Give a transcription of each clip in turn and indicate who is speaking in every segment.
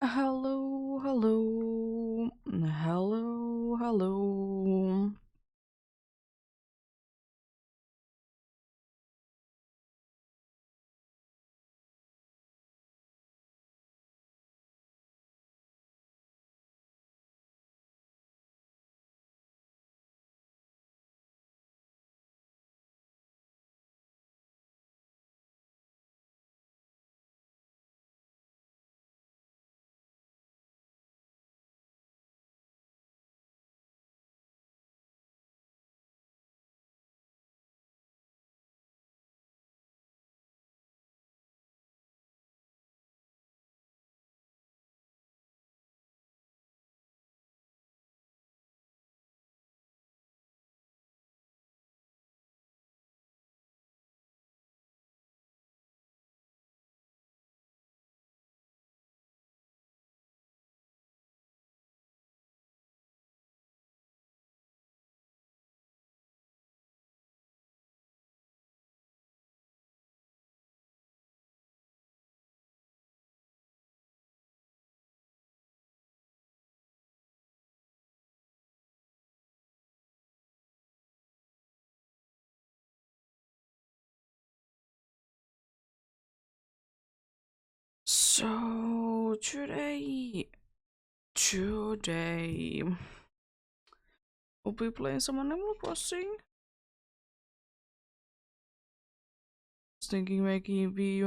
Speaker 1: Hello, hello, hello, hello. So today we'll be playing some Animal Crossing. Was thinking maybe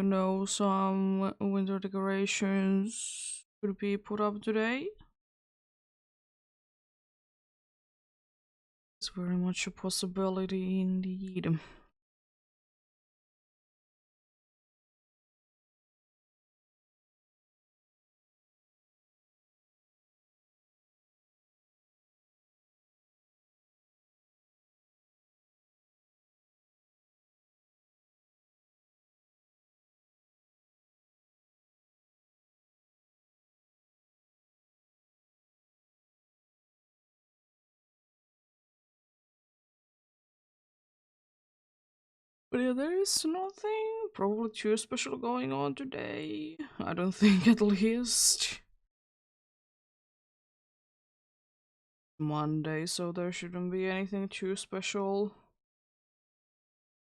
Speaker 1: some winter decorations could be put up today. It's very much a possibility indeed. But yeah, there is nothing probably too special going on today. I don't think, at least. Monday, so there shouldn't be anything too special.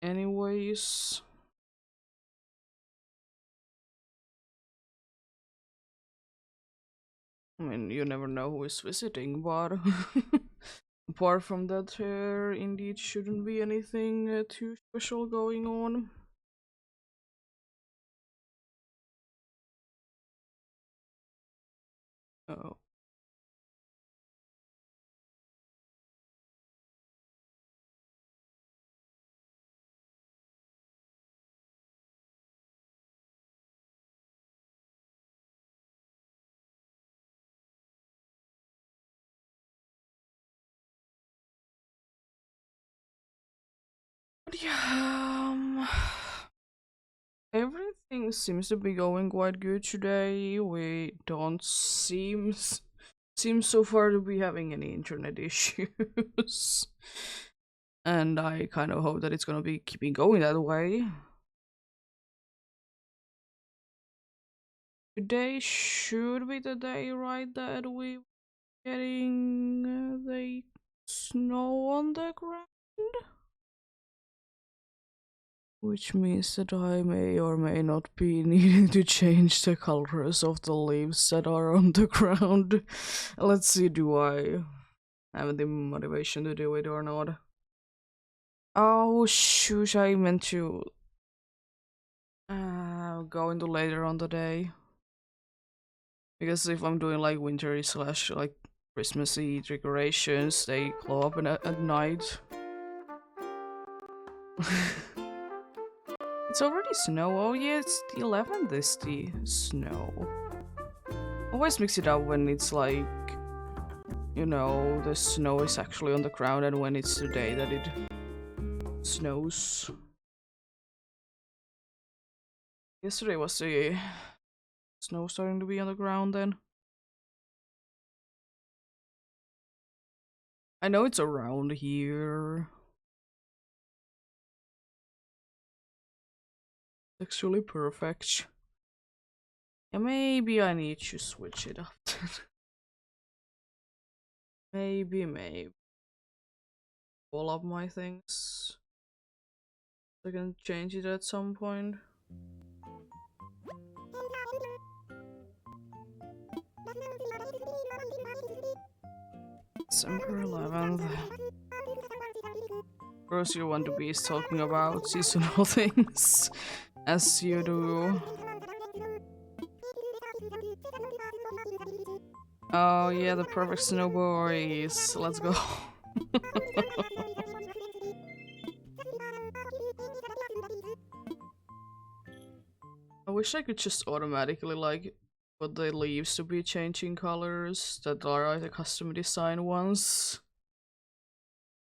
Speaker 1: Anyways, I mean, you never know who is visiting, but apart from that, there indeed shouldn't be anything too special going on. Oh. But yeah, everything seems to be going quite good today. We don't seem so far to be having any internet issues. And I kind of hope that it's gonna be keeping going that way. Today should be the day, right, that we getting the snow on the ground? Which means that I may or may not be needing to change the colors of the leaves that are on the ground. Let's see, do I have the motivation to do it or not? Oh, shoot, I meant to go into later on the day. Because if I'm doing like wintery slash like Christmassy decorations, they glow up at night. It's already snow. Oh yeah, it's the 11th is the snow. Always mix it up when it's like, the snow is actually on the ground and when it's the day that it snows. Yesterday was the snow starting to be on the ground then. I know it's around here. It's actually perfect. Yeah, maybe I need to switch it up. maybe. All of my things. I can change it at some point. December 11th. Of course you want to be talking about seasonal things. As you do. Oh yeah, the perfect snow boys. Let's go. I wish I could just automatically like put the leaves to be changing colors that are the custom design ones.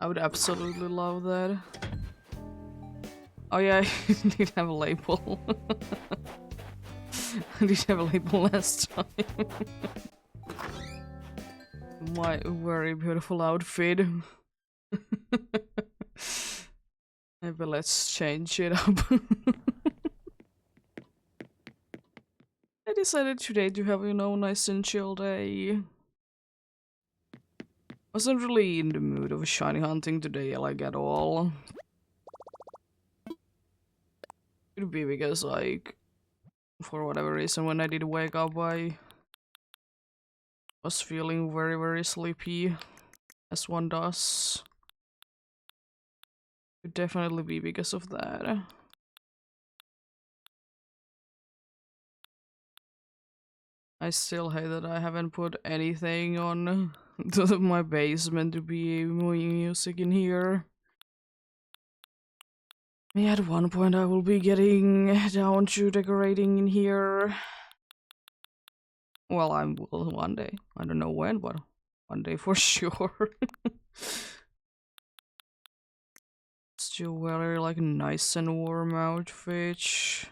Speaker 1: I would absolutely love that. Oh yeah, I did have a label. I did have a label last time. My very beautiful outfit. Maybe let's change it up. I decided today to have, you know, nice and chill day. Wasn't really in the mood of shiny hunting today, like at all. Could be because, like, for whatever reason, when I did wake up, I was feeling very sleepy, as one does. Could definitely be because of that. I still hate that I haven't put anything on to my basement to be music in here. Yeah, at one point I will be getting down to decorating in here. Well, I will one day. I don't know when, but one day for sure. Still wear like a nice and warm outfit.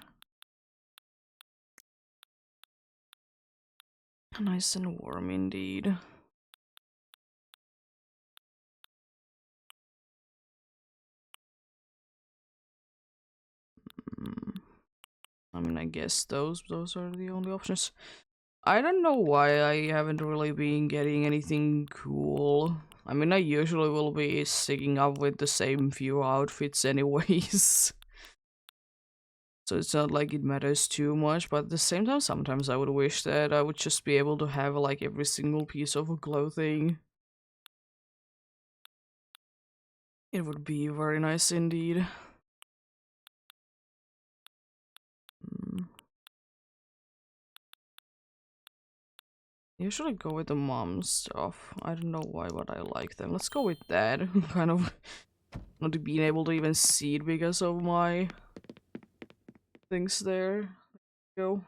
Speaker 1: Nice and warm indeed. I mean, I guess those are the only options. I don't know why I haven't really been getting anything cool. I mean, I usually will be sticking up with the same few outfits anyways. So it's not like it matters too much, but at the same time, sometimes I would wish that I would just be able to have like every single piece of clothing. It would be very nice indeed. Usually go with the mom stuff. I don't know why, but I like them. Let's go with that. Kind of not being able to even see it because of my things there. Go.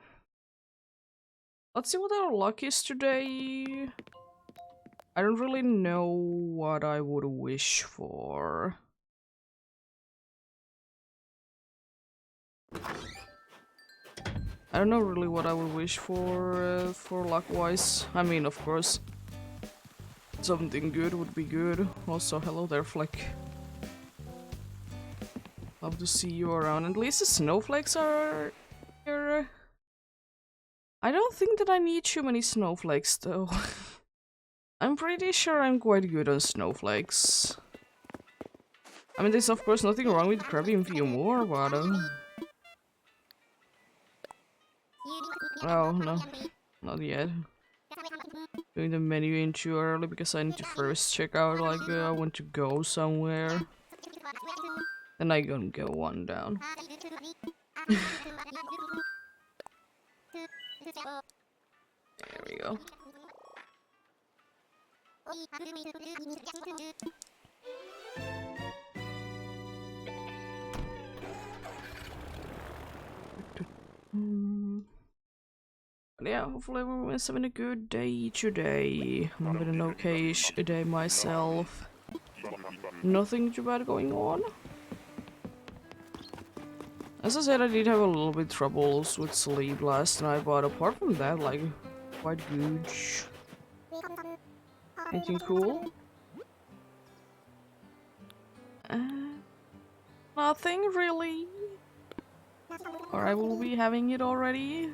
Speaker 1: Let's see what our luck is today. I don't really know what I would wish for. I don't know really what I would wish for luck-wise. I mean, of course, something good would be good. Also, hello there, Fleck. Love to see you around. At least the snowflakes are here. I don't think that I need too many snowflakes, though. I'm pretty sure I'm quite good on snowflakes. I mean, there's of course nothing wrong with grabbing a few more, but oh no, not yet. Doing the menu in too early because I need to first check out like I want to go somewhere. Then I gonna go one down. There we go. But yeah, hopefully everyone's having a good day today. I'm having an okay-ish day myself. Nothing too bad going on. As I said, I did have a little bit troubles with sleep last night, but apart from that, like, quite good. Anything cool? Nothing really. Or I will be having it already.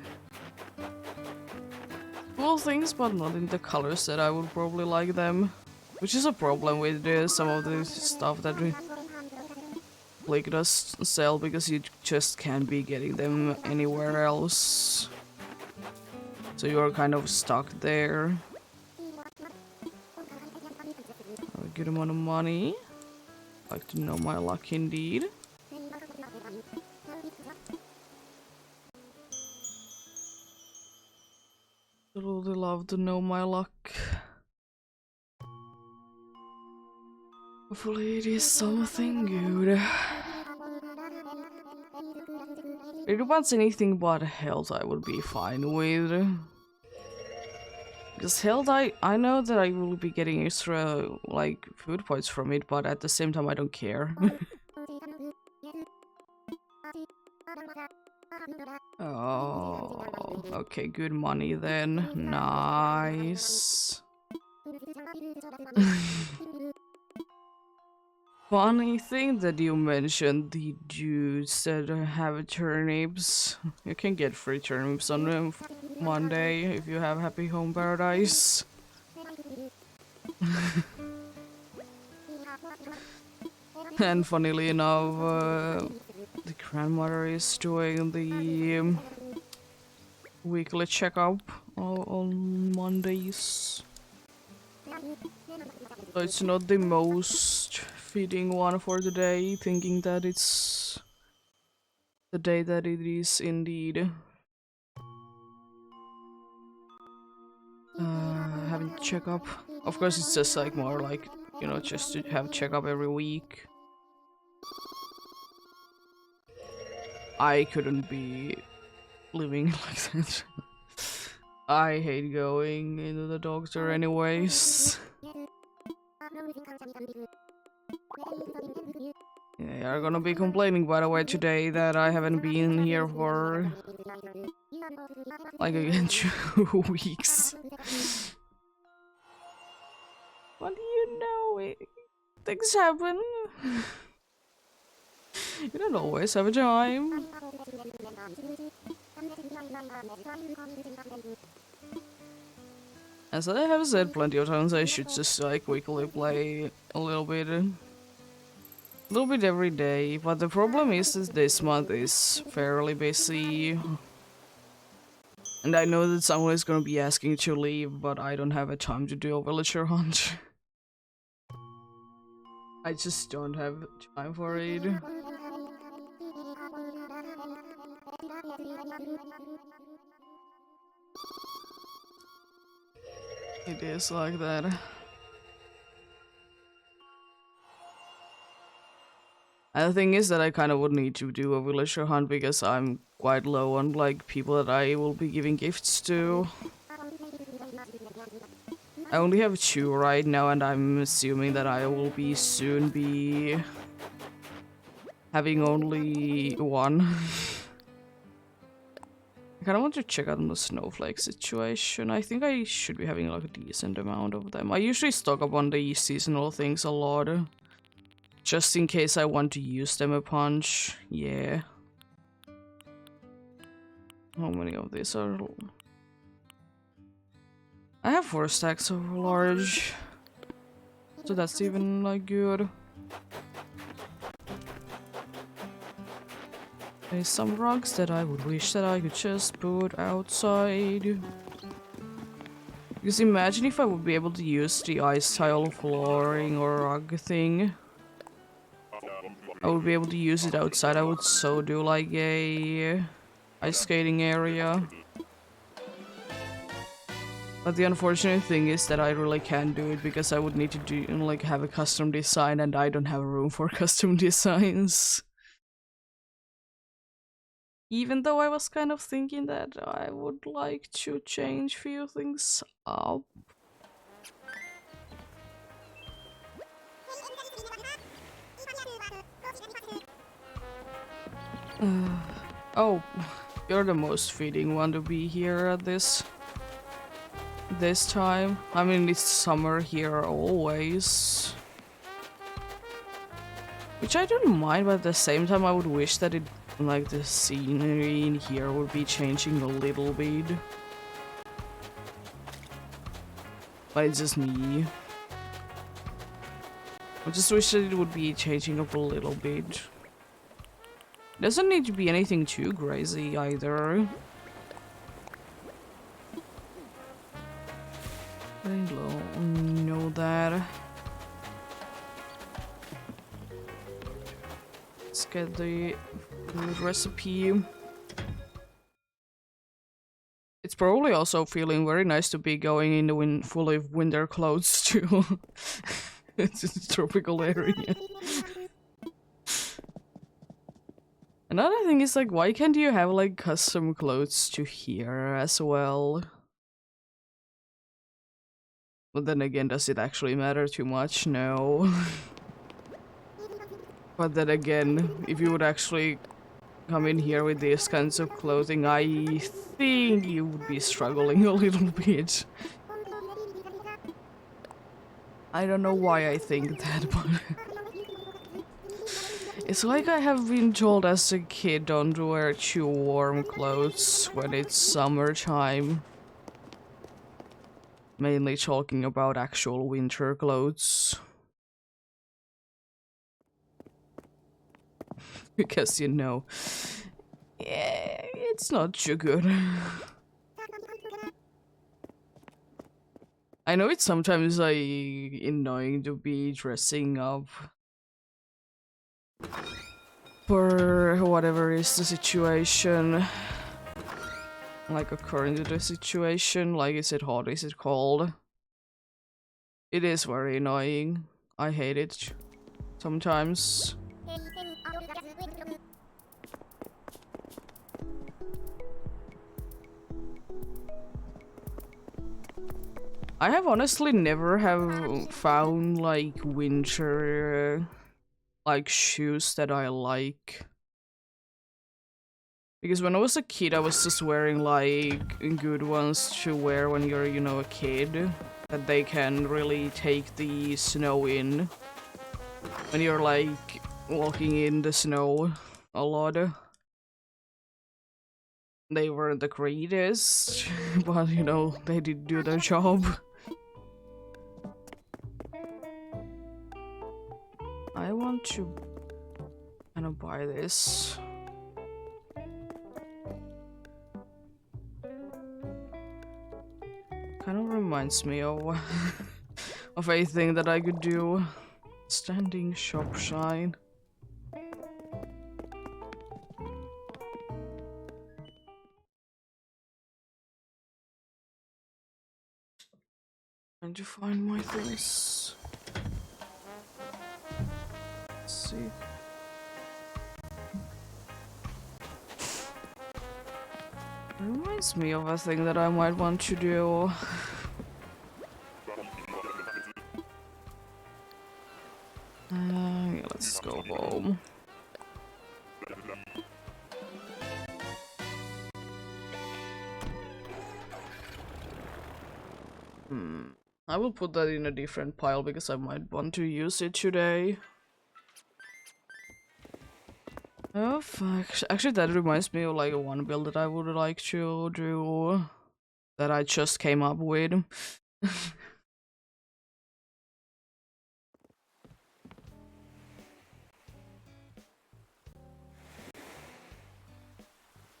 Speaker 1: cool things, but not in the colors that I would probably like them. Which is a problem with some of the stuff that we Click does sell, because you just can't be getting them anywhere else. So you're kind of stuck there. A good amount of money. Like to know my luck indeed. Absolutely love to know my luck. Hopefully it is something good. If it wants anything but health, I would be fine with. Because health, I know that I will be getting extra, like, food points from it, but at the same time I don't care. Oh, okay, good money then. Nice. Funny thing that you mentioned the Jews that have turnips. You can get free turnips on Monday if you have Happy Home Paradise. And funnily enough, the grandmother is doing the weekly checkup on Mondays. So it's not the most fitting one for the day, thinking that it's the day that it is indeed. Having to check up. Of course, it's just like more like, you know, just to have checkup every week. I couldn't be living like that. I hate going into the doctor anyways. Yeah, you're gonna be complaining, by the way, today that I haven't been here for like again 2 weeks. What do you know? Things happen. You don't always have a time. As I have said plenty of times, I should just like quickly play a little bit every day, but the problem is that this month is fairly busy. And I know that someone is gonna be asking to leave, but I don't have a time to do a villager hunt. I just don't have time for it. It is like that. And the thing is that I kind of would need to do a villager hunt because I'm quite low on like people that I will be giving gifts to. I only have 2 right now, and I'm assuming that I will be soon be having only 1. I kind of want to check out the snowflake situation. I think I should be having like a decent amount of them. I usually stock up on the seasonal things a lot. Just in case I want to use them a punch. Yeah. How many of these are... I have 4 stacks of large. So that's even like good. There's some rugs that I would wish that I could just put outside. Because imagine if I would be able to use the ice tile flooring or rug thing. I would be able to use it outside. I would so do like a ice skating area. But the unfortunate thing is that I really can't do it because I would need to do like have a custom design, and I don't have room for custom designs. Even though I was kind of thinking that I would like to change few things up. Oh, you're the most fitting one to be here at this time. I mean, it's summer here always. Which I don't mind, but at the same time I would wish that it, like, the scenery in here would be changing a little bit. But it's just me. I just wish that it would be changing up a little bit. Doesn't need to be anything too crazy either. I don't know that. Let's get the food recipe. It's probably also feeling very nice to be going in the fully winter clothes too. It's a tropical area. Another thing is like, why can't you have like custom clothes to here as well? But then again, does it actually matter too much? No. But then again, if you would actually come in here with these kinds of clothing, I think you would be struggling a little bit. I don't know why I think that, but it's like I have been told as a kid, don't wear too warm clothes when it's summertime. Mainly talking about actual winter clothes. Because, you know, yeah, it's not too good. I know it's sometimes like annoying to be dressing up for whatever is the situation. Like according to the situation, like is it hot, is it cold? It is very annoying. I hate it sometimes. I have honestly never have found like winter like shoes that I like. Because when I was a kid I was just wearing like good ones to wear when you're, you know, a kid. That they can really take the snow in. When you're like walking in the snow a lot. They weren't the greatest, but you know, they did do their job. I want to kind of buy this. Kind of reminds me of of a thing that I could do. Standing shop shine. Trying to find my things. Let's see. Reminds me of a thing that I might want to do. Yeah, let's go home. I will put that in a different pile because I might want to use it today. Oh fuck. Actually, that reminds me of like one build that I would like to do that I just came up with.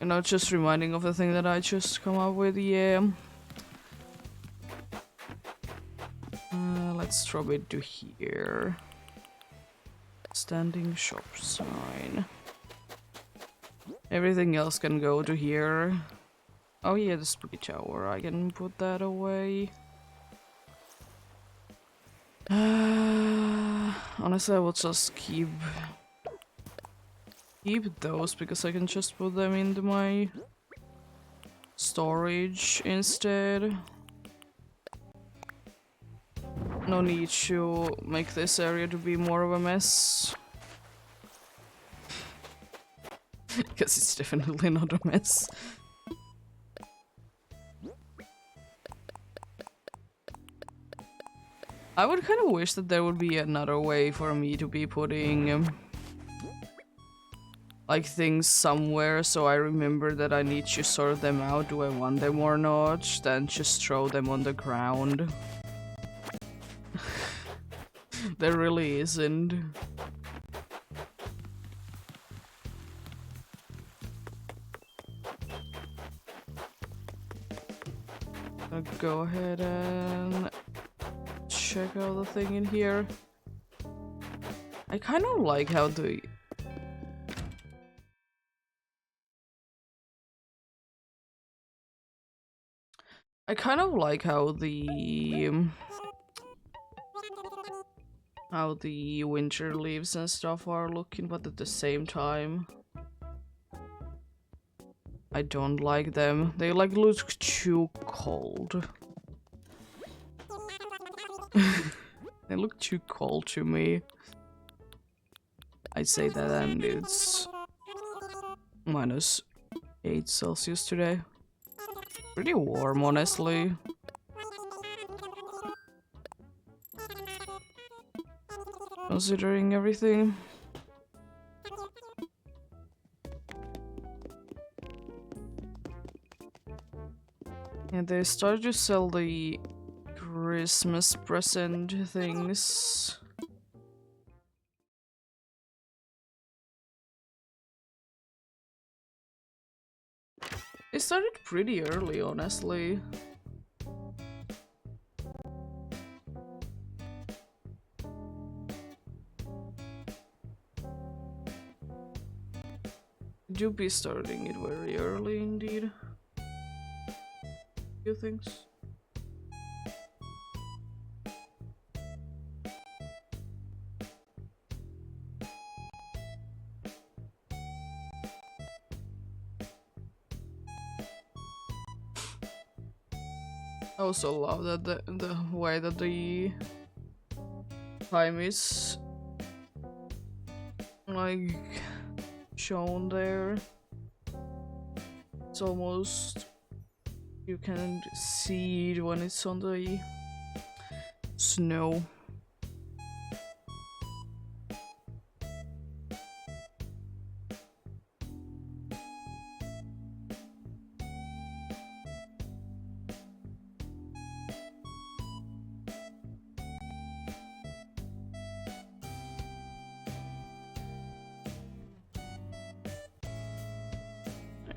Speaker 1: You know, just reminding of the thing that I just come up with, yeah. Let's drop it to here. Standing shop sign. Everything else can go to here. Oh yeah, the spooky tower. I can put that away. Honestly, I will just keep those because I can just put them into my storage instead. No need to make this area to be more of a mess. Because it's definitely not a mess. I would kind of wish that there would be another way for me to be putting like things somewhere so I remember that I need to sort them out, do I want them or not, than just throw them on the ground. There really isn't. I'll go ahead and check out the thing in here. I kind of like how the... I kind of like how the winter leaves and stuff are looking, but at the same time I don't like them. They like look too cold. They look too cold to me. I'd say that, and it's -8 Celsius today. Pretty warm, honestly. Considering everything. And they started to sell the Christmas present things. It started pretty early, honestly. Do be starting it very early indeed. Few things. I also love that the way that the time is like shown there. It's almost, you can see it when it's on the snow.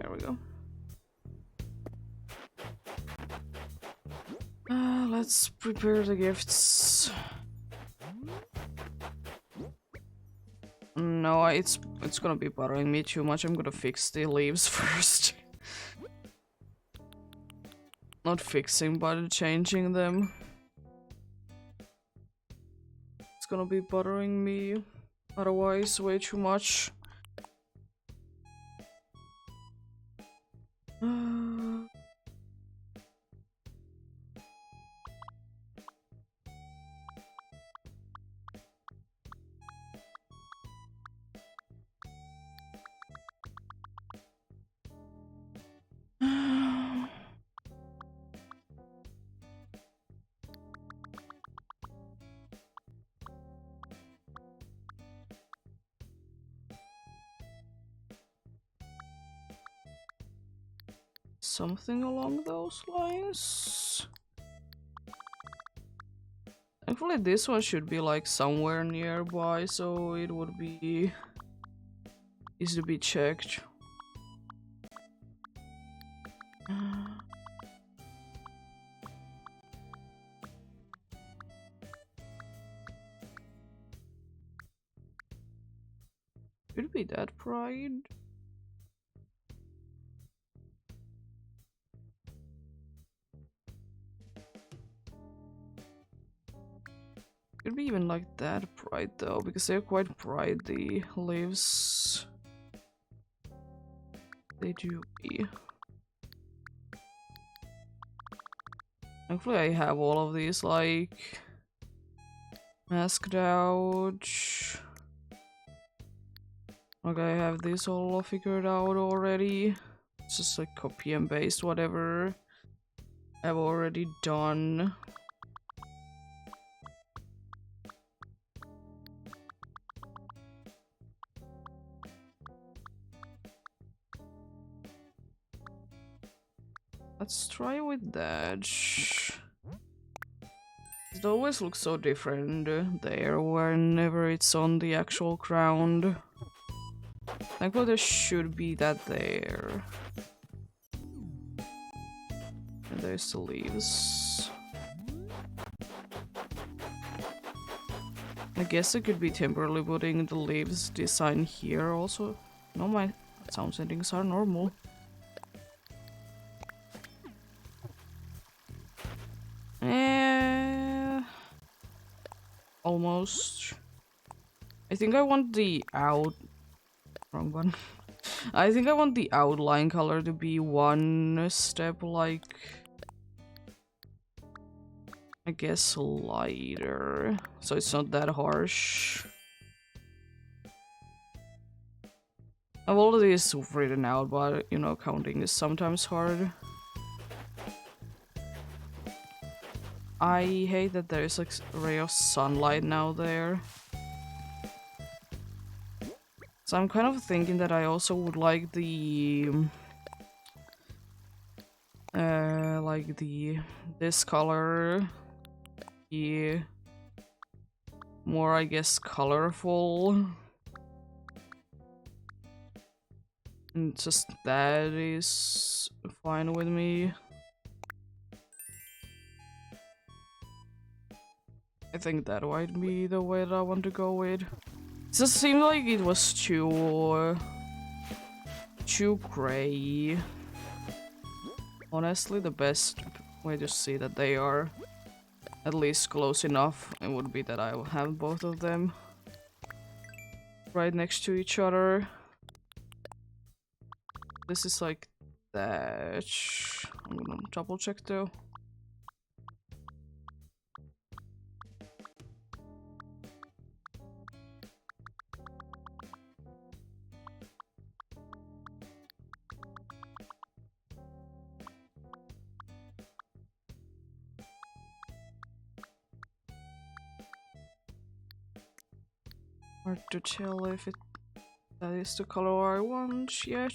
Speaker 1: There we go. Let's prepare the gifts. No, it's gonna be bothering me too much. I'm gonna fix the leaves first. Not fixing, but changing them. It's gonna be bothering me otherwise way too much. Something along those lines. Actually, this one should be like somewhere nearby, so it would be easy to be checked. Could it be that pride? Could be even like that pride though, because they're quite pride, the leaves. They do be. Thankfully I have all of these like masked out. Like I have this all figured out already. It's just like copy and paste whatever I've already done. Let's try with that. It always looks so different there whenever it's on the actual ground. Like, well, there should be that there. And there's the leaves. I guess I could be temporarily putting the leaves design here also. No, my sound settings are normal. Almost. I think I want the wrong one. I think I want the outline color to be one step, like, I guess lighter, so it's not that harsh. I've all of these written out, but you know, counting is sometimes hard. I hate that there's like a ray of sunlight now there. So I'm kind of thinking that I also would like the this color, the more, I guess, colorful. And just that is fine with me. I think that might be the way that I want to go with. It just seemed like it was too gray. Honestly, the best way to see that they are at least close enough, it would be that I will have both of them right next to each other. This is like that. I'm gonna double check though. Hard to tell if that is the color I want yet.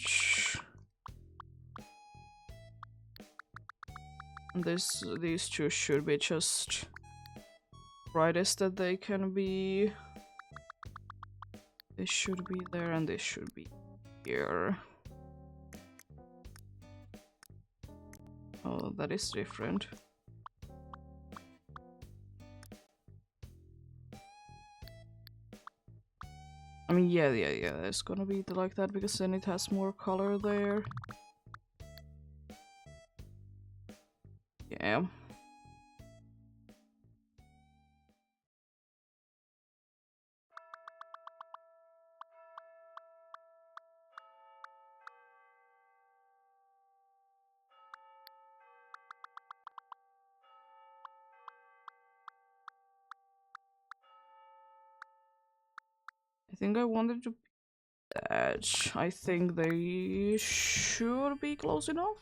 Speaker 1: And these two should be just brightest that they can be. This should be there and this should be here. Oh, that is different. I mean, yeah, it's gonna be like that because then it has more color there. Yeah. I think I wanted to be that. I think they should be close enough.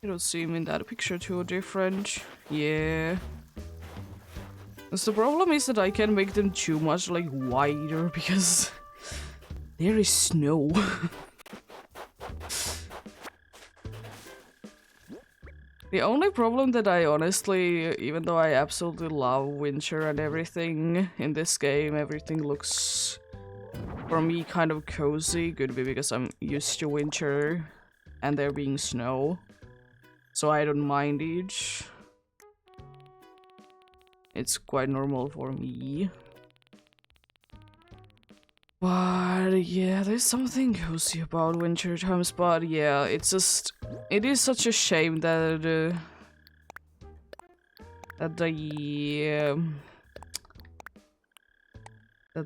Speaker 1: You don't seem in that picture too different. Yeah. The problem is that I can't make them too much like wider because there is snow. The only problem that I honestly, even though I absolutely love winter and everything in this game, everything looks for me kind of cozy. Could be because I'm used to winter and there being snow, so I don't mind it. It's quite normal for me. But yeah, there's something cozy about winter times, but yeah, it is such a shame that that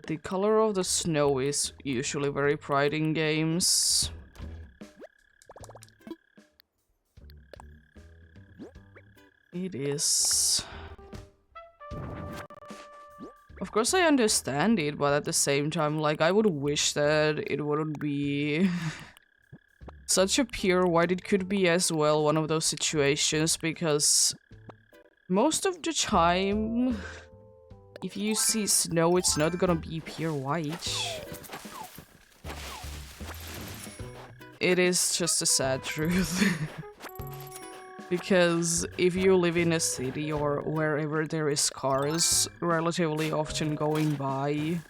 Speaker 1: the color of the snow is usually very bright in games. It is. Of course I understand it, but at the same time, like, I would wish that it wouldn't be such a pure white. It could be as well one of those situations, because most of the time, if you see snow, it's not gonna be pure white. It is just a sad truth. Because if you live in a city or wherever there is cars relatively often going by,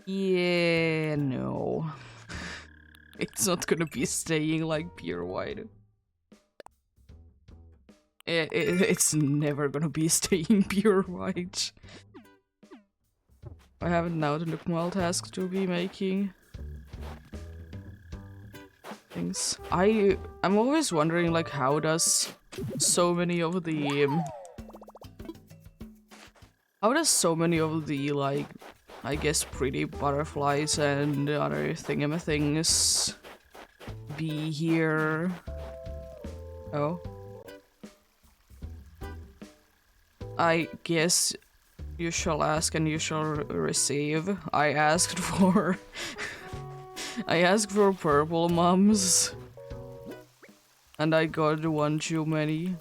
Speaker 1: yeah, no. It's not gonna be staying like pure white. It's never gonna be staying pure white. I have now the Nookmal task to be making things. I'm always wondering like how does so many of the like I guess pretty butterflies and other thingamathings be here. Oh. I guess you shall ask and you shall receive. I asked for purple mums. And I got one too many.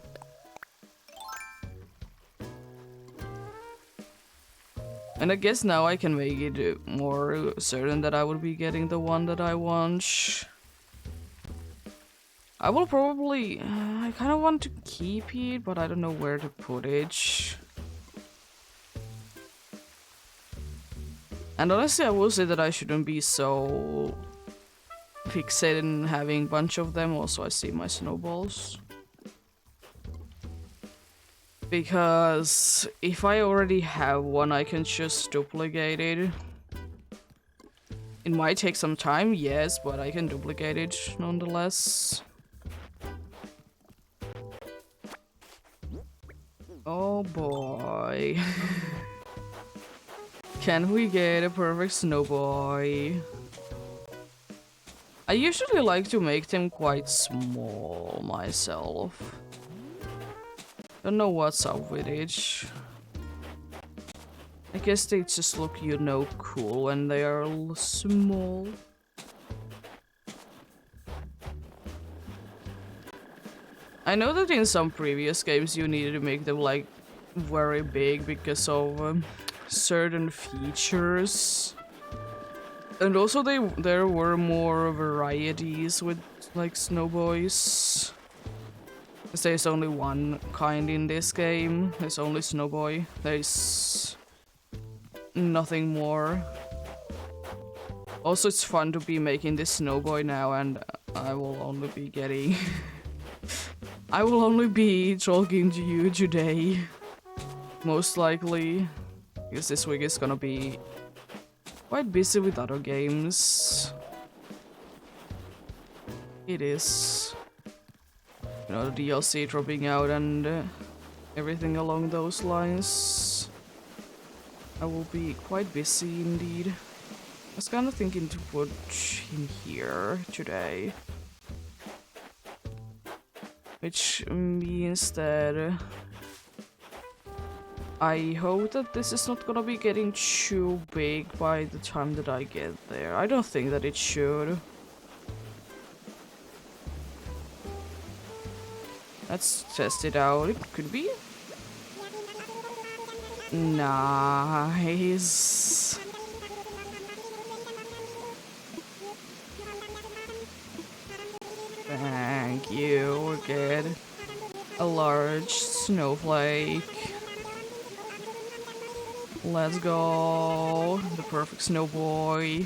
Speaker 1: And I guess now I can make it more certain that I will be getting the one that I want. I will probably... I kind of want to keep it, but I don't know where to put it. And honestly, I will say that I shouldn't be so fixated in having a bunch of them. Also, I see my snowballs. Because if I already have one, I can just duplicate it. It might take some time, yes, but I can duplicate it nonetheless. Oh boy. Can we get a perfect snowboy? I usually like to make them quite small myself. Don't know what's up with it. I guess they just look, you know, cool when they are small. I know that in some previous games you needed to make them like very big because of certain features. And also there were more varieties with like snowboys. Because there's only one kind in this game. There's only snowboy. There's nothing more. Also, it's fun to be making this snowboy now, and I will only be getting... I will only be talking to you today. Most likely. Because this week is gonna be quite busy with other games. It is. You know, the DLC dropping out and everything along those lines. I will be quite busy indeed. I was kind of thinking to put in here today. Which means that I hope that this is not gonna be getting too big by the time that I get there. I don't think that it should. Let's test it out. It could be. Nice. Thank you. We're good. A large snowflake. Let's go. The perfect snowboy.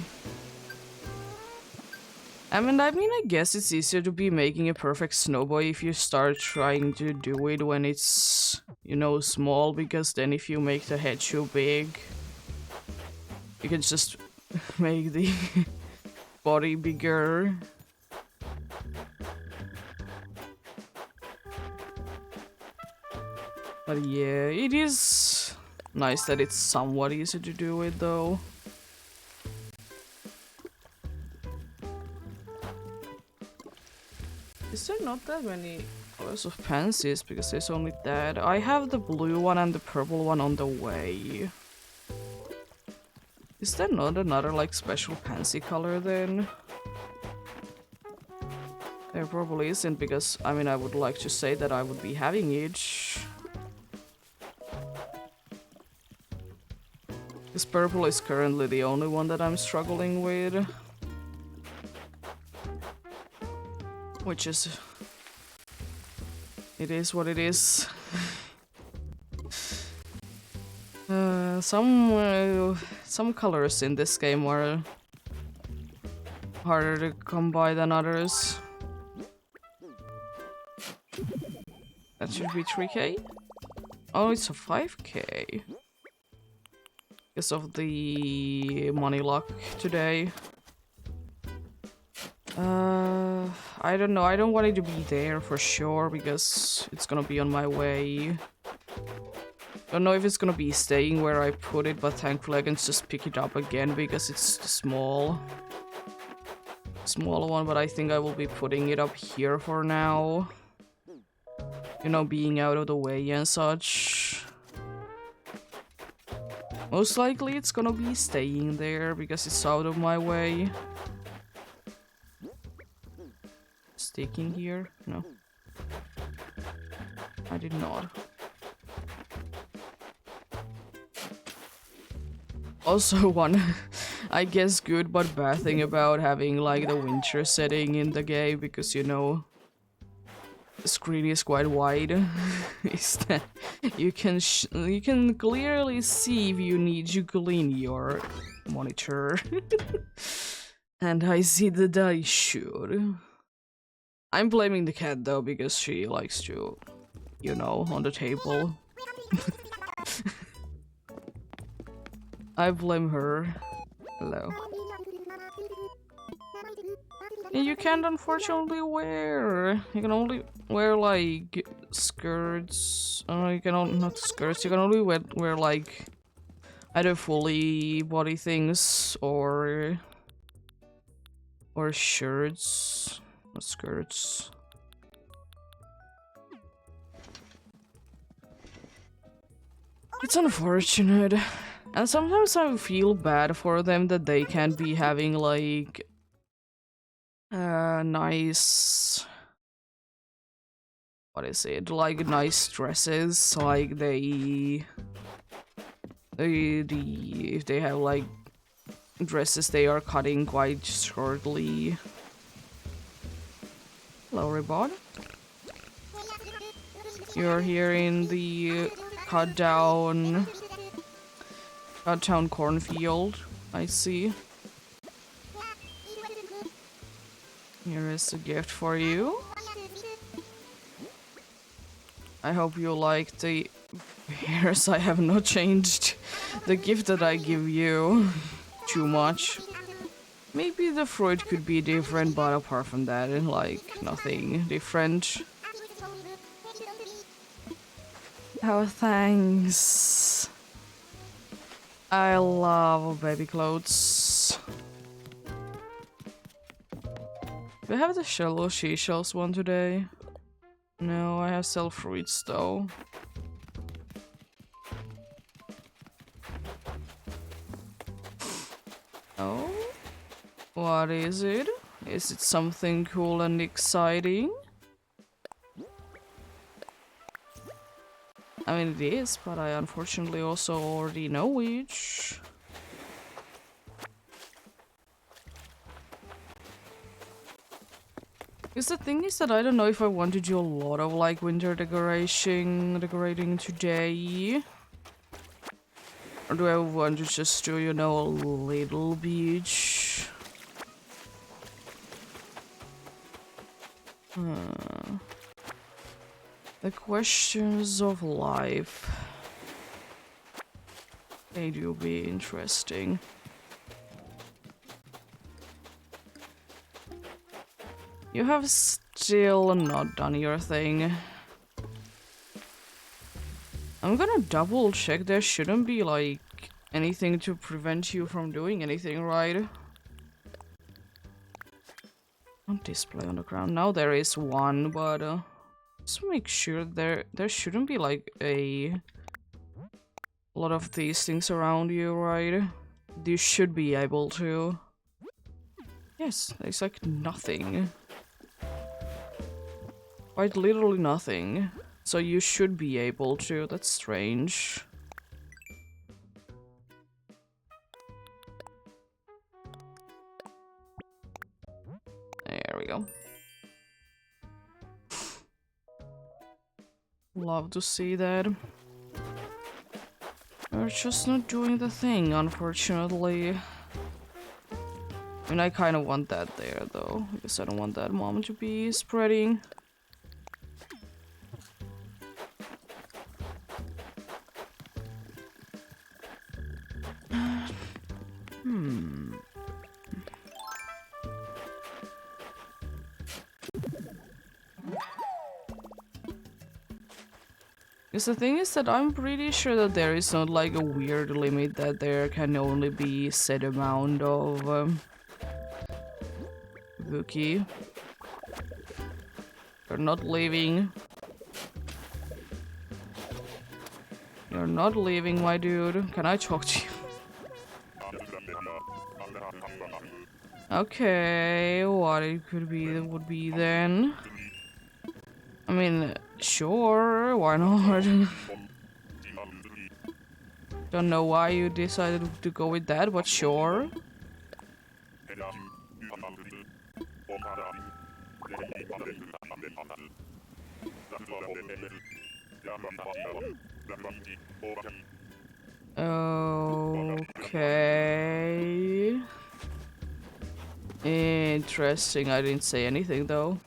Speaker 1: I mean, I guess it's easier to be making a perfect snowboy if you start trying to do it when it's, you know, small, because then if you make the head too big, you can just make the body bigger. But yeah, it is nice that it's somewhat easy to do it though. Is there not that many colors of pansies? Because there's only that. I have the blue one and the purple one on the way. Is there not another like special pansy color then? There probably isn't, because I mean I would like to say that I would be having it. This purple is currently the only one that I'm struggling with. Which is It is what it is. Some colors in this game are harder to come by than others. That should be 3k? Oh, it's a 5k. Because of the money luck today. I don't know, I don't want it to be there for sure because it's gonna be on my way. Don't know if it's gonna be staying where I put it, but thankfully I can just pick it up again because it's small. Smaller one, but I think I will be putting it up here for now. You know, being out of the way and such. Most likely it's gonna be staying there because it's out of my way. Sticking here? No. I did not. Also one, I guess good but bad thing about having like the winter setting in the game, because you know, the screen is quite wide, is that you can clearly see if you need to clean your monitor. And I see that I should. I'm blaming the cat though, because she likes to, you know, on the table. I blame her. Hello. You can't unfortunately wear. You can only wear like skirts. You can not skirts. You can only wear like either fully body things or shirts, not skirts. It's unfortunate. And sometimes I feel bad for them that they can't be having like nice, what is it, like nice dresses, like if they have like dresses they are cutting quite shortly. Hello, Rebot. You're here in the cut down cornfield, I see. Here is a gift for you. I hope you like the bears. I have not changed the gift that I give you too much. Maybe the fruit could be different, but apart from that, like, nothing different. Oh, thanks. I love baby clothes. Do I have the shallow seashells one today? No, I have sell fruits though. Oh? What is it? Is it something cool and exciting? I mean, it is, but I unfortunately also already know which. Because the thing is that I don't know if I want to do a lot of like winter decorating today. Or do I want to just do, you know, a little beach? The questions of life. They do be interesting. You have still not done your thing. I'm gonna double check. There shouldn't be like anything to prevent you from doing anything, right? On display on the ground. Now there is one, but just make sure there shouldn't be like a lot of these things around you, right? You should be able to. Yes, there's like nothing. Quite literally nothing. So you should be able to. That's strange. There we go. love to see that. We're just not doing the thing, unfortunately. I mean, I kind of want that there, though, because I don't want that mom to be spreading. Because the thing is that I'm pretty sure that there is not like a weird limit that there can only be set amount of Wookie. You're not leaving. You're not leaving, my dude. Can I talk to you? Okay, what it could be would be then. I mean, sure, why not? Don't know why you decided to go with that, but sure. Okay. Interesting, I didn't say anything though.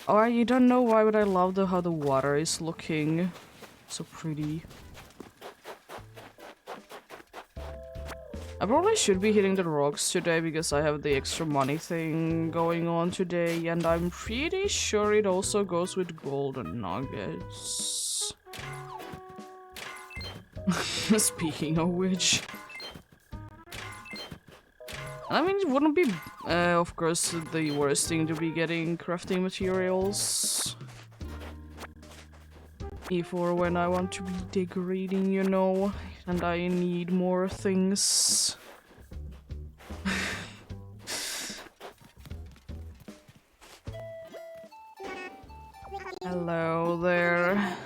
Speaker 1: Oh, you don't know why, but I love how the water is looking so pretty. I probably should be hitting the rocks today because I have the extra money thing going on today, and I'm pretty sure it also goes with golden nuggets. Speaking of which. I mean, it wouldn't be, of course, the worst thing to be getting crafting materials. For when I want to be decorating, you know, and I need more things. Hello there.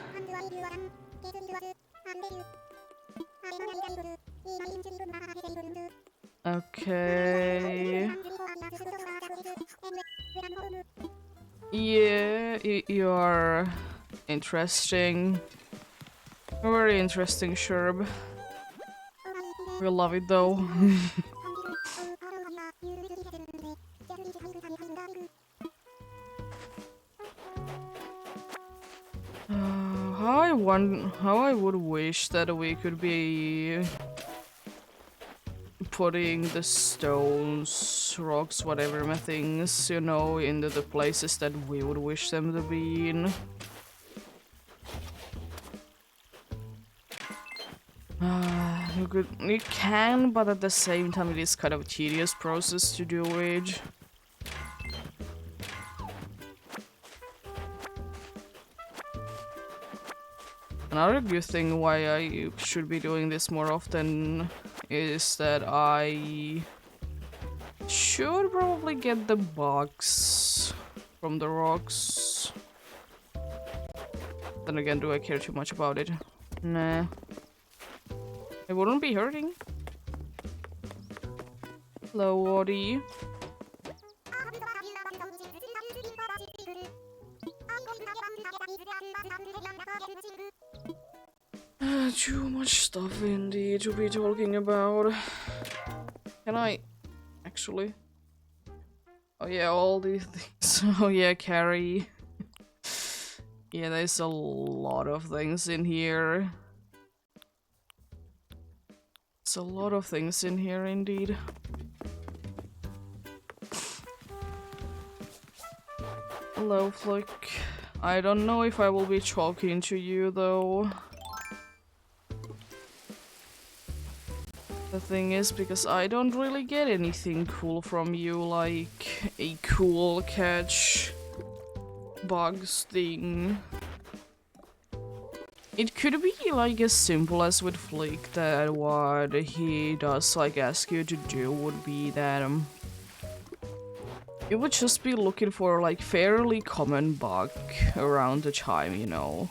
Speaker 1: Okay. Yeah, you are interesting. Very interesting, Sherb. We love it though. How I would wish that we could be putting the stones, rocks, whatever things, you know, into the places that we would wish them to be in. You can, but at the same time it is kind of a tedious process to do it. Another good thing why I should be doing this more often is that I should probably get the bugs from the rocks. Then again, do I care too much about it? Nah. It wouldn't be hurting. Hello, Woody. Too much stuff indeed to be talking about. Can I actually? Oh yeah, all these things. Oh yeah, carry. Yeah, there's a lot of things in here. It's a lot of things in here indeed. Hello, Flick. I don't know if I will be talking to you though. The thing is, because I don't really get anything cool from you, like a cool catch bugs thing. It could be like as simple as with Flick that what he does like ask you to do would be that you would just be looking for like fairly common bug around the time, you know.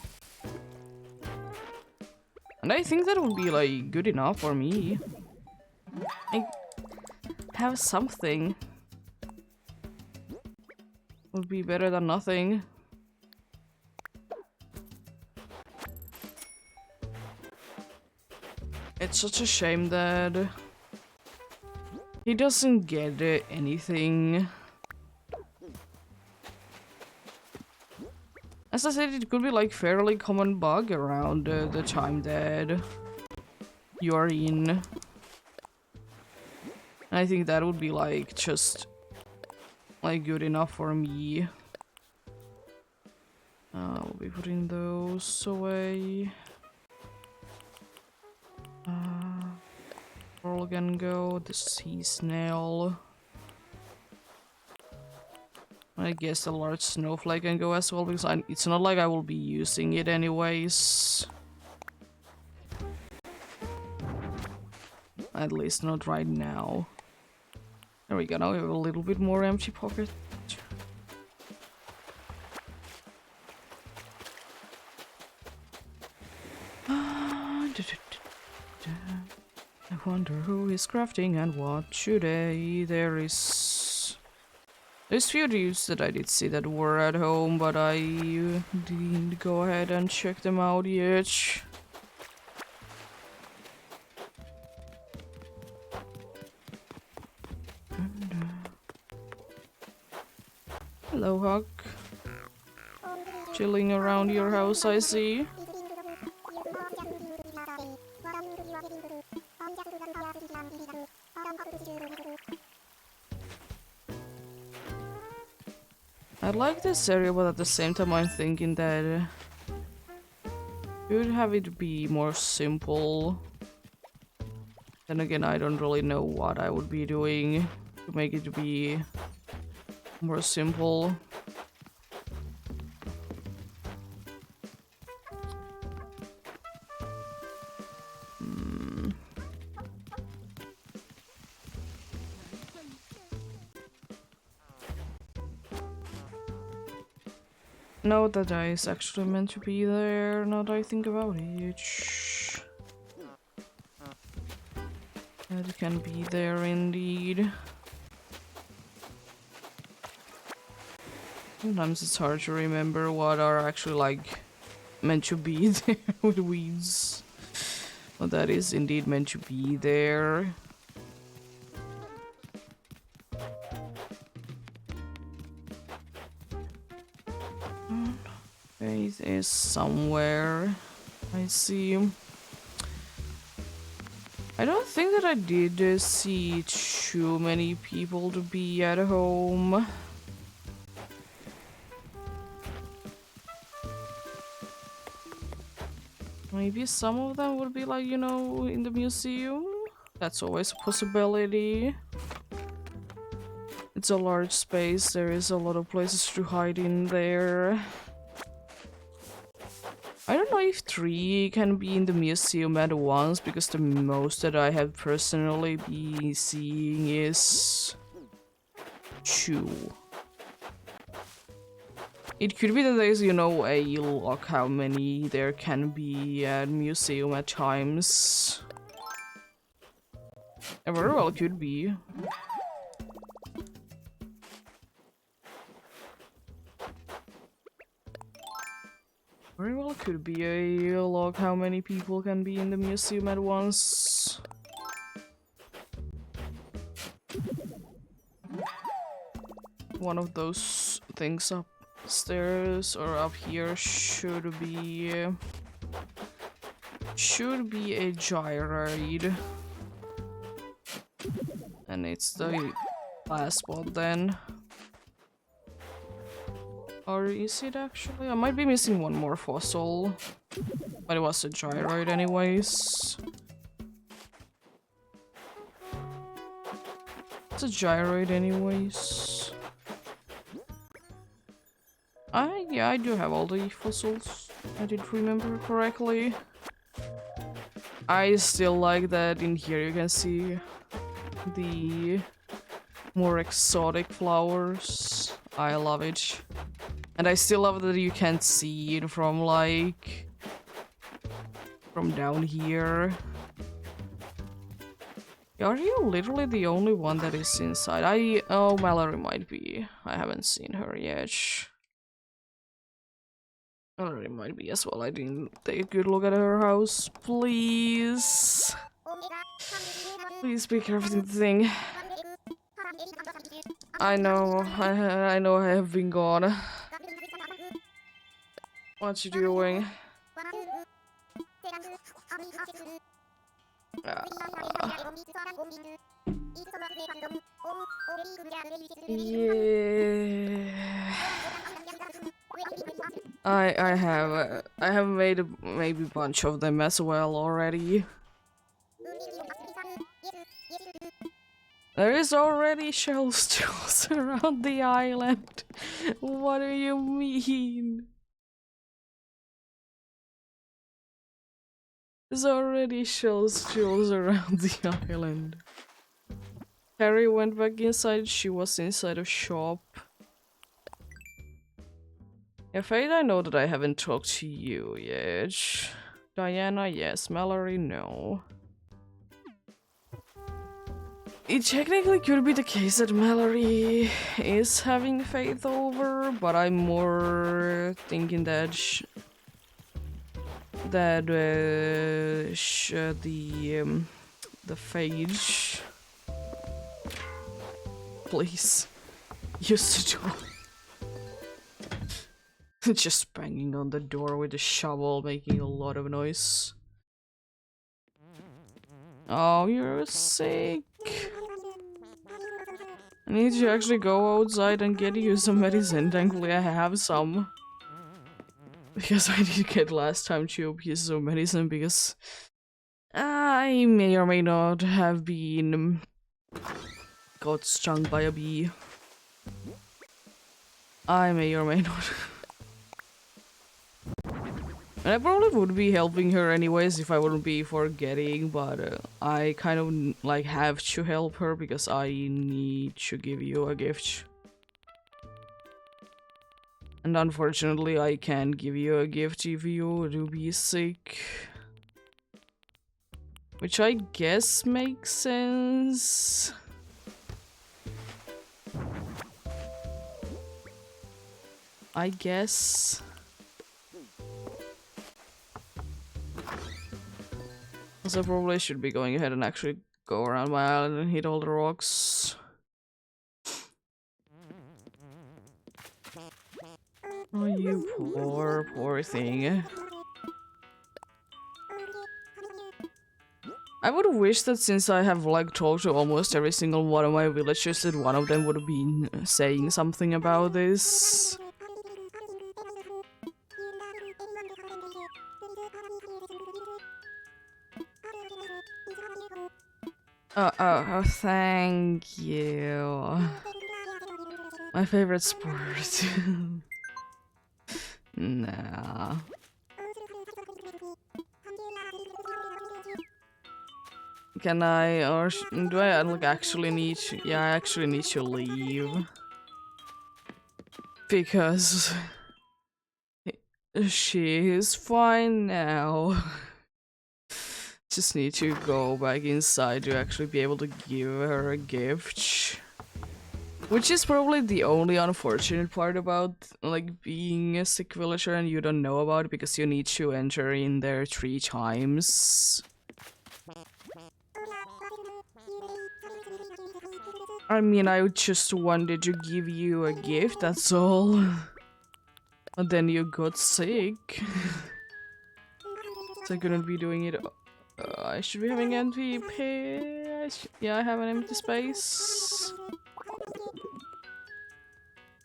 Speaker 1: And I think that would be like good enough for me. I have something. Would be better than nothing. It's such a shame that he doesn't get anything. As I said, it could be like fairly common bug around the time that you are in. I think that would be like just like good enough for me. We'll be putting those away. Coral can go. The sea snail. I guess a large snowflake can go as well because it's not like I will be using it anyways. At least not right now. There we go. Now we have a little bit more empty pocket. I wonder who is crafting and what today. There's few dudes that I did see that were at home, but I didn't go ahead and check them out yet. Hello, Huck. Chilling around your house, I see. I like this area, but at the same time I'm thinking that you'd have it be more simple. Then again, I don't really know what I would be doing to make it be more simple. No, that is actually meant to be there, now that I think about it. That can be there indeed. Sometimes it's hard to remember what are actually like meant to be there with weeds. But that is indeed meant to be there. Faith is somewhere. I see. I don't think that I did see too many people to be at home. Maybe some of them would be like, you know, in the museum. That's always a possibility. It's a large space, there is a lot of places to hide in there. I don't know if 3 can be in the museum at once, because the most that I have personally been seeing is 2. It could be that there's, you know, a lock how many there can be at museum at times. It very well could be. Very well could be a log how many people can be in the museum at once. One of those things upstairs or up here should be a gyroid. And it's the last spot then. Or is it actually? I might be missing one more fossil. But it was a gyroid anyways. It's a gyroid anyways. Yeah, I do have all the fossils. I did remember correctly. I still like that in here you can see the more exotic flowers. I love it. And I still love that you can't see it from like from down here. Are you literally the only one that is inside? Oh, Mallory might be. I haven't seen her yet. Mallory might be as well. I didn't take a good look at her house. Please. Please be careful with the thing. I know, I know I have been gone. What you doing? Yeah. I have made maybe a bunch of them as well already. There is already shells around the island. What do you mean? There's already shells around the island. Harry went back inside. She was inside a shop. Yeah, Faith, I know that I haven't talked to you yet. Diana, yes. Mallory, no. It technically could be the case that Mallory is having Faith over, but I'm more thinking that the Phage, please, use the door. Just banging on the door with a shovel, making a lot of noise. Oh, you're sick. I need to actually go outside and get you some medicine. Thankfully, I have some. Because I did get last time 2 pieces of medicine because I may or may not have been got stung by a bee. I may or may not. And I probably would be helping her anyways if I wouldn't be forgetting, but I kind of like have to help her because I need to give you a gift. And unfortunately, I can't give you a gift if you do be sick. Which I guess makes sense. I guess. So I probably should be going ahead and actually go around my island and hit all the rocks. Oh, you poor thing. I would wish that since I have like talked to almost every single one of my villagers that one of them would have been saying something about this. Oh, thank you. My favorite sport. Nah. Can I, or do I like actually need to, yeah, I actually need to leave. Because she is fine now. Just need to go back inside to actually be able to give her a gift. Which is probably the only unfortunate part about like being a sick villager and you don't know about it because you need to enter in there 3 times. I mean, I just wanted to give you a gift, that's all. And then you got sick. So I couldn't be doing it. I should be having empty yeah, I have an empty space.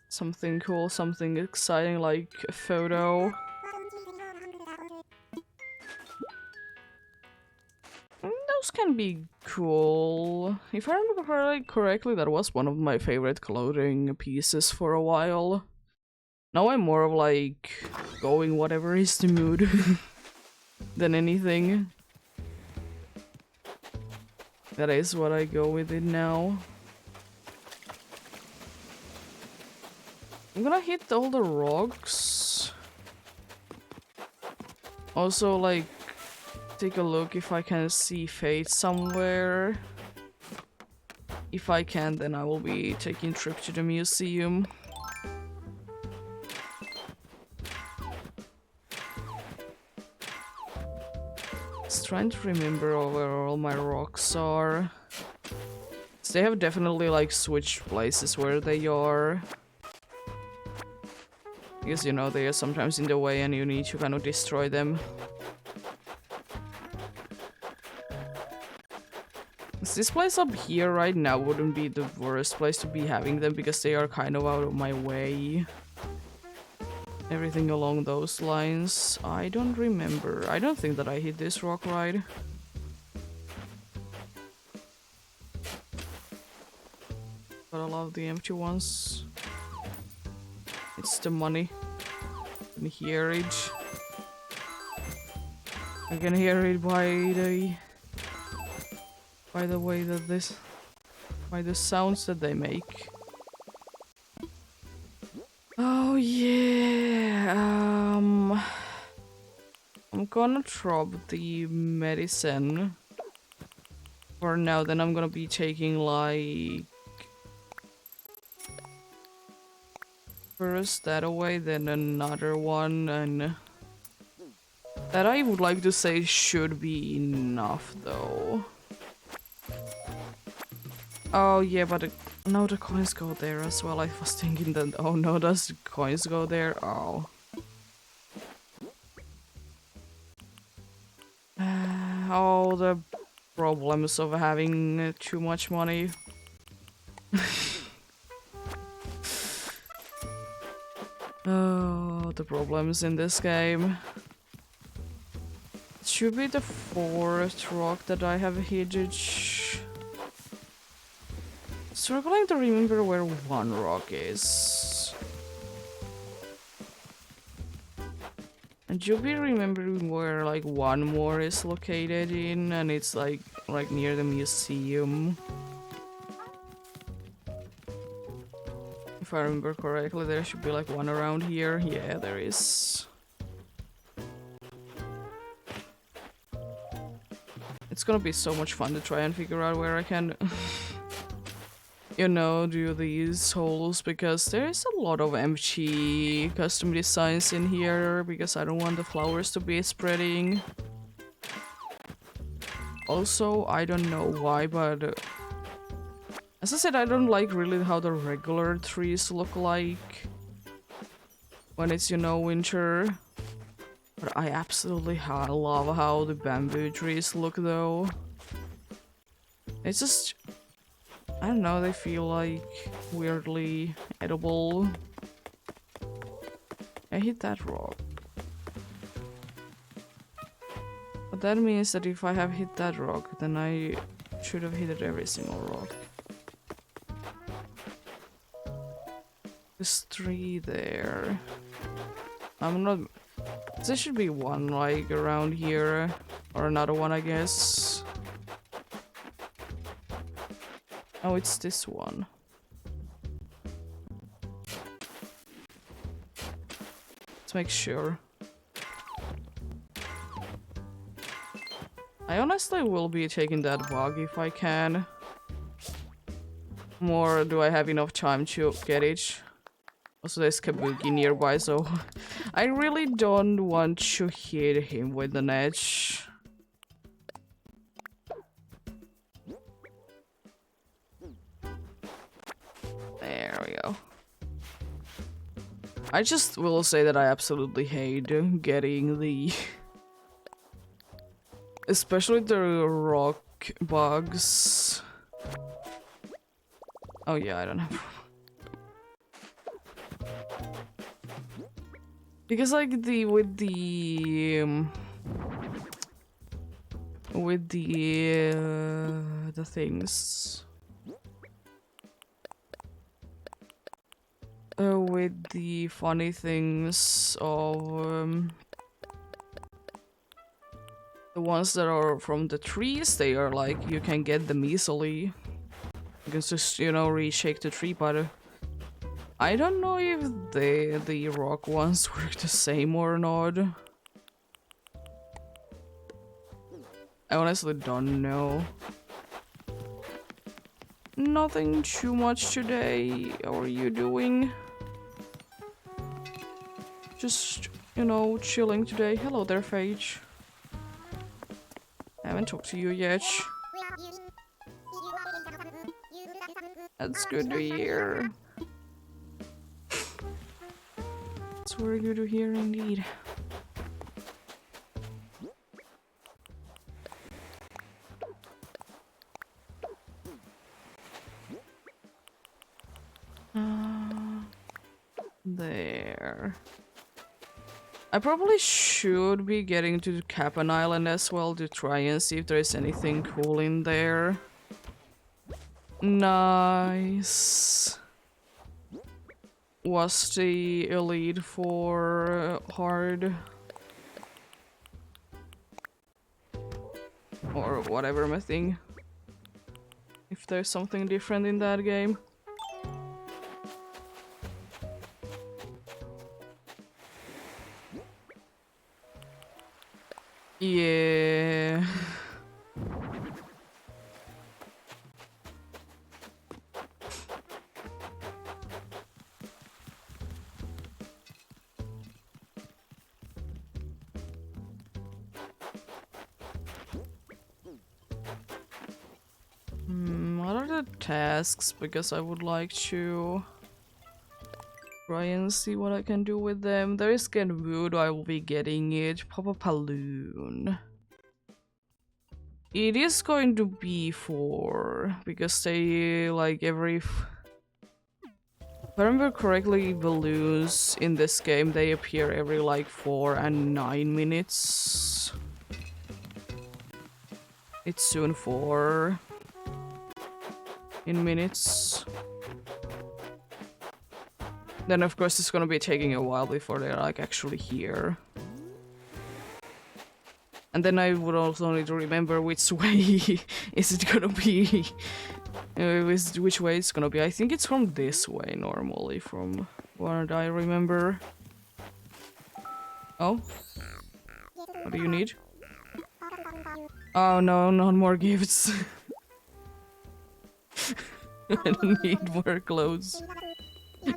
Speaker 1: Something cool, something exciting like a photo. Those can be cool. If I remember correctly, that was one of my favorite clothing pieces for a while. Now I'm more of like going whatever is the mood than anything. That is what I go with it now. I'm gonna hit all the rocks. Also, like, take a look if I can see Fate somewhere. If I can, then I will be taking a trip to the museum. Let's trying to remember where all my rocks are. So they have definitely like switched places where they are. Because you know they are sometimes in the way and you need to kind of destroy them. This place up here right now wouldn't be the worst place to be having them because they are kind of out of my way. Everything along those lines. I don't remember. I don't think that I hit this rock right. But I love the empty ones. It's the money. I can hear it. I can hear it by the way that by the sounds that they make. Oh yeah. I'm gonna drop the medicine for now. Then I'm gonna be taking like first that away, then another one, and that I would like to say should be enough though. Oh yeah, but no, the coins go there as well. I was thinking that, oh no, does the coins go there? Oh. Oh, the problems of having too much money. Oh, the problems in this game. It should be the 4th rock that I have hit. Struggling to remember where one rock is. And you'll be remembering where like one more is located in, and it's like near the museum. If I remember correctly, there should be like one around here. Yeah, there is. It's gonna be so much fun to try and figure out where I can you know, do these holes, because there is a lot of empty custom designs in here, because I don't want the flowers to be spreading. Also, I don't know why, but as I said, I don't like really how the regular trees look like when it's, you know, winter. But I absolutely love how the bamboo trees look though. It's just, I don't know, they feel like weirdly edible. I hit that rock. But that means that if I have hit that rock, then I should have hit every single rock. There's 3 there. I'm not... There should be one like around here. Or another one, I guess. Oh, it's this one. Let's make sure. I honestly will be taking that bug if I can. Or do I have enough time to get it? Also, there's Kabuki nearby, so I really don't want to hit him with an edge. There we go. I just will say that I absolutely hate getting the... especially the rock bugs. Oh yeah, I don't have... Because like with the things with the funny things of the ones that are from the trees, they are like you can get them easily. You can just, you know, reshake the tree, but I don't know if the rock ones work the same or not. I honestly don't know. Nothing too much today. How are you doing? Just, you know, chilling today. Hello there, Phage. Can't talk to you yet. That's good to hear. It's very good to hear indeed. There. I probably should be getting to Capon Island as well to try and see if there's anything cool in there. Nice. Was the elite for hard? Or whatever my thing. If there's something different in that game. Yeah. What are the tasks? Because I would like to try and see what I can do with them. There is Gen Wood, I will be getting it. Pop a balloon. It is going to be 4, because they like every... If I remember correctly, balloons in this game, they appear every like 4 and 9 minutes. It's soon 4 in minutes. Then of course it's gonna be taking a while before they're like actually here. And then I would also need to remember which way is it gonna be. Which way it's gonna be. I think it's from this way normally, from what I remember. Oh? What do you need? Oh no, not more gifts. I don't need more clothes.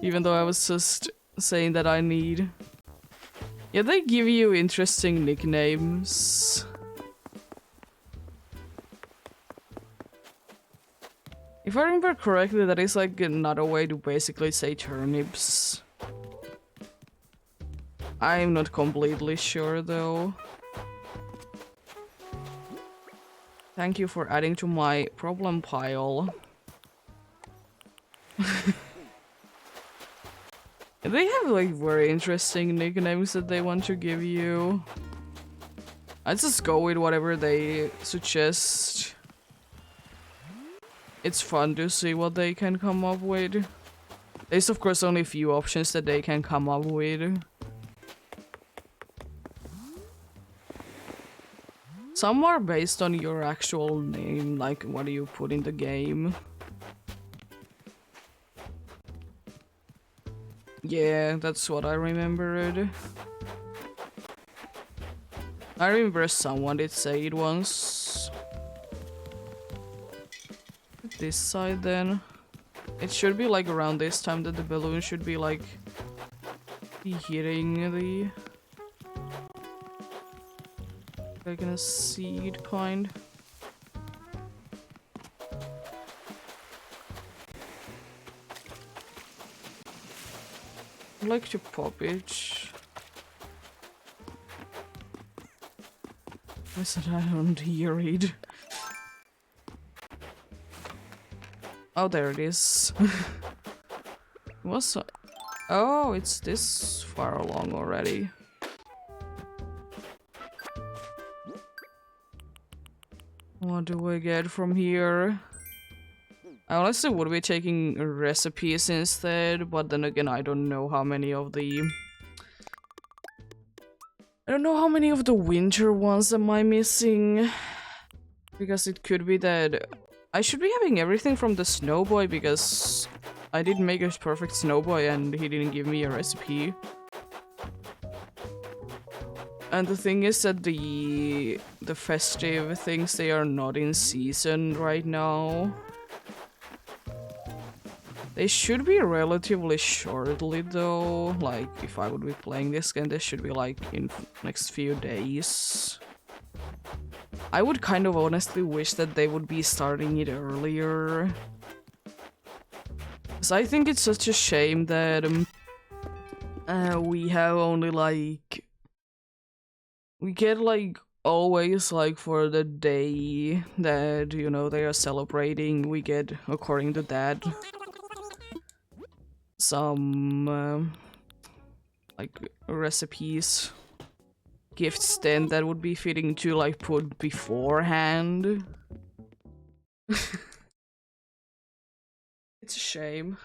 Speaker 1: Even though I was just saying that I need. Yeah, they give you interesting nicknames. If I remember correctly, that is like another way to basically say turnips. I'm not completely sure though. Thank you for adding to my problem pile. They have like very interesting nicknames that they want to give you. I just go with whatever they suggest. It's fun to see what they can come up with. There's of course only a few options that they can come up with. Some are based on your actual name, like what do you put in the game. Yeah, that's what I remembered. I remember someone did say it once. This side then. It should be like around this time that the balloon should be like be hitting the like in a seed kind. I'd like to pop it. I said I don't hear it. Oh, there it is. What's... Oh, it's this far along already. What do I get from here? I honestly would be taking recipes instead, but then again, I don't know how many of the... I don't know how many of the winter ones am I missing. Because it could be that... I should be having everything from the Snowboy, because I didn't make a perfect Snowboy and he didn't give me a recipe. And the thing is that the festive things, they are not in season right now. They should be relatively shortly though, like if I would be playing this game, they should be like in next few days. I would kind of honestly wish that they would be starting it earlier. Because I think it's such a shame that we have only like... We get like always like for the day that, you know, they are celebrating, we get, according to that, some like recipes, gifts then that would be fitting to like put beforehand. It's a shame.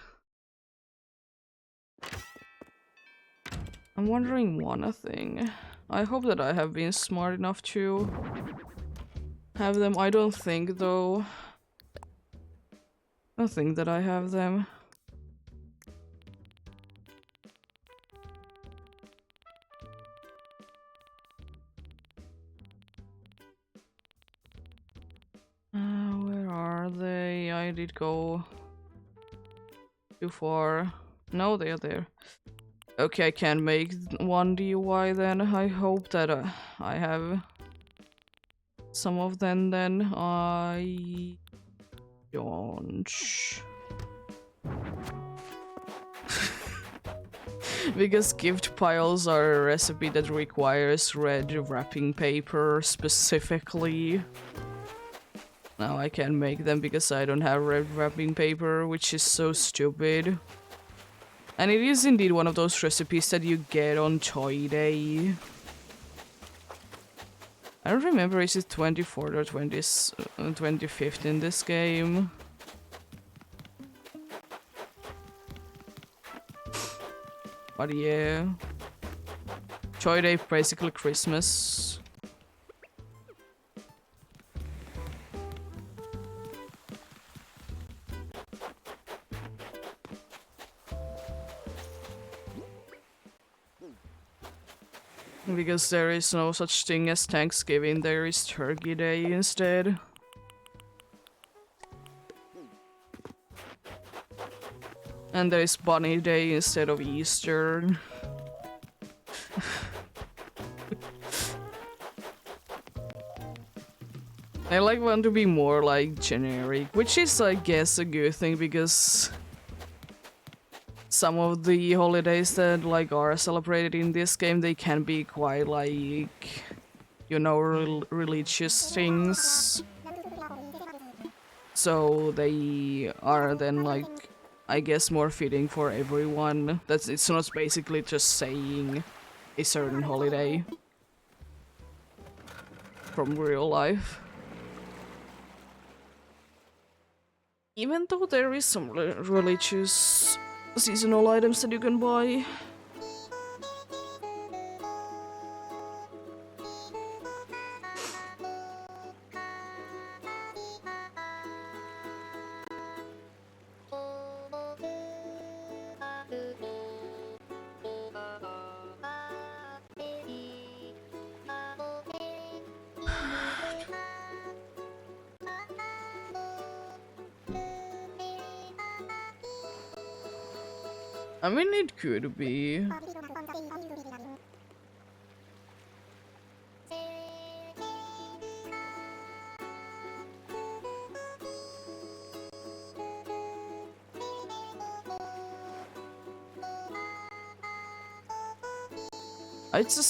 Speaker 1: I'm wondering one thing. I hope that I have been smart enough to have them. I don't think though. I don't think that I have them. Where are they? I did go too far. No, they are there. Okay, I can make one DUI then. I hope that I have some of them then. I don't. Because gift piles are a recipe that requires red wrapping paper specifically. Now I can't make them because I don't have red wrapping paper, which is so stupid. And it is indeed one of those recipes that you get on Toy Day. I don't remember, is it 24th or 25th in this game? But yeah. Toy Day, basically Christmas. Because there is no such thing as Thanksgiving, there is Turkey Day instead. And there is Bunny Day instead of Easter. I like want to be more like generic, which is I guess a good thing because some of the holidays that like are celebrated in this game, they can be quite like, you know, religious things. So they are then like, I guess, more fitting for everyone. It's not basically just saying a certain holiday from real life. Even though there is some religious seasonal items that you can buy. I mean, it could be.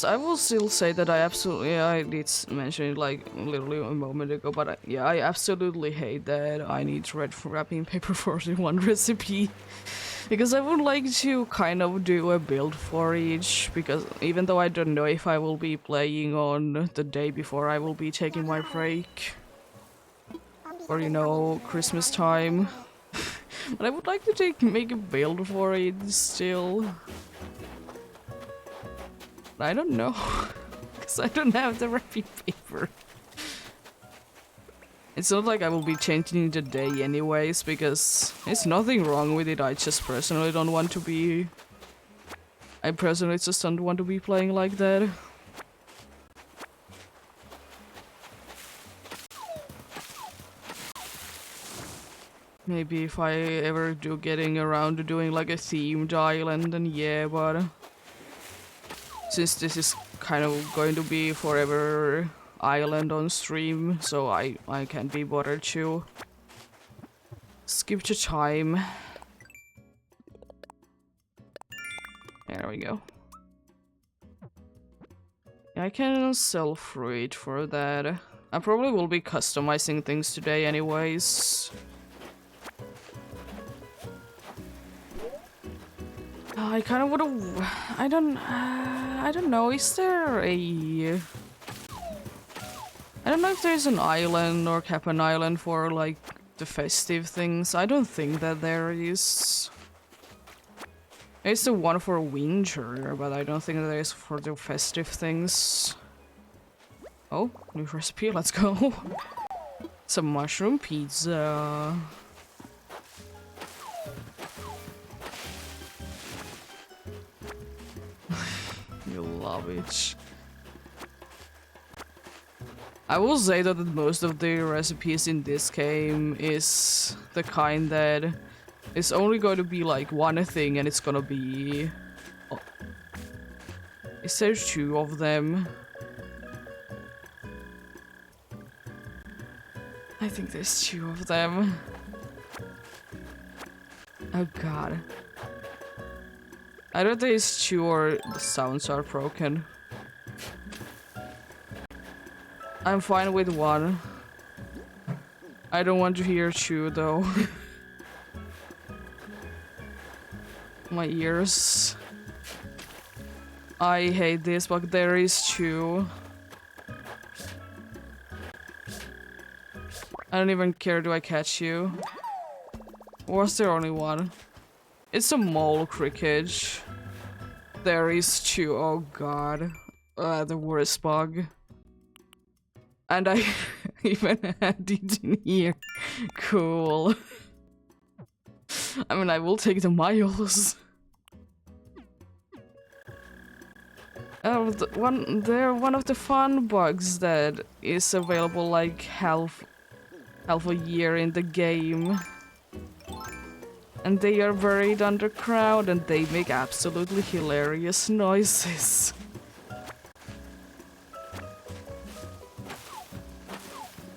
Speaker 1: I will still say that I did mention it like literally a moment ago, but yeah, I absolutely hate that I need red wrapping paper for the one recipe. Because I would like to kind of do a build for each, because even though I don't know if I will be playing on the day before I will be taking my break, or you know, Christmas time. But I would like to make a build for it still. I don't know, because I don't have the wrapping paper. It's not like I will be changing the day anyways, because there's nothing wrong with it, I just personally don't want to be... I personally just don't want to be playing like that. Maybe if I ever do getting around to doing like a themed island, then yeah, but... Since this is kind of going to be forever island on stream, so I can't be bothered to skip the time. There we go. I can sell fruit for that. I probably will be customizing things today anyways. I kind of would've... I don't know, is there a... I don't know if there's an island or Cap'n Island for, like, the festive things. I don't think that there is. There's the one for winter, but I don't think there is for the festive things. Oh, new recipe, let's go. Some mushroom pizza. You love it. I will say that most of the recipes in this game is the kind that is only going to be like one thing and it's gonna be... Oh. Is there 2 of them? I think there's 2 of them. Oh god. I don't think it's 2 or the sounds are broken. I'm fine with 1. I don't want to hear 2 though. My ears. I hate this, but there is 2. I don't even care, do I catch you? Or was there only 1? It's a mole cricket. There is 2, oh god. The worst bug. And I even had it in here. Cool. I mean, I will take the miles. They're one of the fun bugs that is available like half a year in the game. And they are buried underground and they make absolutely hilarious noises.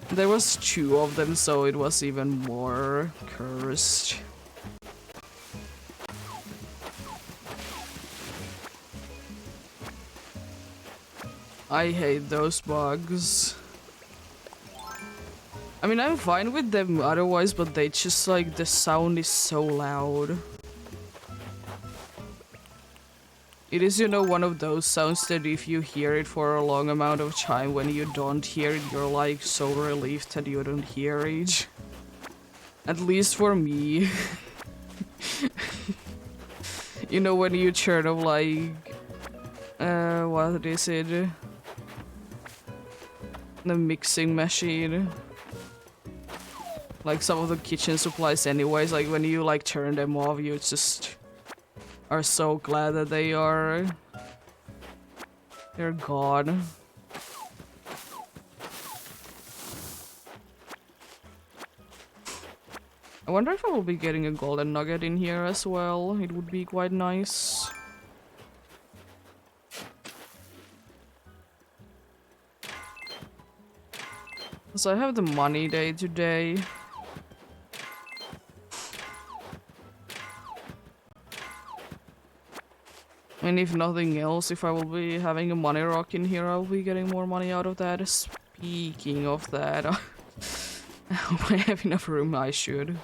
Speaker 1: There was 2 of them, so it was even more cursed. I hate those bugs. I mean, I'm fine with them otherwise, but they just like, the sound is so loud. It is, you know, one of those sounds that if you hear it for a long amount of time, when you don't hear it, you're like so relieved that you don't hear it. At least for me. You know, when you turn off like... what is it? The mixing machine. Like some of the kitchen supplies anyways, like when you like turn them off, you just are so glad that they're gone. I wonder if I will be getting a golden nugget in here as well. It would be quite nice. So I have the money day today. I mean, if nothing else, if I will be having a money rock in here, I'll be getting more money out of that. Speaking of that, I hope I have enough room. I should.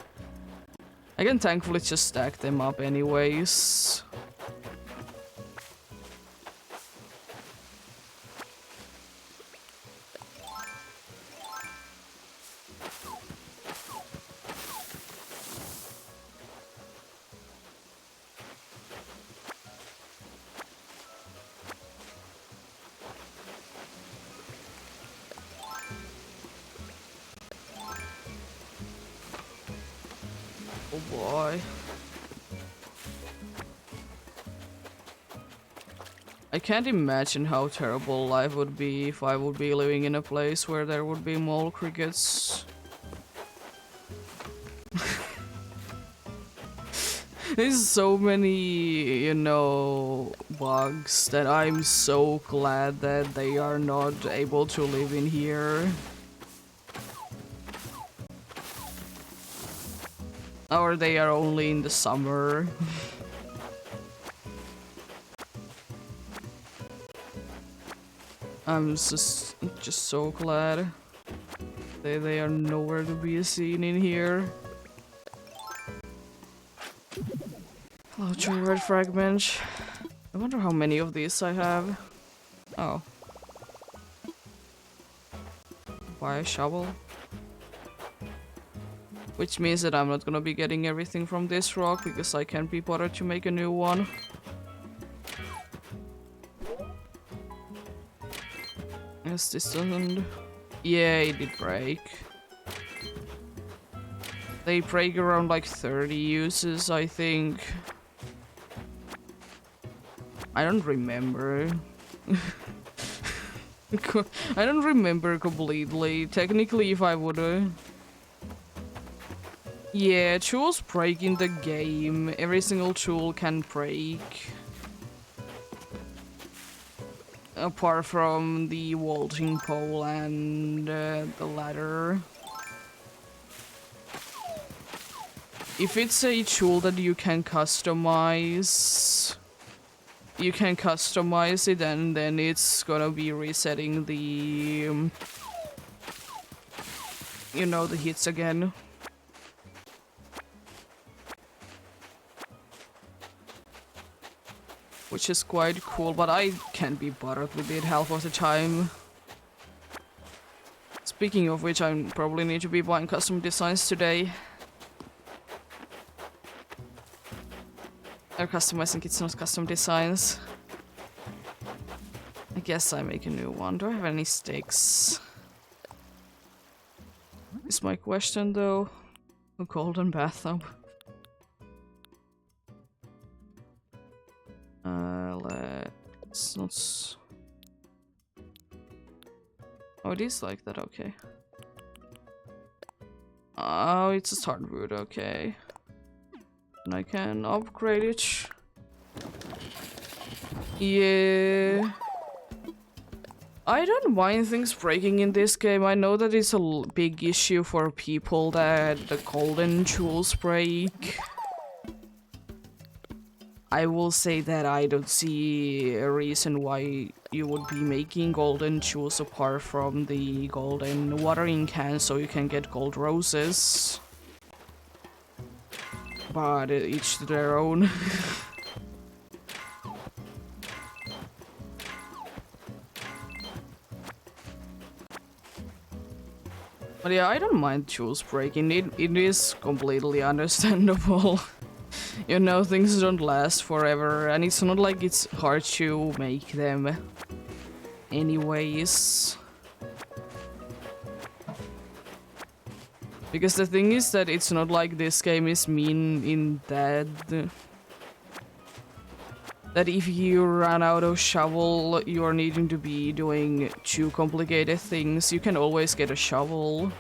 Speaker 1: I can thankfully just stack them up anyways. Oh boy. I can't imagine how terrible life would be if I would be living in a place where there would be mole crickets. There's so many, you know, bugs that I'm so glad that they are not able to live in here. Or they are only in the summer. I'm just so glad they are nowhere to be seen in here. Oh, tree red fragments. I wonder how many of these I have. Oh. Buy a shovel. Which means that I'm not gonna be getting everything from this rock because I can't be bothered to make a new one. Yes, this doesn't... Yeah, it did break. They break around like 30 uses, I think. I don't remember. I don't remember completely. Technically, if I would... Yeah, tools break in the game. Every single tool can break. Apart from the vaulting pole and the ladder. If it's a tool that you can customize... You can customize it and then it's gonna be resetting the... you know, the hits again. Which is quite cool, but I can't be bothered with it half of the time. Speaking of which, I probably need to be buying custom designs today. They're customizing kits, not custom designs. I guess I make a new one. Do I have any sticks? Is my question though. A golden bathtub. Let's not... Oh, it is like that, okay. Oh, it's a start wood, okay. And I can upgrade it. Yeah. I don't mind things breaking in this game. I know that it's a big issue for people that the golden tools break. I will say that I don't see a reason why you would be making golden tools apart from the golden watering can so you can get gold roses. But each to their own. But yeah, I don't mind tools breaking. It is completely understandable. You know, things don't last forever, and it's not like it's hard to make them anyways. Because the thing is that it's not like this game is mean in that if you run out of shovel, you're needing to be doing too complicated things. You can always get a shovel.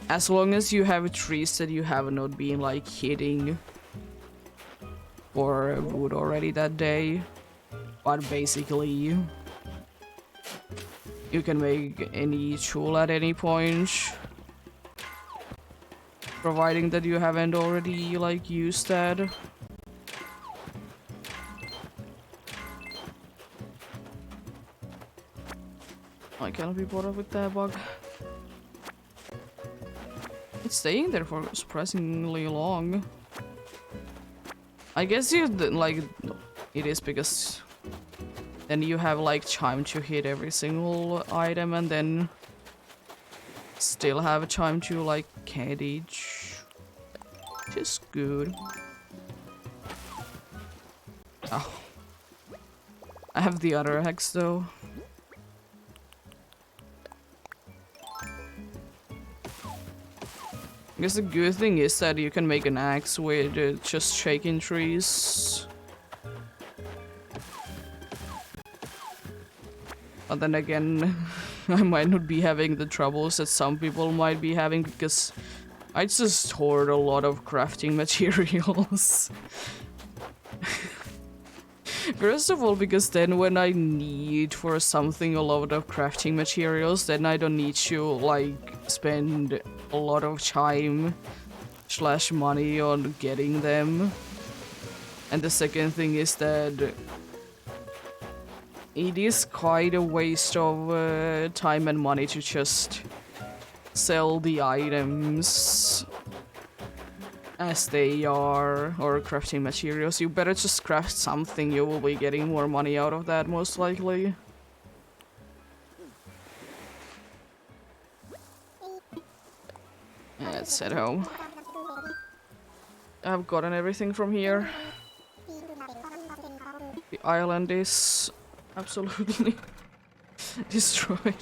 Speaker 1: As long as you have trees that you have not been like hitting for wood already that day. But basically, you can make any tool at any point. Providing that you haven't already like used that. I cannot be bothered with that bug. It's staying there for surprisingly long. I guess you like it is because then you have like time to hit every single item and then still have time to like get each, which is good. Oh, I have the other axe though. I guess the good thing is that you can make an axe with just shaking trees. But then again, I might not be having the troubles that some people might be having because I just stored a lot of crafting materials. First of all, because then when I need for something a lot of crafting materials, then I don't need to like spend a lot of time slash money on getting them. And the second thing is that it is quite a waste of time and money to just sell the items as they are, or crafting materials. You better just craft something, you will be getting more money out of that most likely. Let's head home. I've gotten everything from here. The island is absolutely destroyed.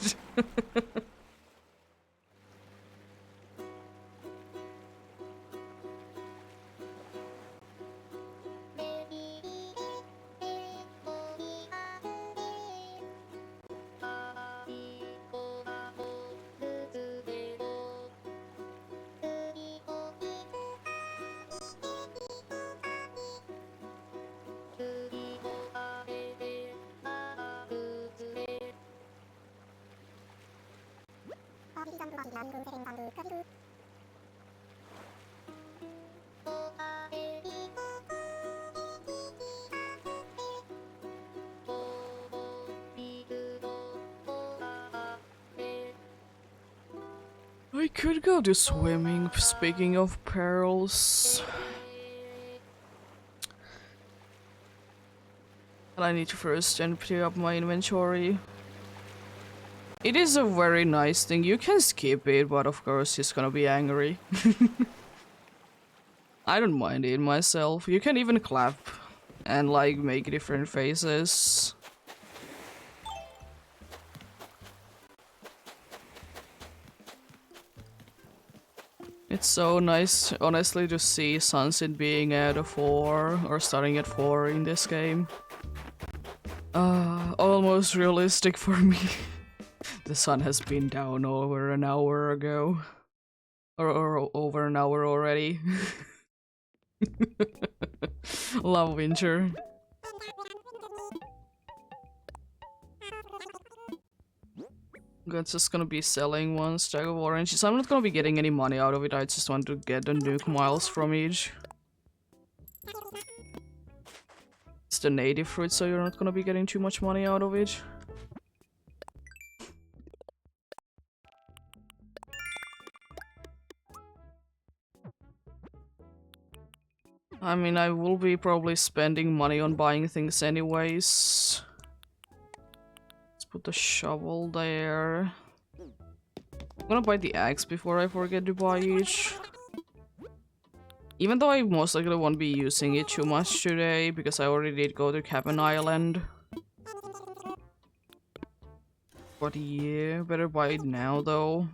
Speaker 1: I could go to swimming, speaking of perils. But I need to first empty up my inventory. It is a very nice thing. You can skip it, but of course he's gonna be angry. I don't mind it myself. You can even clap and like make different faces. It's so nice, honestly, to see sunset being at a 4 or starting at 4 in this game. Almost realistic for me. The sun has been down over an hour ago. Or over an hour already. Love winter. I'm just gonna be selling one stack of oranges. I'm not gonna be getting any money out of it, I just want to get the nuke miles from each. It's the native fruit, so you're not gonna be getting too much money out of it. I mean, I will be probably spending money on buying things anyways. Put the shovel there. I'm gonna buy the axe before I forget to buy each. Even though I most likely won't be using it too much today, because I already did go to Cabin Island. But yeah, better buy it now though.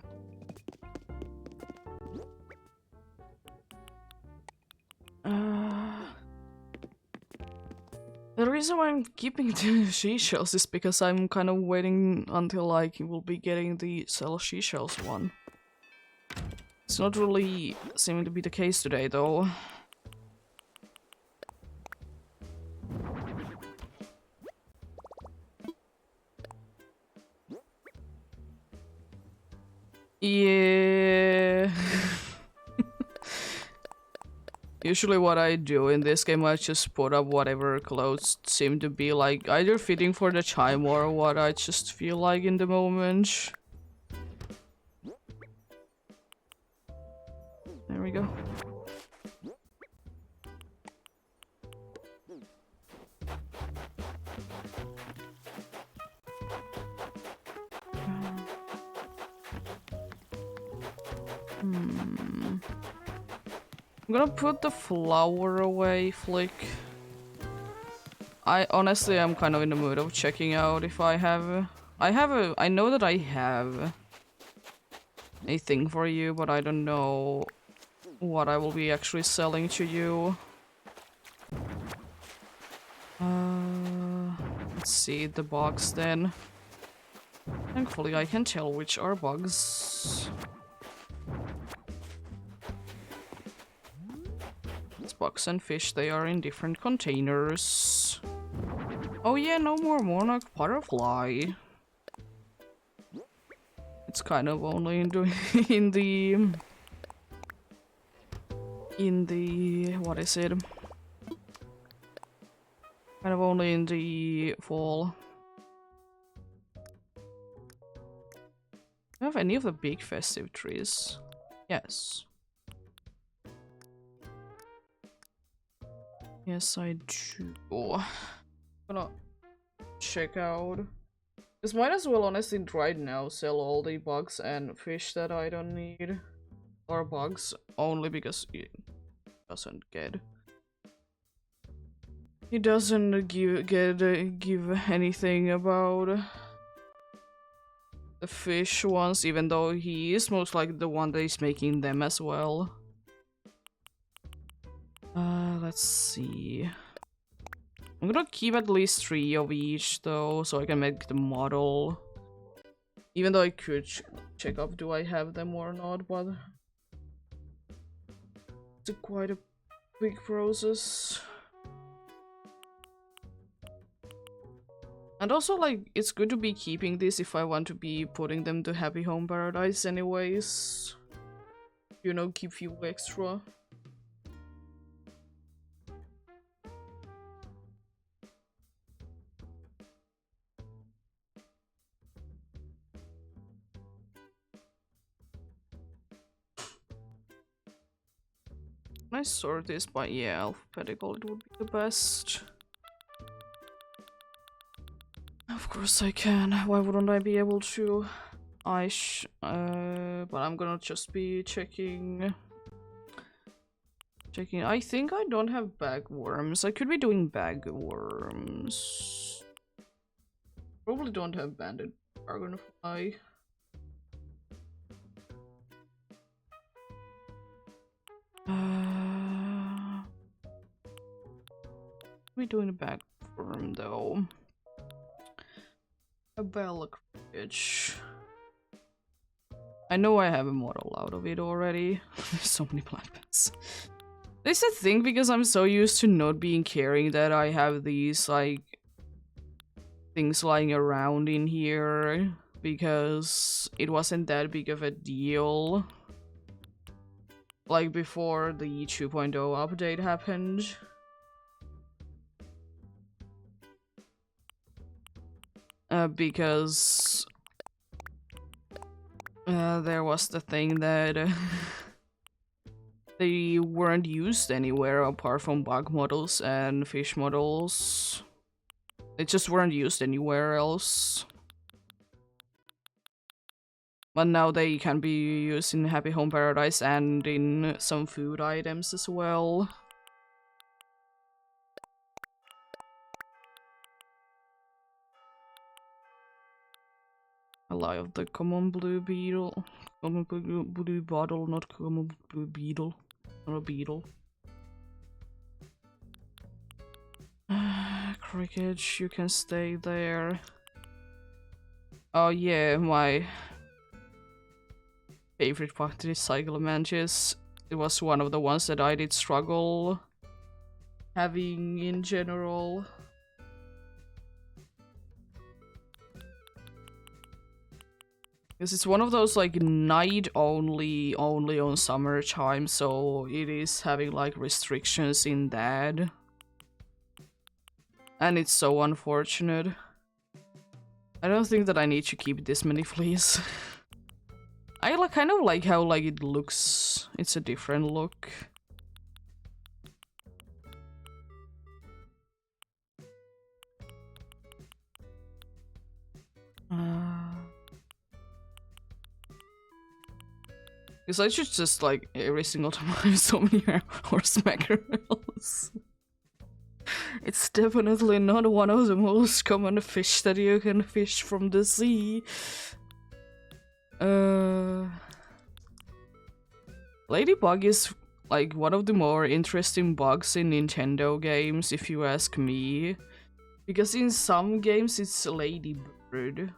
Speaker 1: The reason why I'm keeping the seashells is because I'm kind of waiting until like you will be getting the sell seashells one. It's not really seeming to be the case today though. Yeah. Usually what I do in this game, I just put up whatever clothes seem to be like either fitting for the time or what I just feel like in the moment. There we go. I'm gonna put the flower away, Flick. I honestly am kind of in the mood of checking out if I have... I know that I have a thing for you, but I don't know what I will be actually selling to you. Let's see the box then. Thankfully I can tell which are bugs. Box and fish, they are in different containers. Oh yeah, no more monarch butterfly. It's kind of only in the in the what is it? Kind of only in the fall. Do I have any of the big festive trees? Yes. Yes, I do. Gonna check out. This might as well honestly right now sell all the bugs and fish that I don't need. Or bugs only because it doesn't get. He doesn't give anything about the fish ones, even though he is most likely the one that is making them as well. Let's see. I'm gonna keep at least 3 of each though, so I can make the model. Even though I could check up do I have them or not, but it's quite a big process. And also, like, it's good to be keeping this if I want to be putting them to Happy Home Paradise anyways. You know, keep few extra. Can I sort this by, yeah, alphabetical, it would be the best. Of course I can, why wouldn't I be able to? But I'm gonna just be checking. I think I don't have bagworms. I could be doing bagworms. Probably don't have banded dragonfly. We doing a bagworm though. A bell cricket. I know I have a model out of it already. There's so many black pants. This is a thing because I'm so used to not being caring that I have these like things lying around in here because it wasn't that big of a deal. Like before the 2.0 update happened. Because there was the thing that they weren't used anywhere apart from bug models and fish models. They just weren't used anywhere else. But now they can be used in Happy Home Paradise and in some food items as well. I love the common blue beetle. Common blue bottle, not common blue beetle. Not a beetle. Cricket, you can stay there. Oh yeah, my favorite part is cycle matches. It was one of the ones that I did struggle having in general. Because it's one of those like night only on summertime, so it is having like restrictions in that. And it's so unfortunate. I don't think that I need to keep this many fleas. I kind of like how like it looks. It's a different look. Because I should just like every single time I have so many horse mackerels. It's definitely not one of the most common fish that you can fish from the sea. Ladybug is like one of the more interesting bugs in Nintendo games, if you ask me. Because in some games it's Ladybird.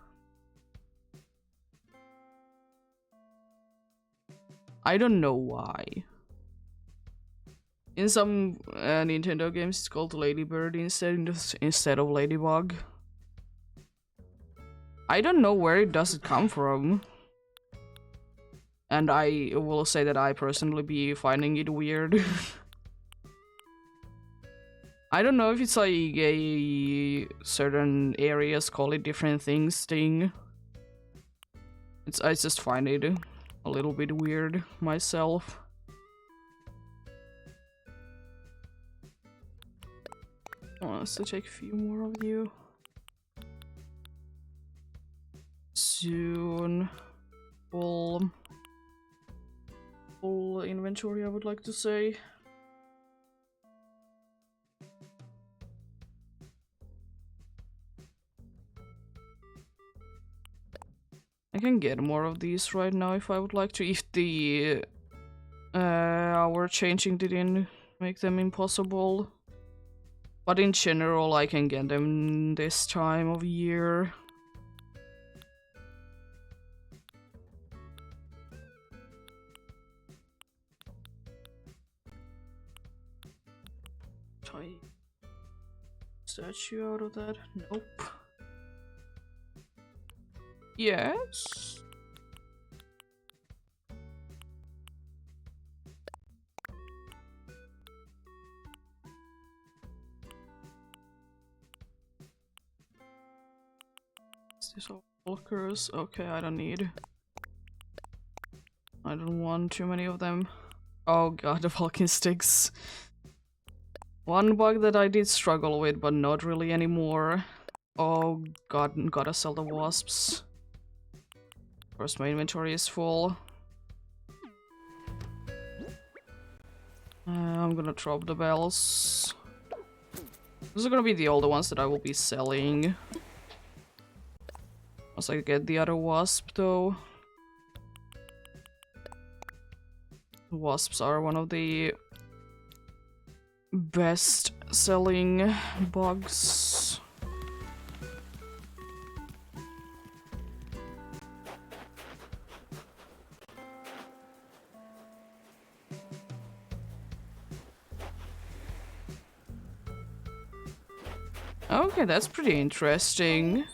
Speaker 1: I don't know why. In some Nintendo games, it's called Ladybird instead of Ladybug. I don't know where it does it come from. And I will say that I personally be finding it weird. I don't know if it's like a certain areas call it different things thing. I just find it a little bit weird myself. So take a few more of you. Soon. Full inventory, I would like to say. I can get more of these right now if I would like to, if the hour changing didn't make them impossible. But in general, I can get them this time of year. Tiny statue out of that? Nope. Yes. Is this all walkers? Okay, I don't need. I don't want too many of them. Oh god, the Vulcan sticks. One bug that I did struggle with, but not really anymore. Oh god, gotta sell the wasps. Of course, my inventory is full. I'm gonna drop the bells. These are gonna be the older ones that I will be selling. Once I get the other wasp, though. Wasps are one of the best selling bugs. Okay, that's pretty interesting.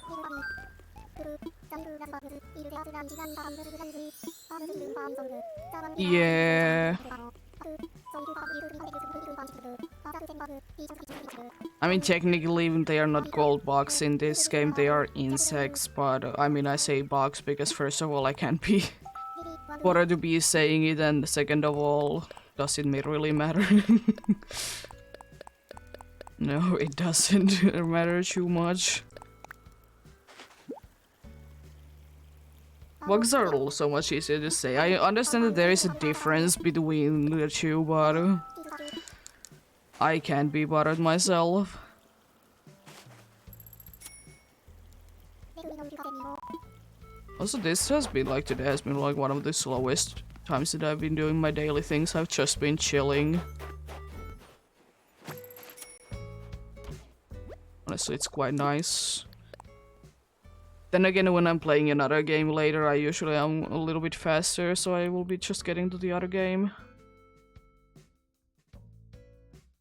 Speaker 1: Yeah. I mean, technically they are not gold bugs in this game, they are insects, but I mean, I say bugs because first of all I can't be bothered to be saying it, and second of all, does it really matter? No, it doesn't matter too much. Bugs are so much easier to say. I understand that there is a difference between the two, but I can't be bothered myself. Also, this has been like, today has been like one of the slowest times that I've been doing my daily things. I've just been chilling. Honestly, it's quite nice. Then again, when I'm playing another game later, I usually am a little bit faster, so I will be just getting to the other game.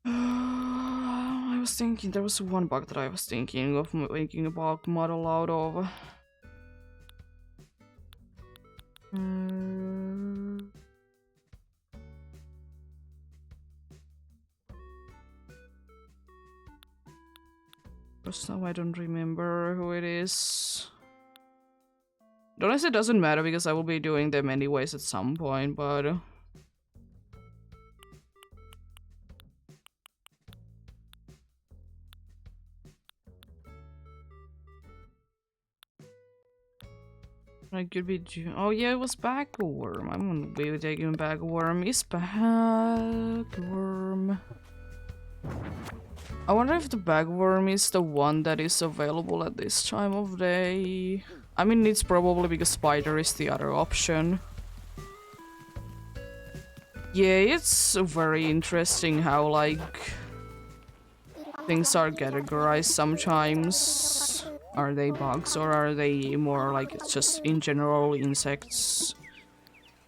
Speaker 1: I was thinking, there was one bug that I was thinking of making a bug model out of. Just now I don't remember who it is. Honestly, it doesn't matter because I will be doing them anyways at some point, but I could be. Oh yeah, it was Bagworm. I'm gonna be taking Bagworm. Is Bagworm? I wonder if the Bagworm is the one that is available at this time of day. I mean, it's probably because Spider is the other option. Yeah, it's very interesting how, like, things are categorized sometimes. Are they bugs or are they more like just in general insects?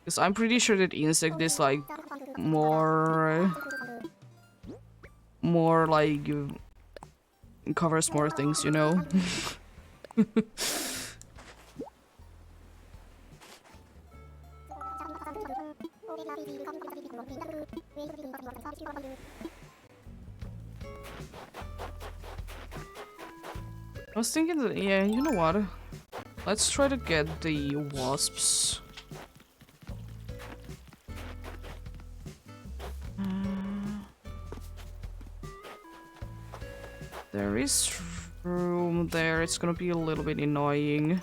Speaker 1: Because I'm pretty sure that insect is like more more like covers more things, you know. I was thinking that, yeah, you know what? Let's try to get the wasps. There is room there. It's gonna be a little bit annoying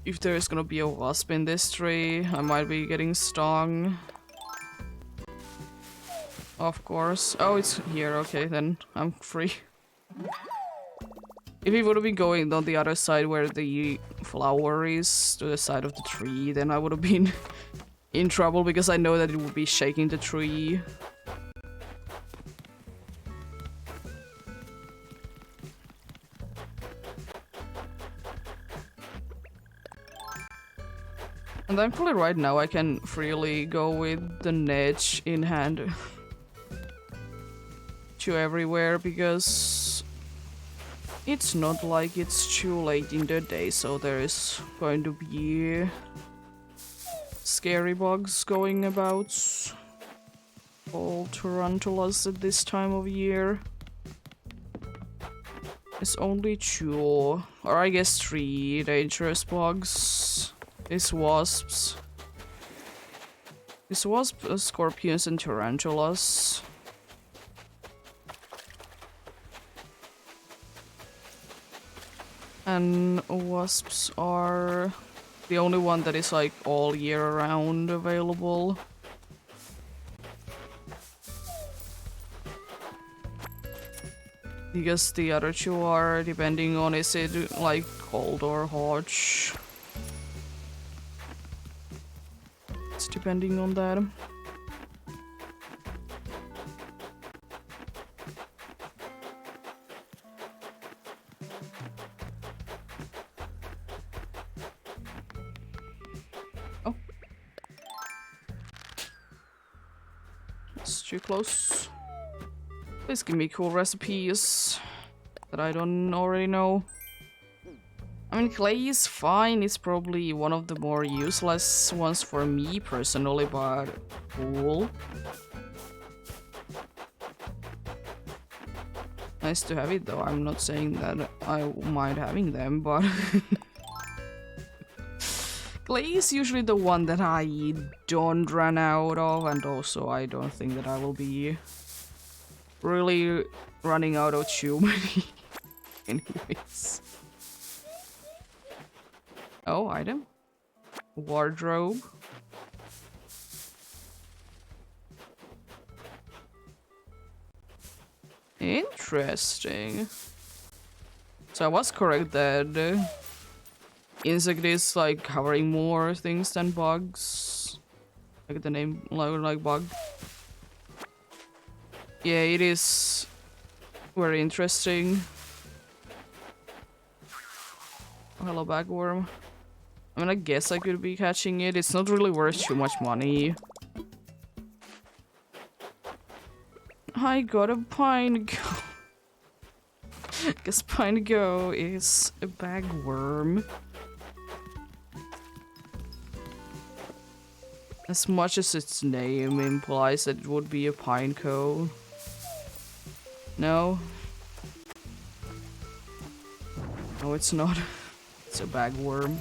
Speaker 1: if there's gonna be a wasp in this tree. I might be getting stung. Of course. Oh, it's here. Okay, then I'm free. If it would have been going on the other side where the flower is, to the side of the tree, then I would have been in trouble because I know that it would be shaking the tree. And thankfully right now I can freely go with the net in hand to everywhere because it's not like it's too late in the day, so there is going to be scary bugs going about. All tarantulas at this time of year. It's only 2, or I guess 3 dangerous bugs. These wasps. These wasps, scorpions, and tarantulas. And wasps are the only one that is like all year round available. Because the other 2 are depending on is it like cold or hot. It's depending on that. Oh. It's too close. Please give me cool recipes that I don't already know. I mean, clay is fine. It's probably one of the more useless ones for me personally, but cool. Nice to have it though. I'm not saying that I mind having them, but clay is usually the one that I don't run out of, and also I don't think that I will be really running out of too many anyways. Oh, item. Wardrobe. Interesting. So I was correct that insect is like covering more things than bugs. Like the name, like bug. Yeah, it is very interesting. Oh, hello, bagworm. I mean, I guess I could be catching it. It's not really worth too much money. I got a pine go. Guess pine go is a bagworm. As much as its name implies that it would be a pine cone. No. No, it's not. It's a bagworm.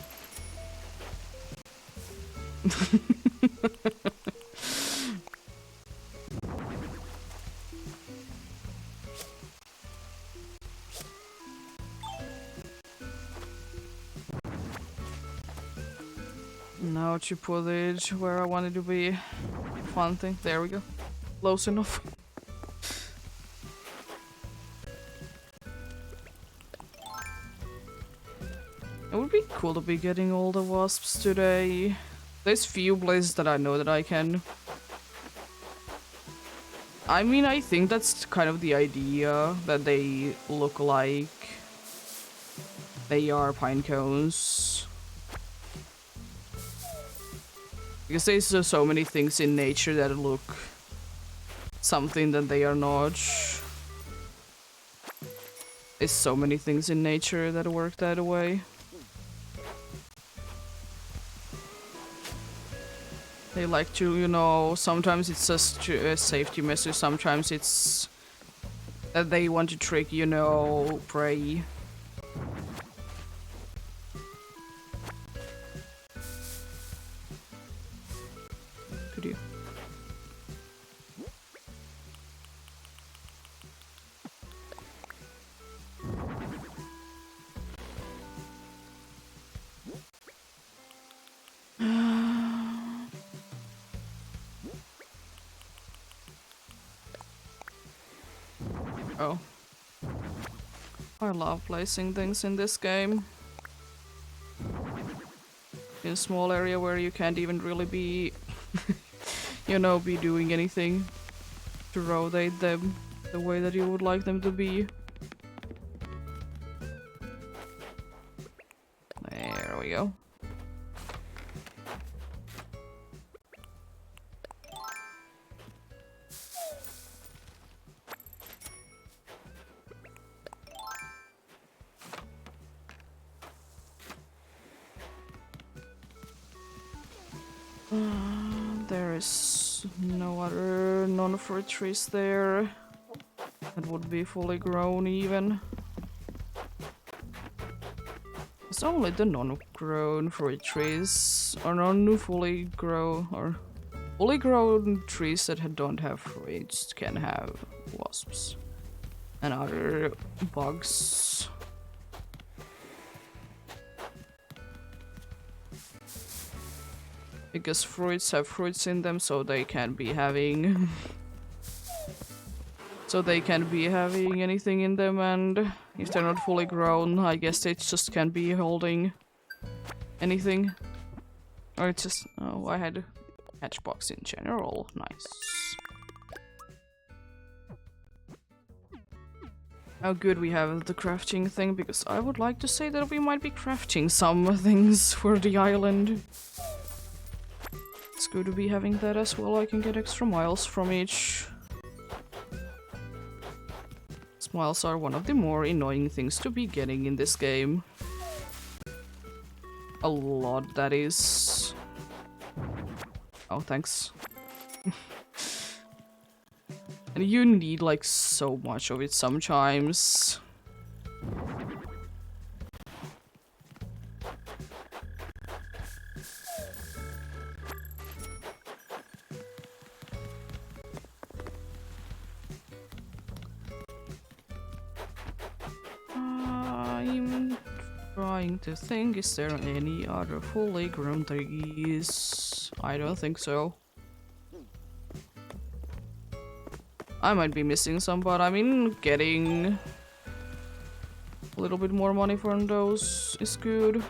Speaker 1: Now to put it where I want it to be. Fun thing. There we go. Close enough. It would be cool to be getting all the wasps today. There's few places that I know that I can. I mean, I think that's kind of the idea, that they look like they are pine cones. Because there's so many things in nature that look something that they are not. There's so many things in nature that work that way. They like to, you know, sometimes it's just a safety measure, sometimes it's that they want to trick, you know, prey. Could you? Oh. I love placing things in this game. In a small area where you can't even really be, you know, be doing anything to rotate them the way that you would like them to be. There we go. There is no other non-fruit trees there that would be fully grown even. It's only the non-grown fruit trees or non-fully grown or fully grown trees that don't have fruits can have wasps and other bugs. Because fruits have fruits in them, so they can be having anything in them, and if they're not fully grown, I guess they just can't be holding anything. Or it's just I had hatchbox in general. Nice. How good we have the crafting thing, because I would like to say that we might be crafting some things for the island. It's good to be having that as well. I can get extra miles from each. Miles are one of the more annoying things to be getting in this game. A lot, that is. Oh, thanks. And you need like so much of it sometimes. Trying to think, is there any other fully grown trees? I don't think so. I might be missing some, but I mean, getting a little bit more money from those is good.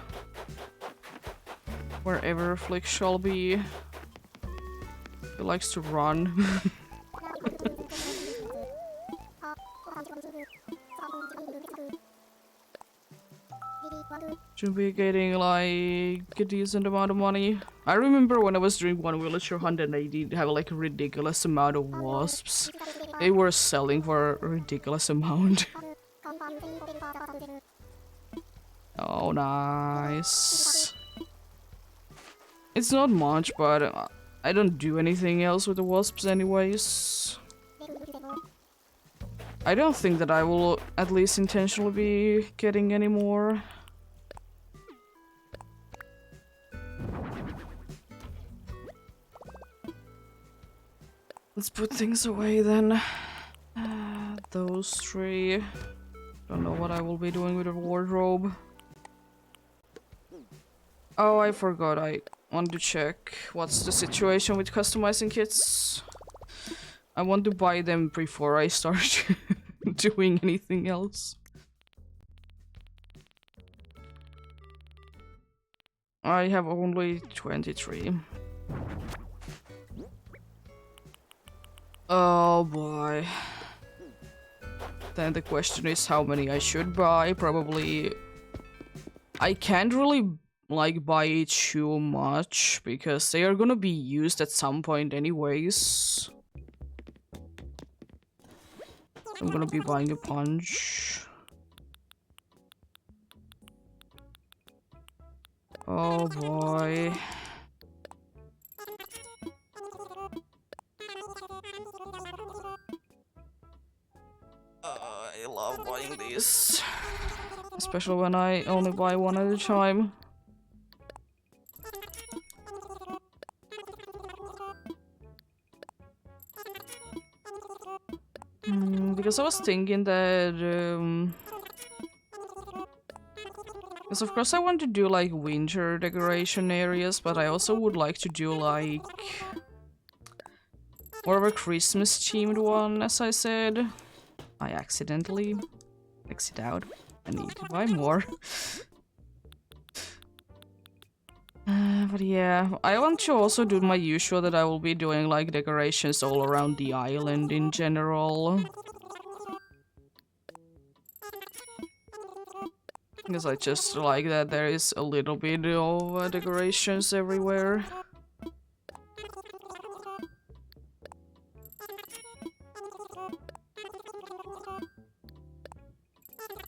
Speaker 1: Wherever Flick shall be. He likes to run. Should be getting like a decent amount of money. I remember when I was doing one villager hunt and I did have like a ridiculous amount of wasps. They were selling for a ridiculous amount. Oh, nice. It's not much, but I don't do anything else with the wasps anyways. I don't think that I will at least intentionally be getting any more. Let's put things away then. Those three. Don't know what I will be doing with a wardrobe. Oh, I forgot. I want to check what's the situation with customizing kits. I want to buy them before I start doing anything else. I have only 23. Oh boy. Then the question is how many I should buy. Probably I can't really like buy too much because they are gonna be used at some point anyways. I'm gonna be buying a punch. Oh boy. I love buying these. Especially when I only buy one at a time. Because I was thinking that... because of course I want to do like winter decoration areas, but I also would like to do like... more of a Christmas themed one, as I said. I accidentally exit out. I need to buy more. But yeah, I want to also do my usual that I will be doing like decorations all around the island in general. Because I just like that there is a little bit of decorations everywhere.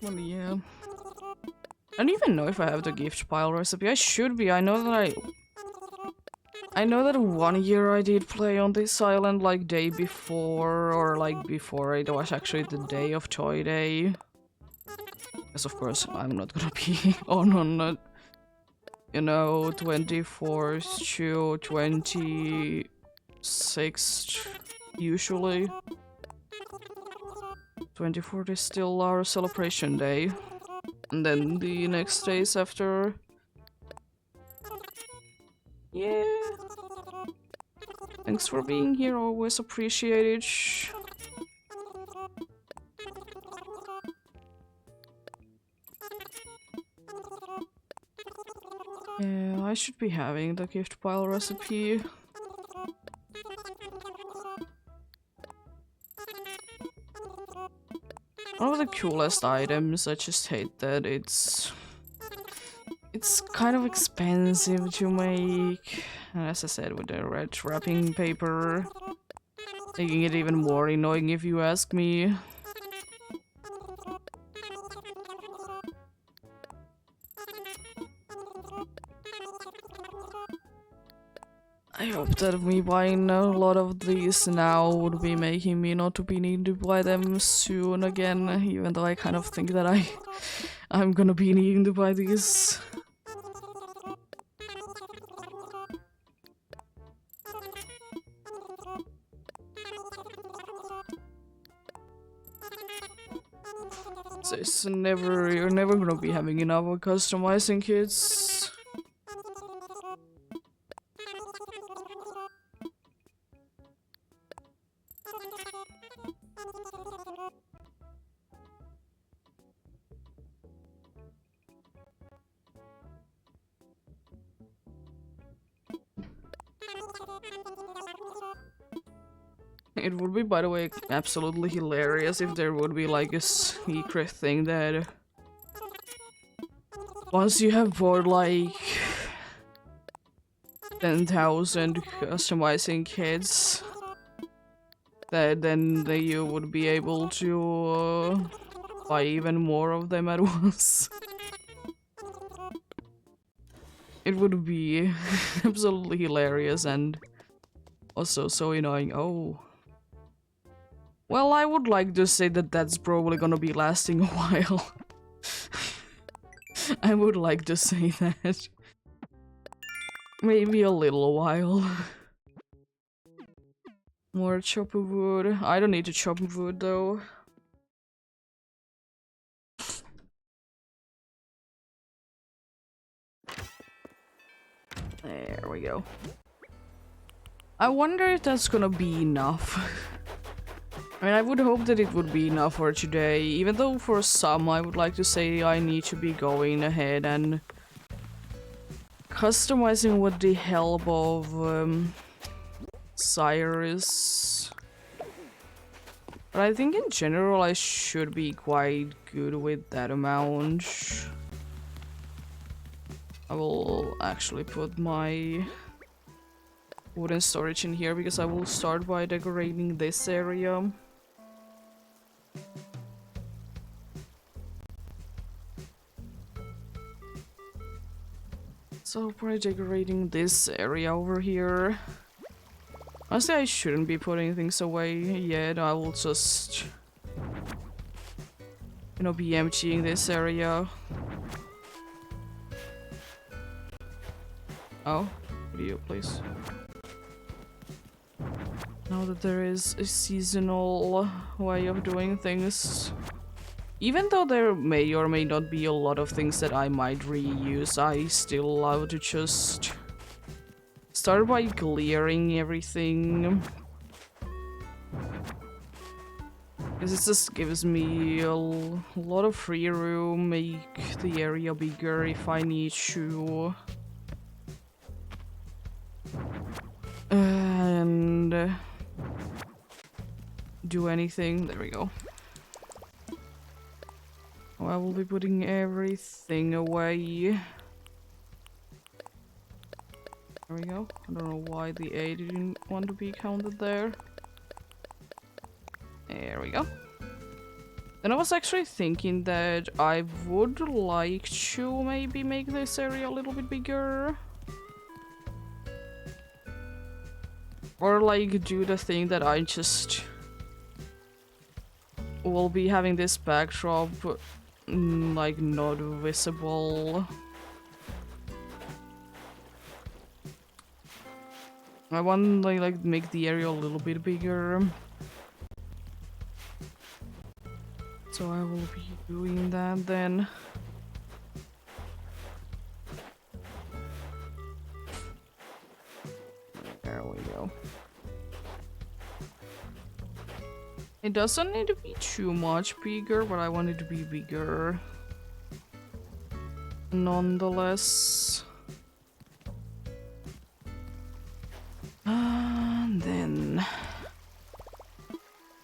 Speaker 1: Well, yeah. I don't even know if I have the gift pile recipe. I should be. I know that one year I did play on this island like day before, or like before it was actually the day of Toy Day. Because of course I'm not gonna be on you know, 24th to 26th usually. 24th is still our celebration day. And then the next days after... yeah. Thanks for being here, always appreciated. Yeah, I should be having the gift pile recipe. One of the coolest items, I just hate that it's kind of expensive to make. And as I said, with the red wrapping paper, making it even more annoying if you ask me. I hope that me buying a lot of these now would be making me not to be needing to buy them soon again, even though I kind of think that I'm gonna be needing to buy these. So you're never gonna be having enough of customizing kits. It would be, by the way, absolutely hilarious if there would be like a secret thing that once you have bought like 10,000 customizing kits, that then you would be able to buy even more of them at once. It would be absolutely hilarious and also so annoying. Oh. Well, I would like to say that that's probably gonna be lasting a while. I would like to say that. Maybe a little while. More chop wood. I don't need to chop wood though. There we go. I wonder if that's gonna be enough. I mean, I would hope that it would be enough for today, even though for some I would like to say I need to be going ahead and customizing with the help of Cyrus. But I think in general I should be quite good with that amount. I will actually put my wooden storage in here because I will start by decorating this area. So probably decorating this area over here. Honestly, I shouldn't be putting things away yet. I will just, you know, be emptying this area. Oh, video, please. Now that there is a seasonal way of doing things. Even though there may or may not be a lot of things that I might reuse, I still love to just start by clearing everything. Because it just gives me a lot of free room, make the area bigger if I need to. And do anything. There we go. Oh, I will be putting everything away. There we go. I don't know why the A didn't want to be counted there. There we go. Then I was actually thinking that I would like to maybe make this area a little bit bigger. Or like do the thing that I just will be having this backdrop like not visible. I want to like make the area a little bit bigger. So I will be doing that then. There we go. It doesn't need to be too much bigger, but I want it to be bigger. Nonetheless.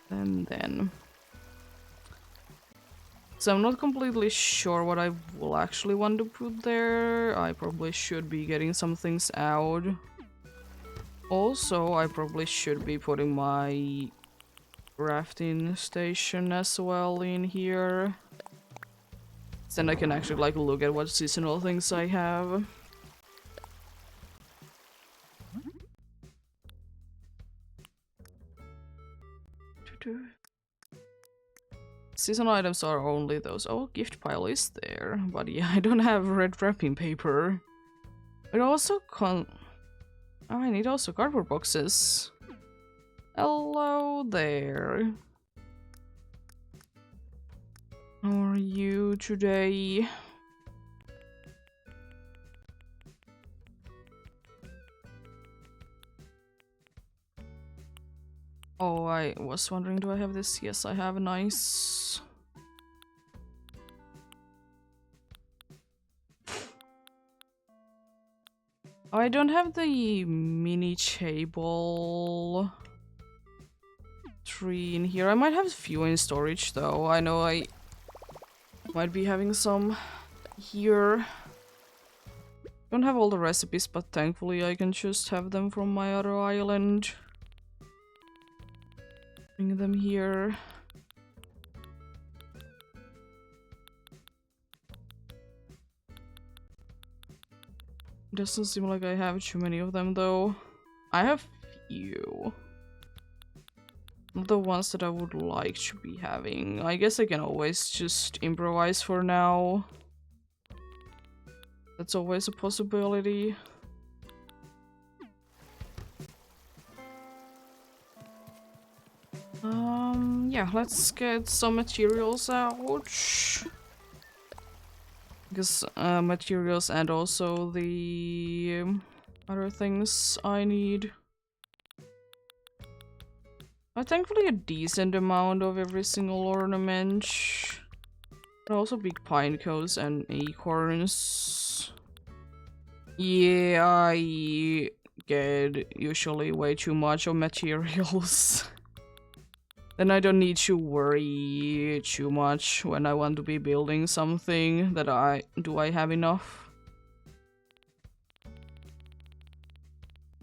Speaker 1: And then. So I'm not completely sure what I will actually want to put there. I probably should be getting some things out. Also, I probably should be putting my crafting station as well in here. Then I can actually like look at what seasonal things I have. Seasonal items are only those. Oh, gift pile is there. But yeah, I don't have red wrapping paper. It also oh, I need also cardboard boxes. Hello there. How are you today? Oh, I was wondering, do I have this? Yes, I have. Nice. Oh, I don't have the mini table tree in here. I might have a few in storage though. I know I might be having some here. Don't have all the recipes, but thankfully I can just have them from my other island. Bring them here. Doesn't seem like I have too many of them though. I have few. Not the ones that I would like to be having. I guess I can always just improvise for now. That's always a possibility. Yeah, let's get some materials out. Because materials and also the other things I need. Thankfully a decent amount of every single ornament. But also big pine cones and acorns. Yeah, I get usually way too much of materials. Then I don't need to worry too much when I want to be building something that I have enough?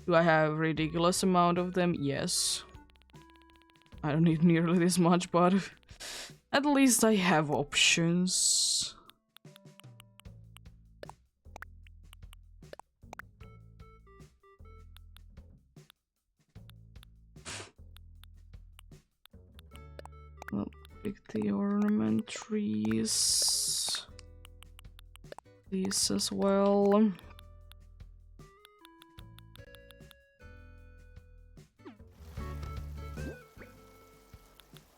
Speaker 1: Do I have ridiculous amount of them? Yes. I don't need nearly this much, but At least I have options. Well, pick the ornament trees. These as well.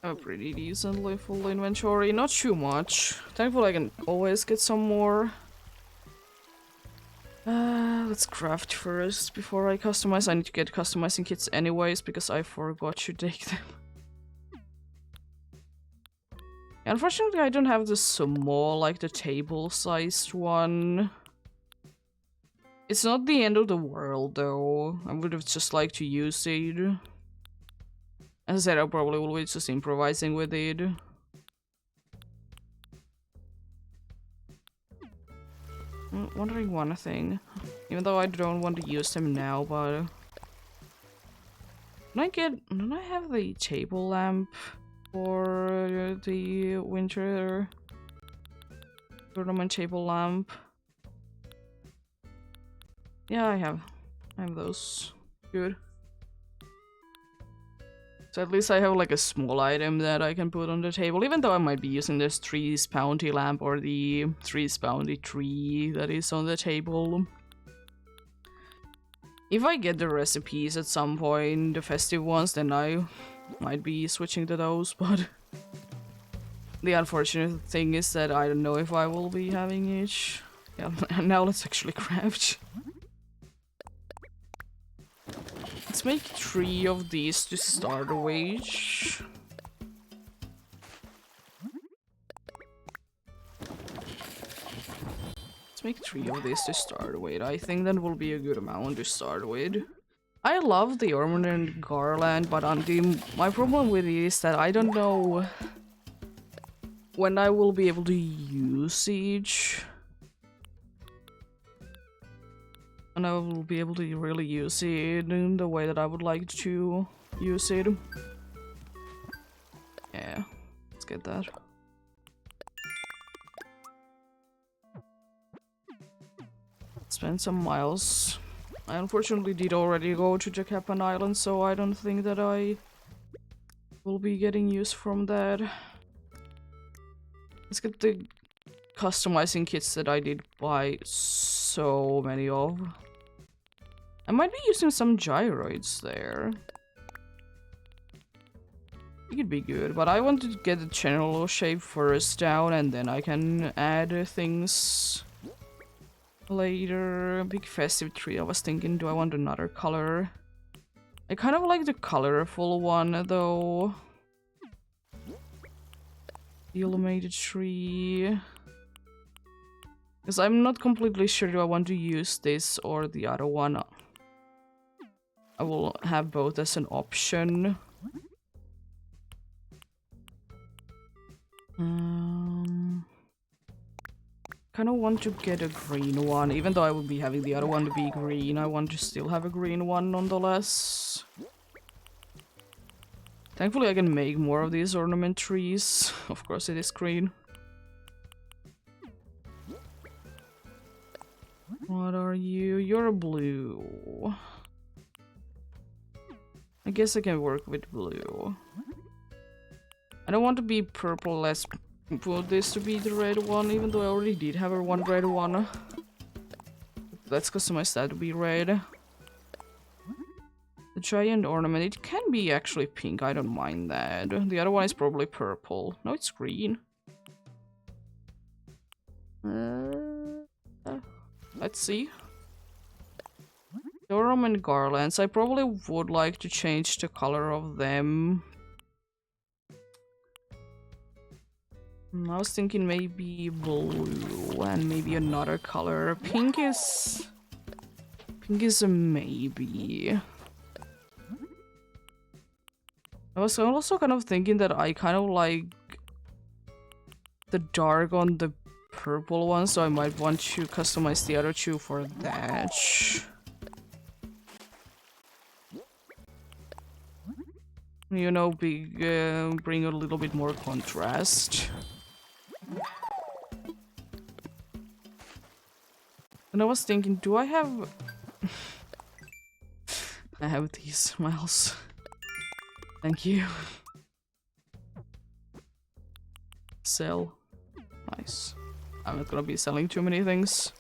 Speaker 1: A pretty decently full inventory, not too much. Thankfully I can always get some more. Let's craft first before I customize. I need to get customizing kits anyways because I forgot to take them. Unfortunately I don't have the small, like the table-sized one. It's not the end of the world though. I would have just liked to use it. As I said, I probably will be just improvising with it. I'm wondering one thing. Even though I don't want to use them now, but... Don't I have the table lamp for the winter tournament table lamp? Yeah, I have those. Good. So at least I have like a small item that I can put on the table, even though I might be using this 3's bounty lamp or the 3's bounty tree that is on the table. If I get the recipes at some point, the festive ones, then I might be switching to those, but the unfortunate thing is that I don't know if I will be having each. Yeah, now let's actually craft. Let's make 3 of these to start a wage. Let's make 3 of these to start with. I think that will be a good amount to start with. I love the ornament and garland, but my problem with it is that I don't know when I will be able to use each. And I will be able to really use it in the way that I would like to use it. Yeah, let's get that. Spend some miles. I unfortunately did already go to Japan Island, so I don't think that I will be getting use from that. Let's get the customizing kits that I did buy so many of. I might be using some gyroids there. It could be good, but I want to get the general shape first down and then I can add things later. Big festive tree, I was thinking, do I want another color? I kind of like the colorful one though. The illuminated tree. Because I'm not completely sure do I want to use this or the other one. I will have both as an option. Kind of want to get a green one, even though I will be having the other one to be green. I want to still have a green one nonetheless. Thankfully I can make more of these ornament trees. Of course it is green. What are you? You're blue. I guess I can work with blue. I don't want to be purple, let's put this to be the red one, even though I already did have one red one. Let's customize that to be red. The giant ornament, it can be actually pink, I don't mind that. The other one is probably purple. No, it's green. Let's see. The ornament garlands, I probably would like to change the color of them. I was thinking maybe blue and maybe another color. Pink is a maybe. I was also kind of thinking that I kind of like the dark on the purple one, so I might want to customize the other two for that. you know, bring a little bit more contrast. And I was thinking, do I have... I have these smiles. Thank you. Sell. Nice. I'm not gonna be selling too many things.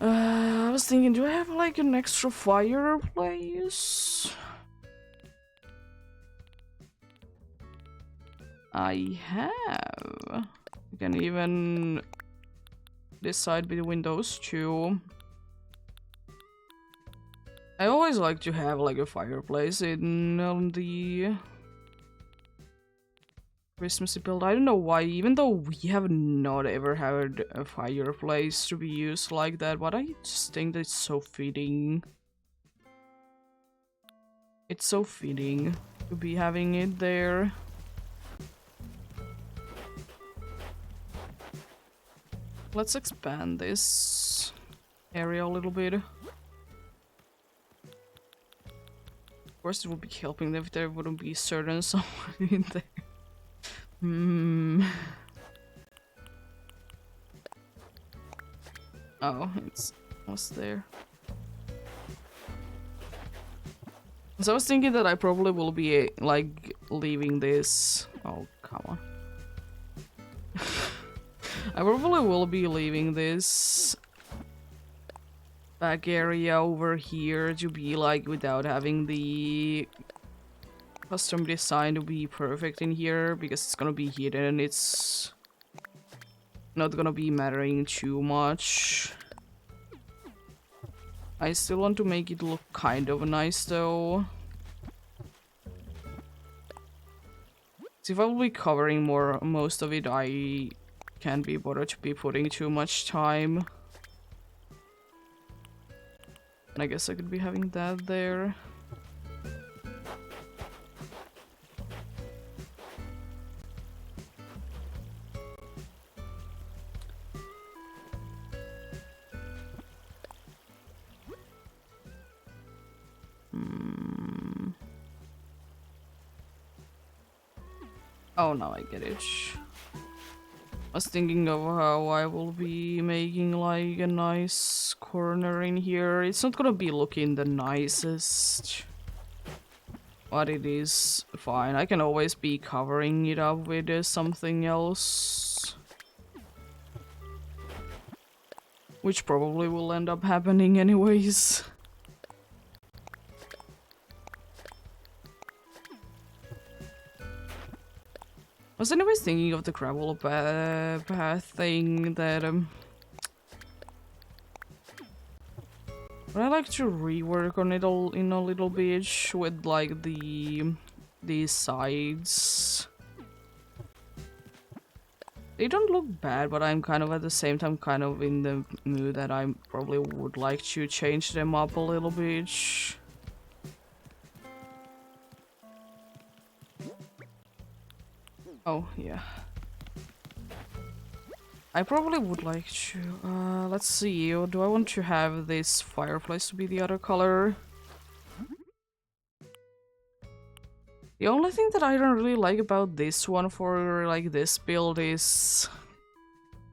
Speaker 1: I was thinking, do I have like an extra fireplace? I have. You can even decide between those two. I always like to have like a fireplace in the Christmassy build. I don't know why, even though we have not ever had a fireplace to be used like that, but I just think that it's so fitting. It's so fitting to be having it there. Let's expand this area a little bit. Of course, it would be helping if there wouldn't be certain someone in there. Oh, it's almost there. So I was thinking that I probably will be like leaving this. Oh, come on. I probably will be leaving this back area over here to be like without having the custom design to be perfect in here, because it's gonna be hidden and it's not gonna be mattering too much. I still want to make it look kind of nice though. So if I will be covering most of it, I can't be bothered to be putting too much time. And I guess I could be having that there. Oh, now I get it. I was thinking of how I will be making like a nice corner in here. It's not gonna be looking the nicest, but it is fine. I can always be covering it up with something else, which probably will end up happening anyways. I was anyways thinking of the gravel path thing that but I like to rework on it all in a little bit with like these sides. They don't look bad, but I'm kind of at the same time kind of in the mood that I probably would like to change them up a little bit. Oh, yeah. I probably would like to... let's see. Do I want to have this fireplace to be the other color? The only thing that I don't really like about this one for, like, this build is...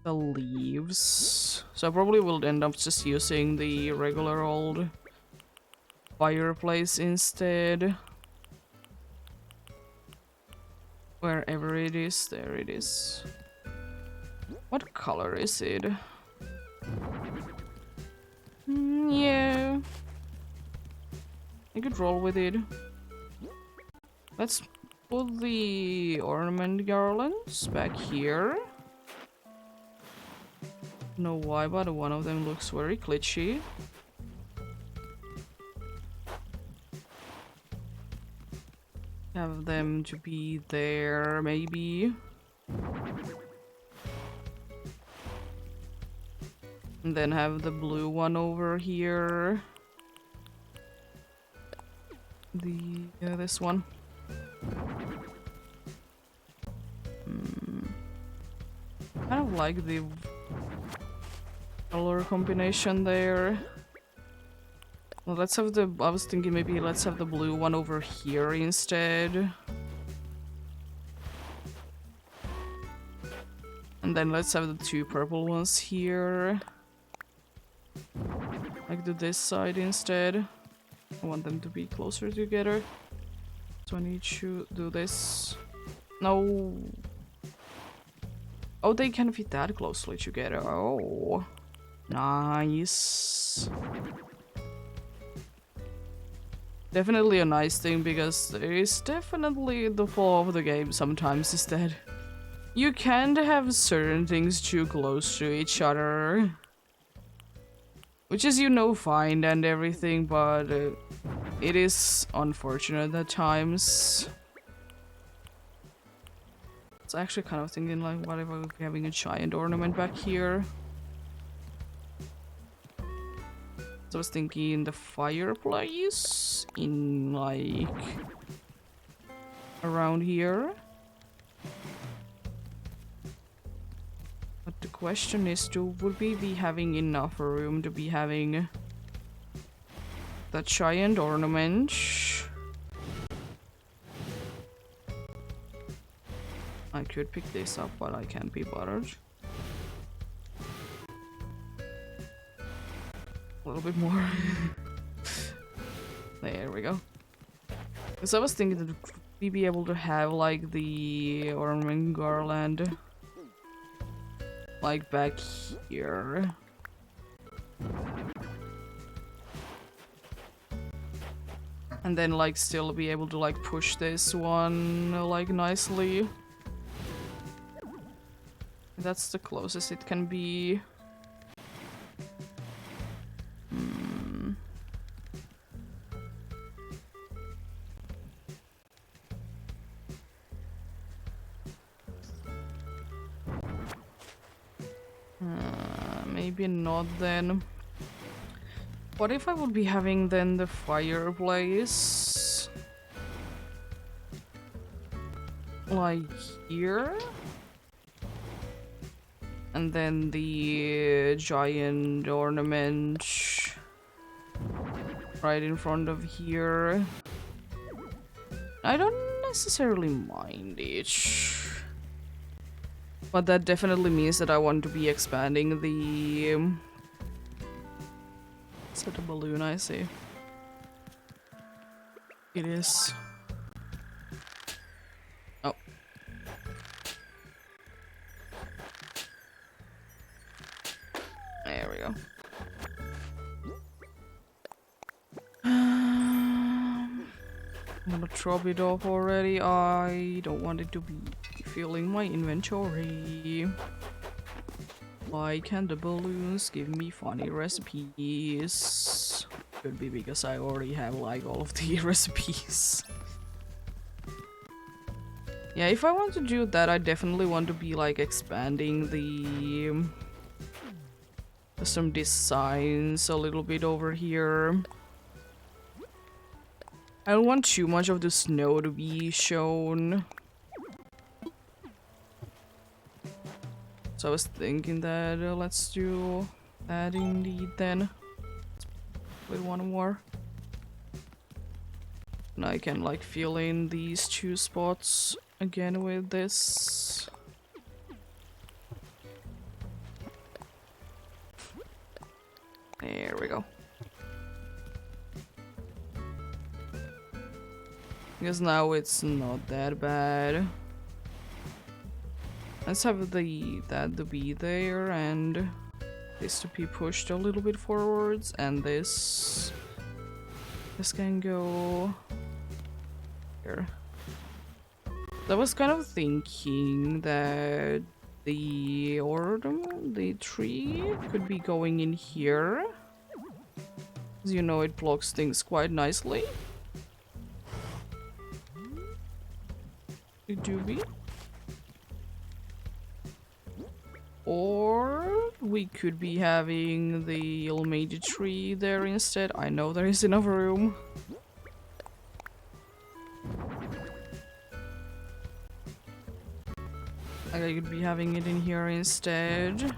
Speaker 1: the leaves. So I probably will end up just using the regular old fireplace instead. Wherever it is, there it is. What color is it? Yeah. I could roll with it. Let's put the ornament garlands back here. Know why, but one of them looks very glitchy. Have them to be there, maybe. And then have the blue one over here. This one. Kind of like the color combination there. Well, let's have the. I was thinking maybe let's have the blue one over here instead. And then let's have the 2 purple ones here. Like do this side instead. I want them to be closer together. So I need to do this. No. Oh, they can fit that closely together. Oh. Nice. Definitely a nice thing because there is definitely the flaw of the game sometimes is that you can't have certain things too close to each other. Which is, you know, fine and everything, but it is unfortunate at times. It's actually kind of thinking like, what if I would be having a giant ornament back here? So I was thinking the fireplace in like around here. But the question is, would we be having enough room to be having that giant ornament? I could pick this up, but I can't be bothered. A little bit more. There we go. Because I was thinking that we'd be able to have like the ornament garland like back here. And then like still be able to like push this one like nicely. That's the closest it can be. Maybe not then. What if I would be having then the fireplace like here? And then the giant ornament right in front of here. I don't necessarily mind it. But that definitely means that I want to be expanding the... Is that a balloon I see? It is. Oh. There we go. I'm gonna drop it off already. I don't want it to be filling my inventory. Why can't the balloons give me funny recipes? Could be because I already have like all of the recipes. Yeah, if I want to do that, I definitely want to be like expanding the some designs a little bit over here. I don't want too much of the snow to be shown. So I was thinking that let's do that indeed then. With one more. And I can like fill in these 2 spots again with this. There we go. Because now it's not that bad. Let's have that to be there and this to be pushed a little bit forwards, and this can go here. I was kind of thinking that the tree could be going in here. As you know, it blocks things quite nicely. It do be. Or we could be having the almond tree there instead. I know there is enough room. I could be having it in here instead.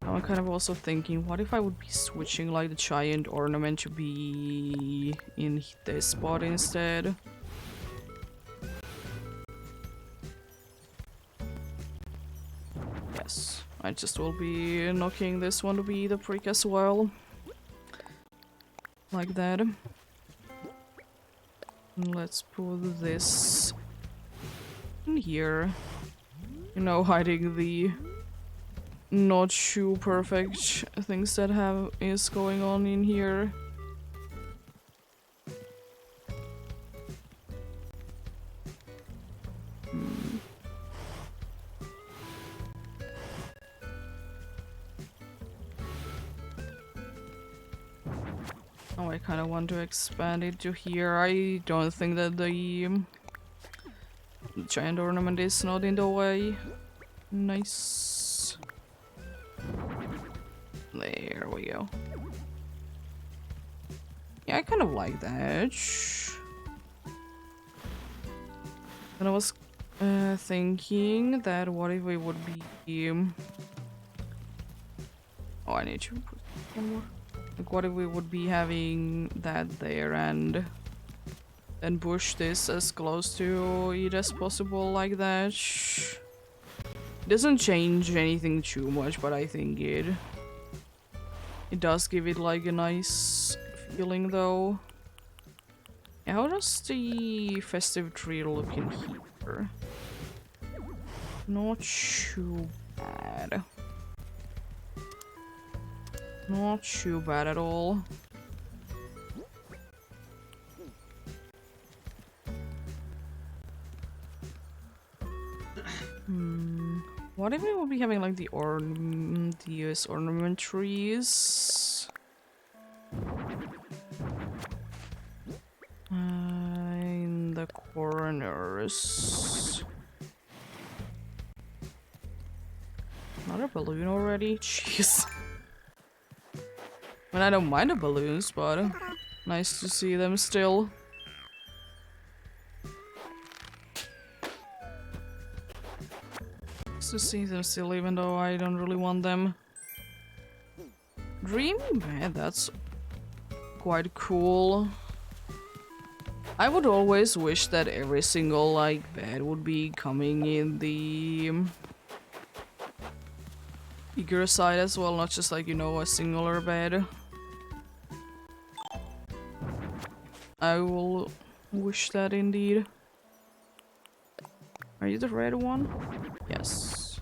Speaker 1: I I'm kind of also thinking, what if I would be switching like the giant ornament to be in this spot instead? Yes, I just will be knocking this one to be the prick as well. Like that. And let's put this in here. You know, hiding the not too perfect things that is going on in here. Oh, I kind of want to expand it to here. I don't think that the giant ornament is not in the way. Nice. There we go. Yeah, I kind of like that. And I was thinking that what if we would be... Oh, I need to put one more. Like, what if we would be having that there and then push this as close to it as possible like that? It doesn't change anything too much, but I think it does give it like a nice feeling though. Yeah, how does the festive tree look in here? Not too bad. Not too bad at all. What if we would be having like the these ornament trees? In the corners. Another balloon already? Jeez. I mean, I don't mind the balloons, but nice to see them still. Nice to see them still, even though I don't really want them. Dreaming bed, that's quite cool. I would always wish that every single like bed would be coming in the bigger side as well, not just like, you know, a singular bed. I will wish that indeed. Are you the red one? Yes.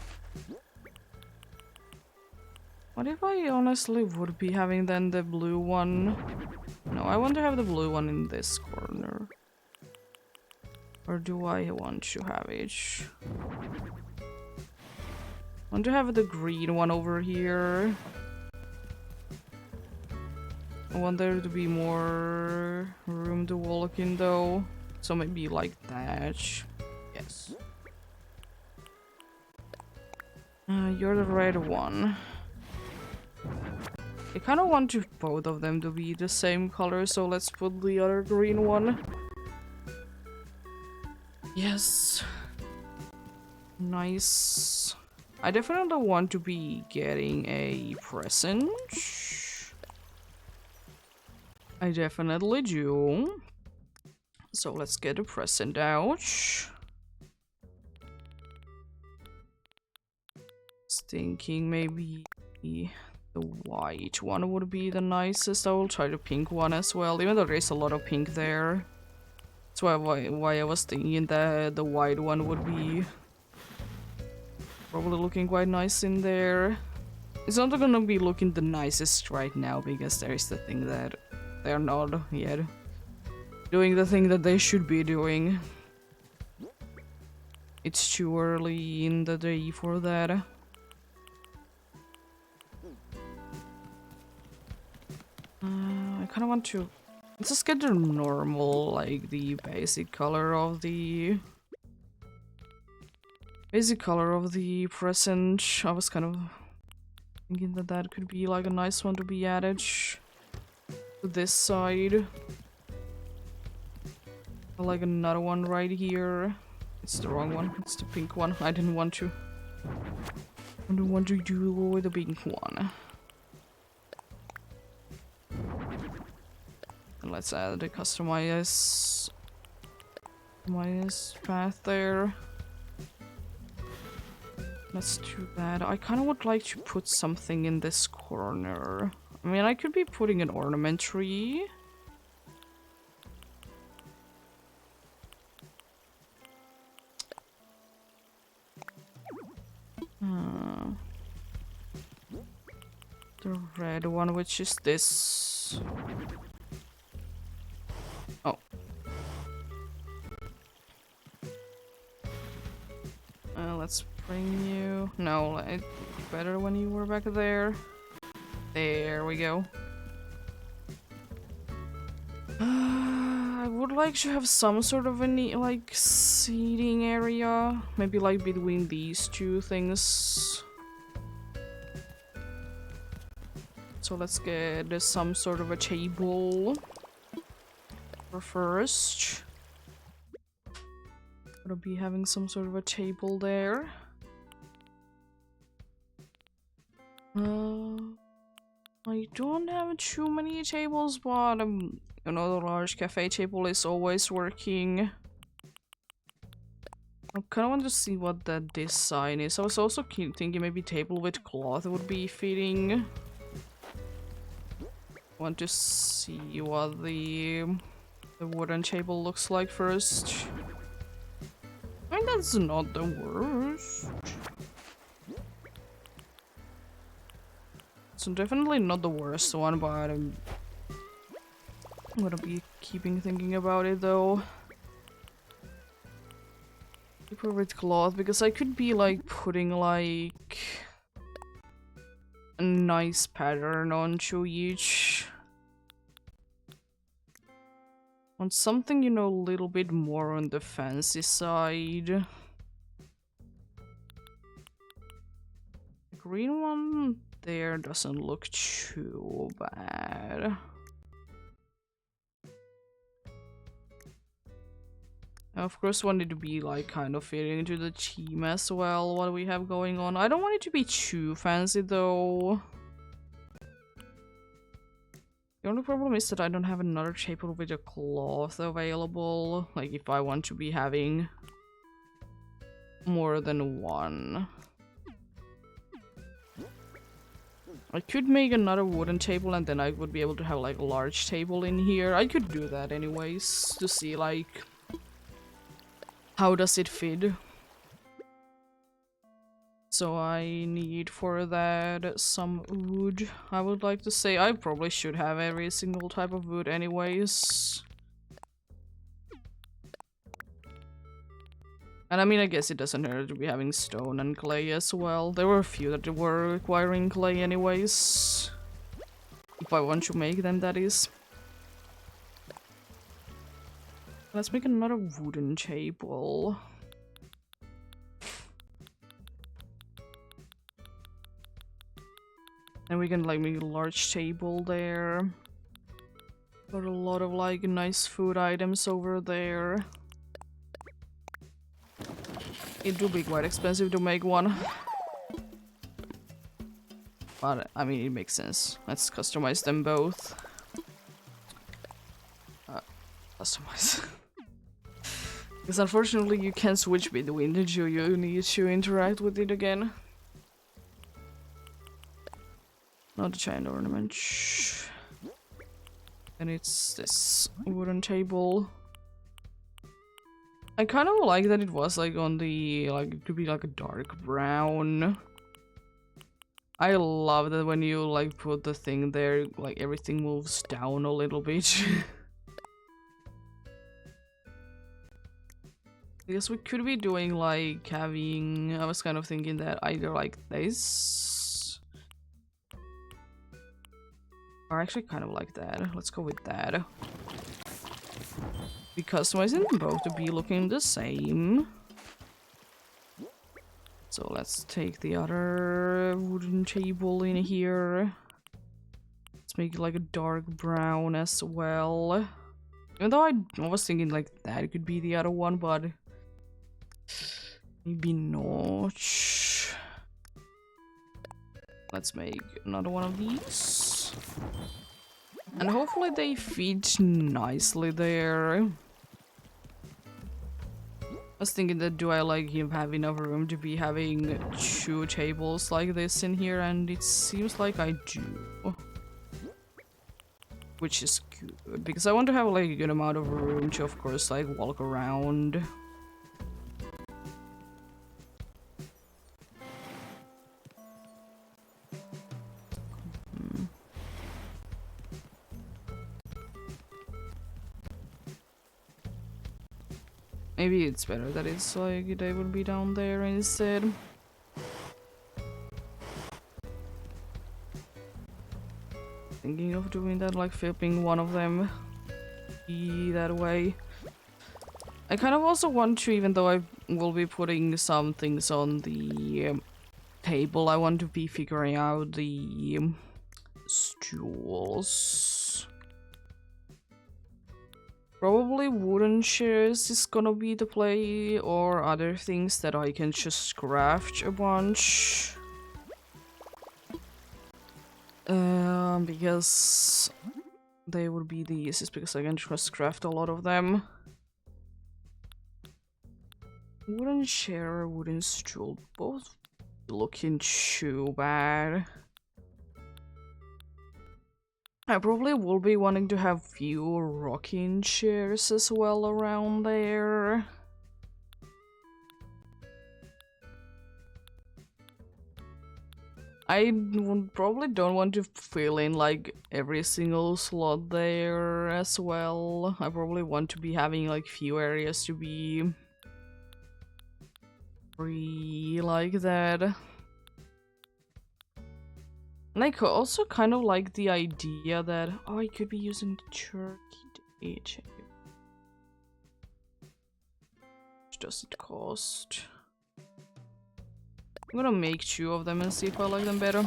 Speaker 1: What if I honestly would be having then the blue one? No, I want to have the blue one in this corner. Or do I want to have it? I want to have the green one over here. I want there to be more room to walk in though. So maybe like that. Yes. You're the red one. I kind of want both of them to be the same color, so let's put the other green one. Yes. Nice. I definitely want to be getting a present. I definitely do. So let's get a present out. Thinking maybe the white one would be the nicest. I will try the pink one as well, even though there's a lot of pink there. That's why I was thinking that the white one would be probably looking quite nice in there. It's not gonna be looking the nicest right now because there is the thing that they're not yet doing the thing that they should be doing. It's too early in the day for that. I kind of want to... Let's just get the normal, like the basic color of the... present. I was kind of thinking that that could be like a nice one to be added to this side. Like another one right here. It's the wrong one. It's the pink one. I didn't want to What do you want to do with the big one? And let's add the customize path there. Let's do that. I kind of would like to put something in this corner. I mean, I could be putting an ornament tree. The red one, which is this. Oh. Let's bring you... No, it's better when you were back there. There we go. I would like to have some sort of a neat, like, seating area. Maybe, like, between these two things. So let's get some sort of a table for first. Gonna be having some sort of a table there. I don't have too many tables, but you know, the large cafe table is always working. I kind of want to see what that design is. I was also thinking maybe table with cloth would be fitting. Want to see what the wooden table looks like first. I mean, that's not the worst. It's definitely not the worst one, but I'm gonna be thinking about it though. Paper with cloth, because I could be like putting like a nice pattern onto each. On something, you know, a little bit more on the fancy side. The green one there doesn't look too bad. I of course want it to be like kind of fitting into the theme as well, what we have going on. I don't want it to be too fancy though. The only problem is that I don't have another table with a cloth available, like if I want to be having more than one. I could make another wooden table and then I would be able to have like a large table in here. I could do that anyways, to see like how does it fit. So I need for that some wood. I would like to say I probably should have every single type of wood anyways. And I mean, I guess it doesn't hurt to be having stone and clay as well. There were a few that were requiring clay anyways. If I want to make them, that is. Let's make another wooden table. And we can like make a large table there. Got a lot of like nice food items over there. It do be quite expensive to make one. But I mean, it makes sense. Let's customize them both. Customize. Because unfortunately you can't switch between the two, you need to interact with it again. Not a giant ornament. And it's this wooden table. I kind of like that it was like on the, like, it could be like a dark brown. I love that when you like put the thing there, like everything moves down a little bit. I guess we could be doing like having, I was kind of thinking that either like this, or actually kind of like that. Let's go with that. Be customizing them both to be looking the same. So let's take the other wooden table in here. Let's make it like a dark brown as well. Even though I was thinking like that could be the other one, but maybe not. Let's make another one of these. And hopefully they fit nicely there. I was thinking that do I like have enough room to be having 2 tables like this in here, and it seems like I do. Which is good, because I want to have like a good amount of room to of course like walk around. Maybe it's better that it's like they would be down there instead. Thinking of doing that, like flipping one of them be that way. I kind of also want to, even though I will be putting some things on the table, I want to be figuring out the stools. Probably wooden chairs is gonna be the play, or other things that I can just craft a bunch. Because they would be the easiest, because I can just craft a lot of them. Wooden chair, wooden stool, both looking too bad. I probably will be wanting to have few rocking chairs as well around there. I probably don't want to fill in like every single slot there as well. I probably want to be having like few areas to be free like that. And I also kind of like the idea that, oh, I could be using the turkey day. How much does it cost? I'm gonna make 2 of them and see if I like them better.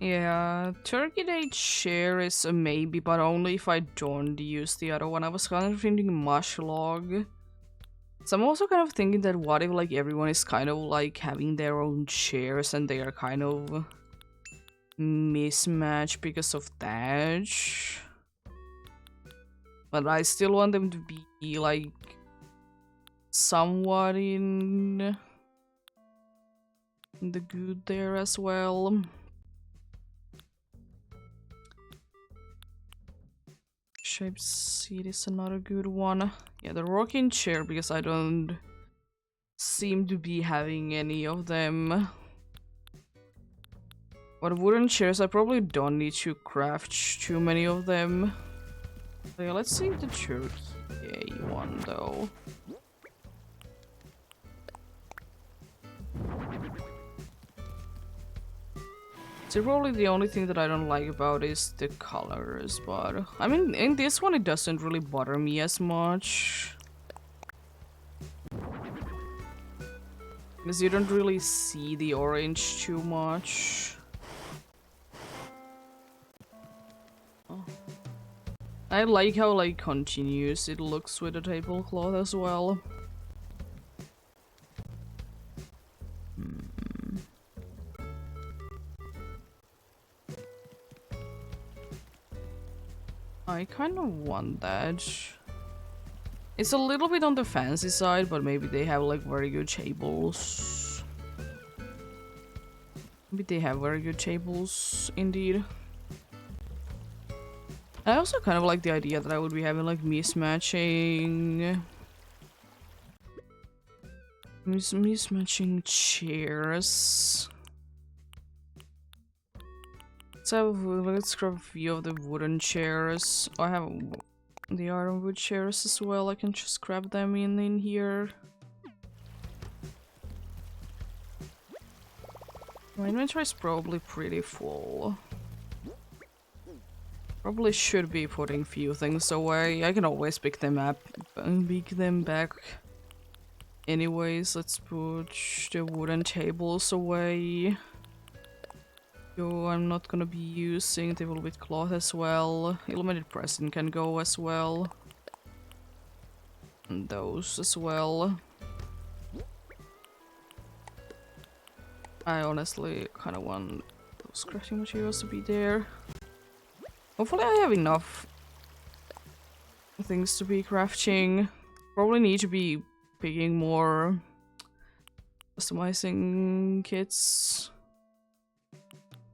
Speaker 1: Yeah, Turkey Day chair is a maybe, but only if I don't use the other one. I was kind of thinking mush log. So I'm also kind of thinking that what if like everyone is kind of like having their own chairs and they are kind of mismatched because of that. But I still want them to be like somewhat in the good there as well. Shaped seat is another good one. Yeah, the rocking chair, because I don't seem to be having any of them. But wooden chairs, I probably don't need to craft too many of them. So yeah, let's see the turkey one though. So probably the only thing that I don't like about is the colors, but I mean in this one it doesn't really bother me as much. Because you don't really see the orange too much. Oh. I like how like continuous it looks with the tablecloth as well. I kind of want that. It's a little bit on the fancy side, but maybe they have like very good tables. Maybe they have very good tables indeed. I also kind of like the idea that I would be having like mismatching chairs. So let's grab a few of the wooden chairs. I have the ironwood chairs as well. I can just grab them in here. My inventory is probably pretty full. Probably should be putting few things away. I can always pick them up and pick them back Anyways, let's put the wooden tables away. Yo, I'm not gonna be using table with cloth as well. Illuminated resin can go as well. And those as well. I honestly kind of want those crafting materials to be there. Hopefully I have enough things to be crafting. Probably need to be picking more customizing kits.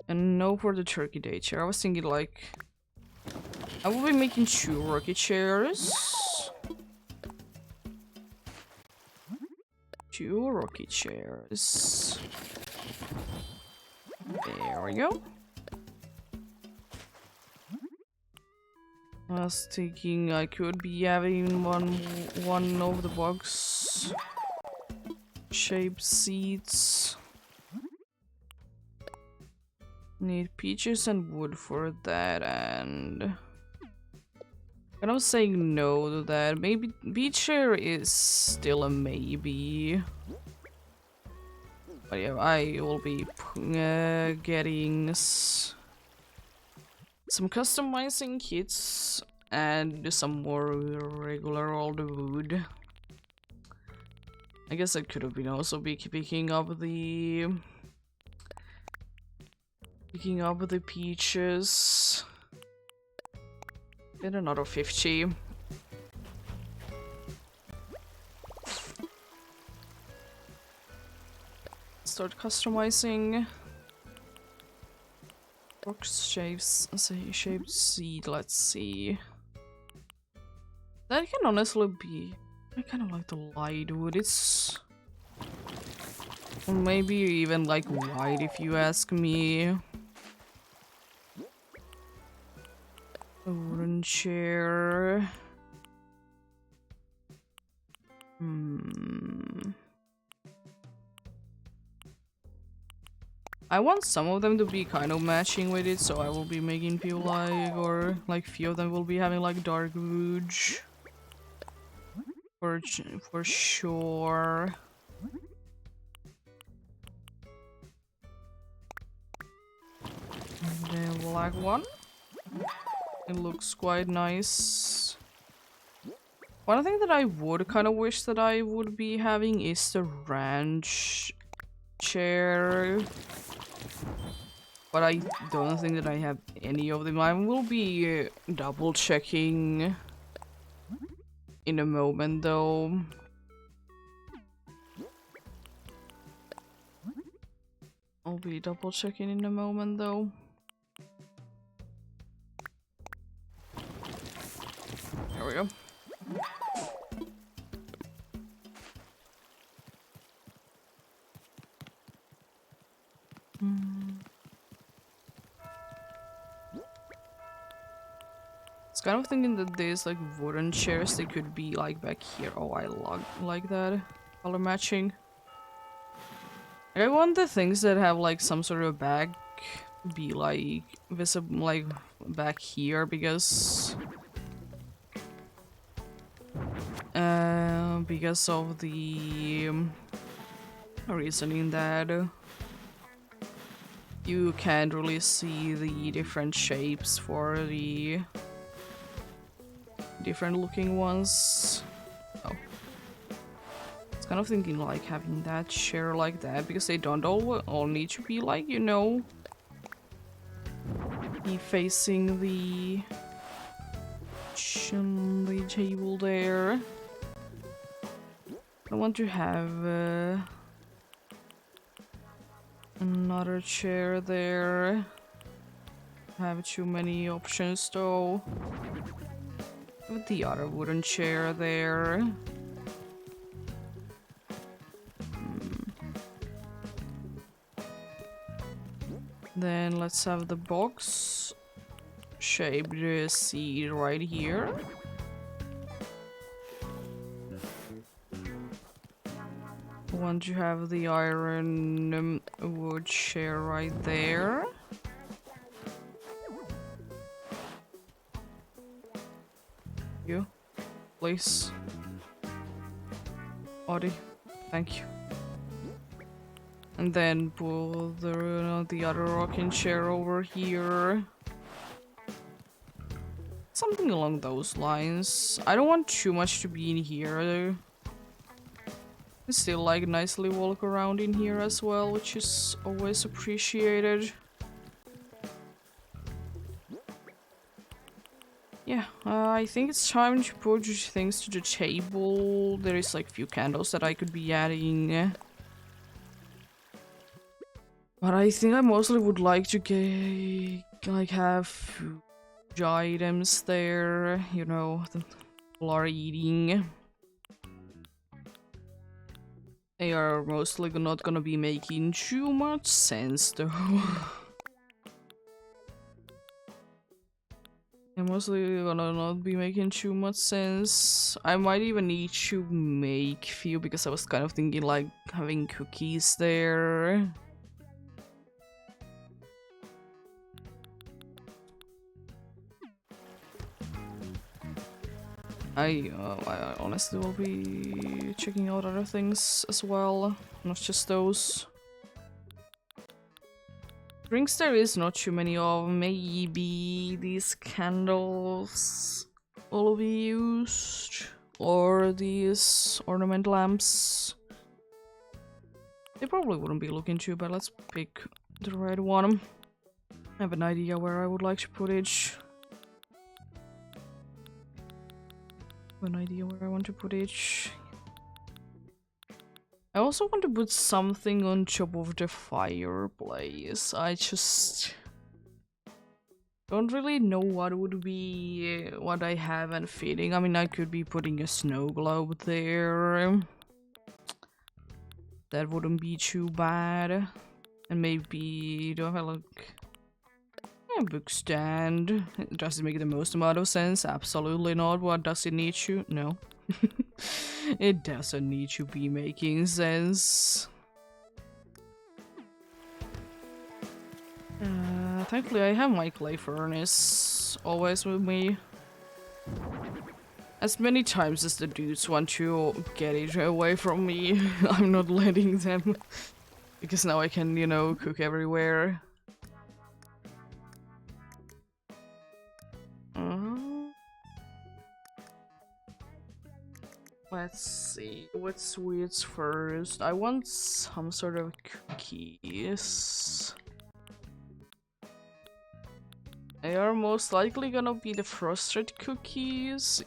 Speaker 1: And no for the turkey day chair. I was thinking like I will be making 2 rocking chairs. 2 rocking chairs. There we go. I was thinking I could be having one of the box shaped seats. Need peaches and wood for that, and I was saying no to that. Maybe beach chair is still a maybe. But yeah, I will be getting some customizing kits and some more regular old wood. I guess I could have been also be picking up the peaches. Get another 50. Start customizing. Box shapes, shaped seed, let's see. That can honestly be... I kind of like the light wood, it's... Or maybe even like white if you ask me. A wooden chair. I want some of them to be kind of matching with it, so I will be making few like, or like few of them will be having like dark wood. For sure. The black one. It looks quite nice. One thing that I would kind of wish that I would be having is the ranch chair. But I don't think that I have any of them. I will be double checking in a moment though. I'll be double checking in a moment though. There we go. It's kind of thinking that these like wooden chairs, they could be like back here. Oh, I like that color matching. I want the things that have like some sort of back be like visible, like back here, because of the reasoning that you can't really see the different shapes for the different looking ones. Oh. It's kind of thinking like having that chair like that, because they don't all need to be like, you know, be facing the table there. I want to have another chair there. Have too many options though. With the other wooden chair there. Then let's have the box shaped seed right here. I want to have the iron wood chair right there. You, please. Audie, Thank you. And then pull the other rocking chair over here. Something along those lines. I don't want too much to be in here though. I still like nicely walk around in here as well, which is always appreciated. Yeah, I think it's time to put things to the table. There is like few candles that I could be adding. But I think I mostly would like to get, like, have food items there, you know, the people are eating. They are mostly not gonna be making too much sense though. They're mostly gonna not be making too much sense. I might even need to make few because I was kind of thinking like having cookies there. I honestly will be checking out other things as well, not just those. Drinks there is not too many of. Maybe these candles will be used, or these ornament lamps. They probably wouldn't be looking too bad. Let's pick the right one. I have an idea where I would like to put it. An idea where I want to put it. I also want to put something on top of the fireplace. I just don't really know what would be what I have and fitting. I mean, I could be putting a snow globe there. That wouldn't be too bad. And maybe do I have like a book stand? Does it make the most amount of sense? Absolutely not. What does it need to? No. It doesn't need to be making sense. Thankfully I have my clay furnace always with me. As many times as the dudes want to get it away from me, I'm not letting them. Because now I can, you know, cook everywhere. Let's see, what sweets first? I want some sort of cookies. They are most likely gonna be the frosted cookies.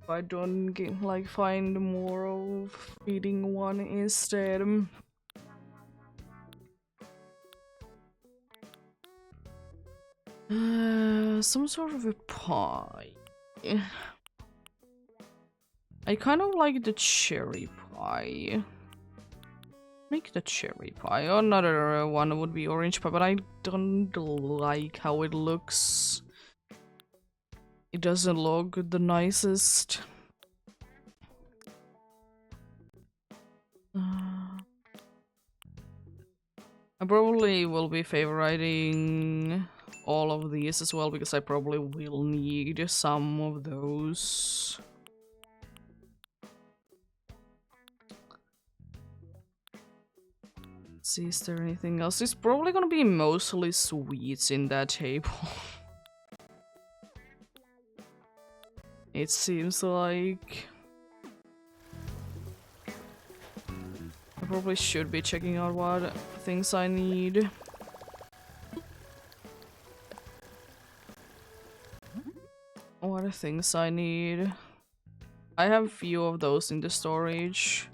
Speaker 1: If I don't get, like, find more of eating one instead. Some sort of a pie. I kind of like the cherry pie. Make the cherry pie. Another one would be orange pie, but I don't like how it looks. It doesn't look the nicest. I probably will be favoriting all of these as well, because I probably will need some of those. Let's see, is there anything else? It's probably gonna be mostly sweets in that table. It seems like... I probably should be checking out what things I need. What are things I need? I have a few of those in the storage.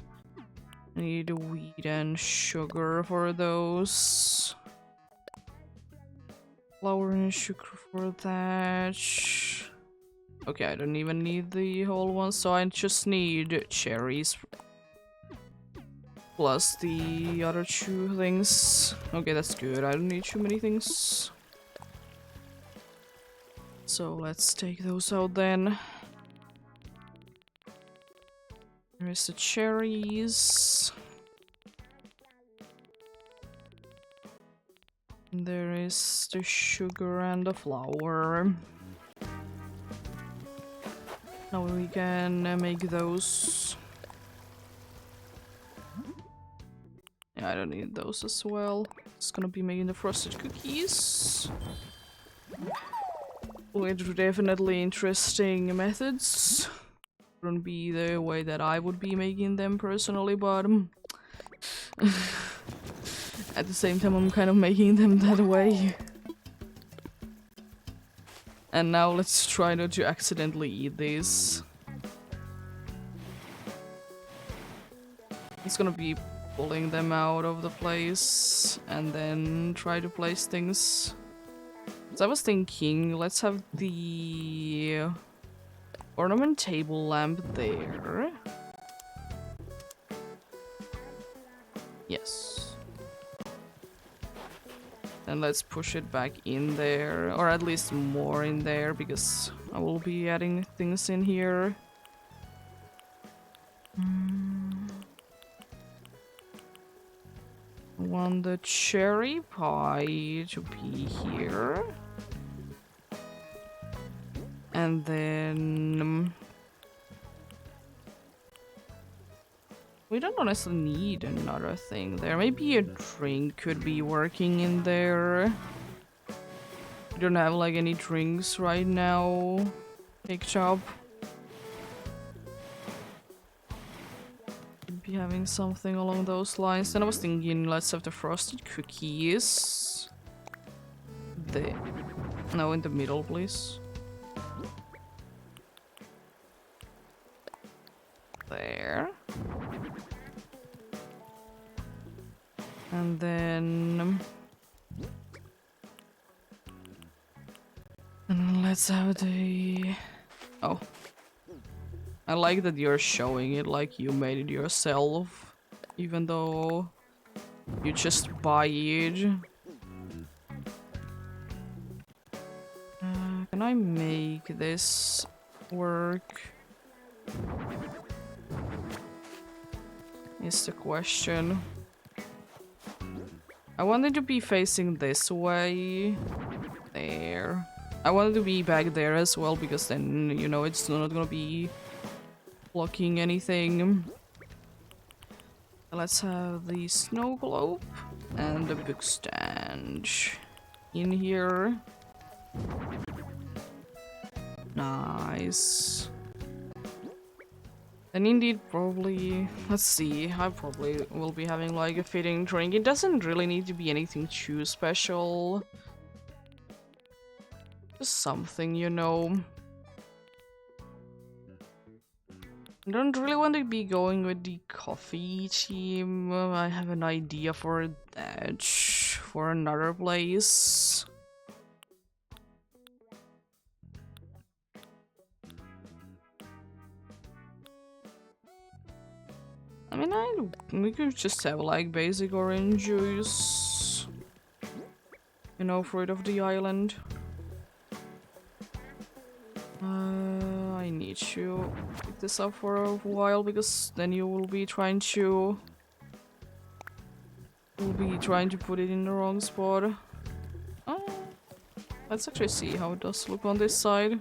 Speaker 1: I need wheat and sugar for those. Flour and sugar for that. Okay, I don't even need the whole one, so I just need cherries. Plus the other two things. Okay, that's good. I don't need too many things. So let's take those out then. There's the cherries. There is the sugar and the flour. Now we can make those. I don't need those as well. It's gonna be making the frosted cookies. With definitely interesting methods. Wouldn't be the way that I would be making them personally, but at the same time I'm kind of making them that way. And now let's try not to accidentally eat these. It's gonna be pulling them out of the place and then try to place things. So I was thinking, let's have the ornament table lamp there. Yes. And let's push it back in there, or at least more in there, because I will be adding things in here. I want the cherry pie to be here. And then we don't honestly need another thing there. Maybe a drink could be working in there. We don't have like any drinks right now picked up. Could be having something along those lines. Then I was thinking, let's have the frosted cookies. There. No, in the middle, please. There. And then let's have the... Oh. I like that you're showing it like you made it yourself, even though you just buy it. Can I make this work? Is the question. I wanted to be facing this way. There. I wanted to be back there as well, because then, you know, it's not gonna be blocking anything. Let's have the snow globe and the book stand in here. Nice. And indeed, probably, let's see, I probably will be having like a fitting drink. It doesn't really need to be anything too special. Just something, you know. I don't really want to be going with the coffee team. I have an idea for that, for another place. I mean, we could just have like basic orange juice. You know, fruit of the island. I need to pick this up for a while, because then you will be trying to... put it in the wrong spot. Oh, let's actually see how it does look on this side.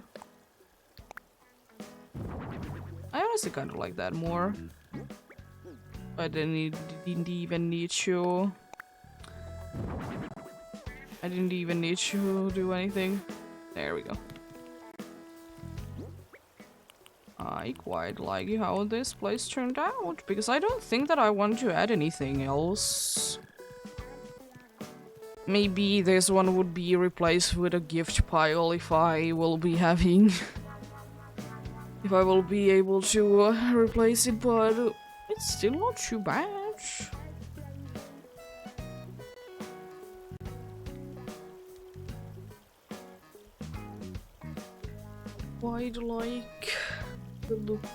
Speaker 1: I honestly kind of like that more. I didn't even need to... I didn't even need to do anything. There we go. I quite like how this place turned out, because I don't think that I want to add anything else. Maybe this one would be replaced with a gift pile if I will be having... if I will be able to replace it, but it's still not too bad. Quite like the look.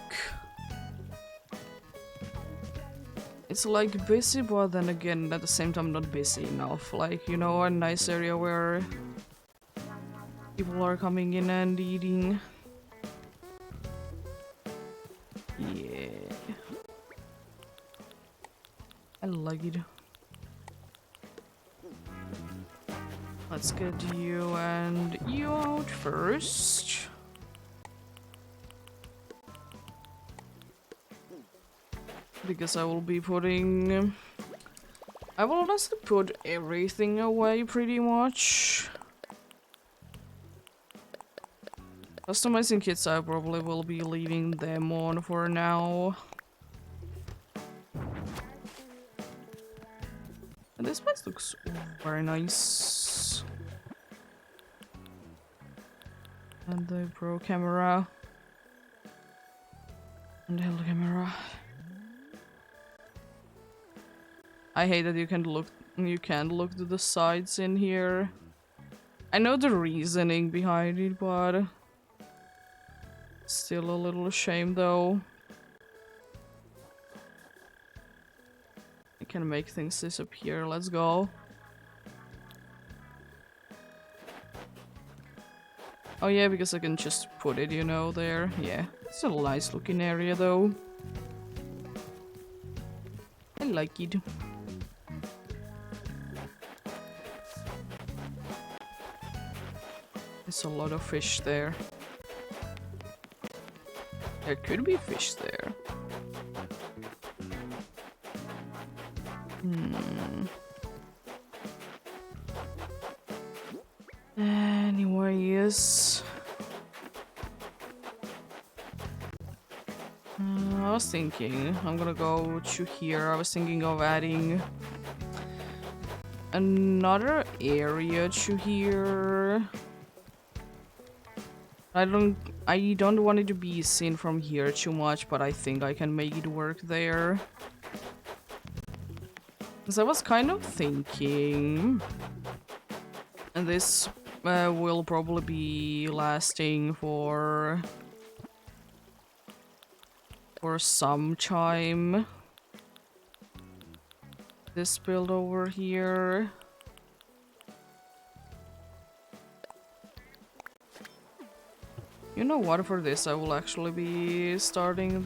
Speaker 1: It's like busy, but then again at the same time not busy enough. Like, you know, a nice area where people are coming in and eating. Yeah. I like it. Let's get you and you out first. Because I will be putting I will honestly put everything away pretty much. Customizing kits I probably will be leaving them on for now. And this place looks very nice. And the pro camera. And the hell camera. I hate that you can't look to the sides in here. I know the reasoning behind it, but still a little shame though. I can make things disappear, let's go. Oh yeah, because I can just put it, you know, there. Yeah, it's a nice looking area though. I like it. There's a lot of fish there. There could be fish there. Anyways. I was thinking, I'm gonna go to here. I was thinking of adding another area to here. I don't want it to be seen from here too much, but I think I can make it work there. Because I was kind of thinking, and this will probably be lasting for some time. This build over here. You know what, for this I will actually be starting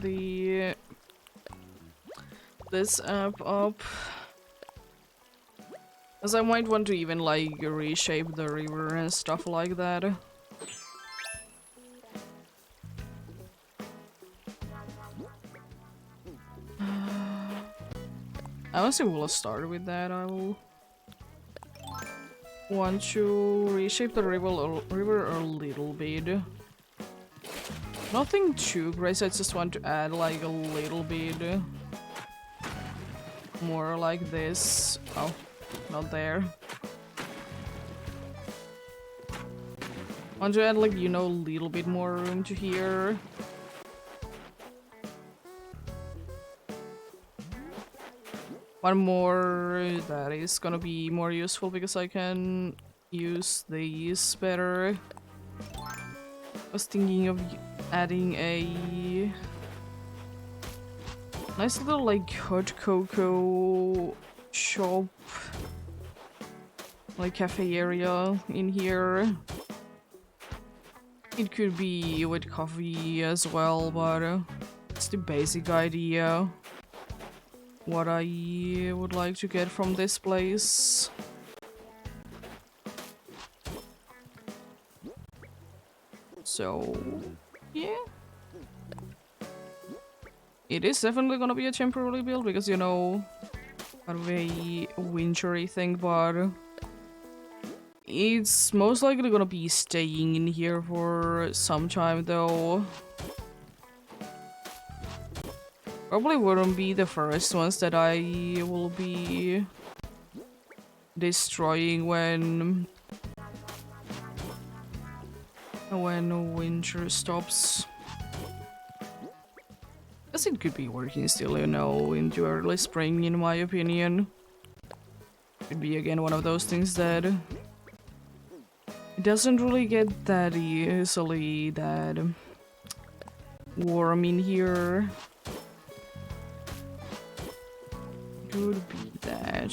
Speaker 1: this app up. Because I might want to even like reshape the river and stuff like that. I honestly will start with that. I will want to reshape the river a little bit. Nothing too crazy, I just want to add like a little bit more like this. Oh, not there. Want to add like, you know, a little bit more room to here. One more that is gonna be more useful because I can use these better. I was thinking of adding a nice little like hot cocoa shop, like cafe area in here. It could be with coffee as well, but it's the basic idea. What I would like to get from this place. So, yeah. It is definitely gonna be a temporary build because, you know, kind of a wintry thing, but it's most likely gonna be staying in here for some time though. Probably wouldn't be the first ones that I will be destroying when winter stops. Guess it could be working still, you know, into early spring in my opinion. Could be again one of those things that it doesn't really get that easily that warm in here. Could be that.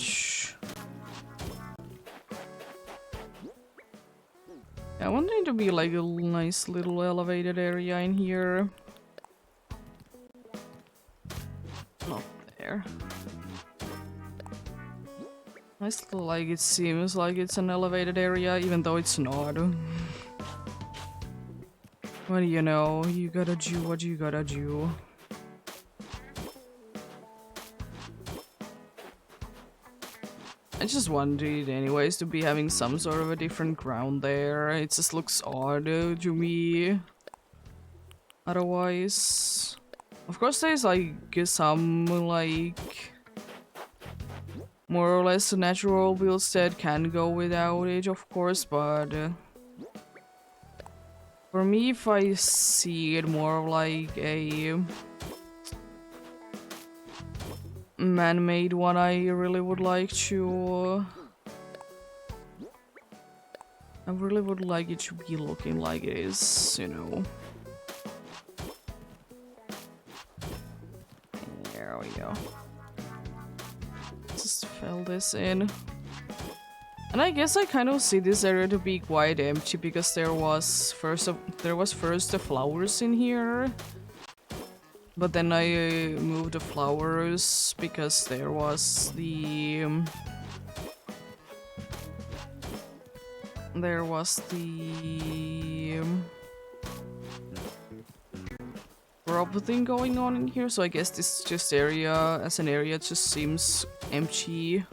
Speaker 1: I want it to be like a nice little elevated area in here. Not there. Nice little, like, it seems like it's an elevated area, even though it's not. Well, you know, you gotta do what you gotta do. I just wanted anyways to be having some sort of a different ground there. It just looks odd to me. Otherwise, of course there's like some like more or less natural builds that can go without it, of course, but for me, if I see it more like a man-made one, I really would like to... I really would like it to be looking like it is, you know. There we go. Just fill this in. And I guess I kind of see this area to be quite empty because there was first the flowers in here. But then I moved the flowers because there was the rob thing going on in here, so I guess this just area as an area just seems empty.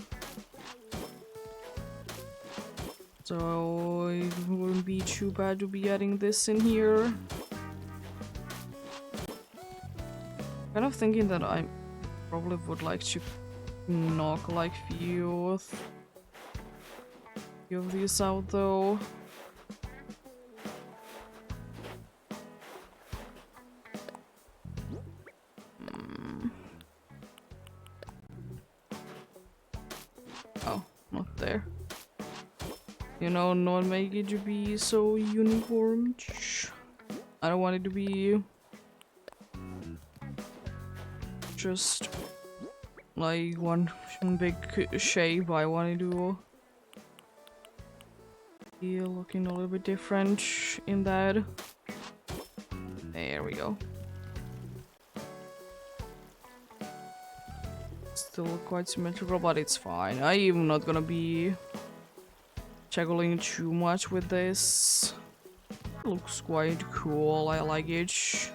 Speaker 1: So it wouldn't be too bad to be adding this in here. Kind of thinking that I probably would like to knock like few of these out though. Oh, not there. You know, not make it to be so uniform. I don't want it to be just like one big shape. I want it to be looking a little bit different in that. There we go. Still quite symmetrical, but it's fine. I'm not gonna be juggling too much with this. Looks quite cool, I like it.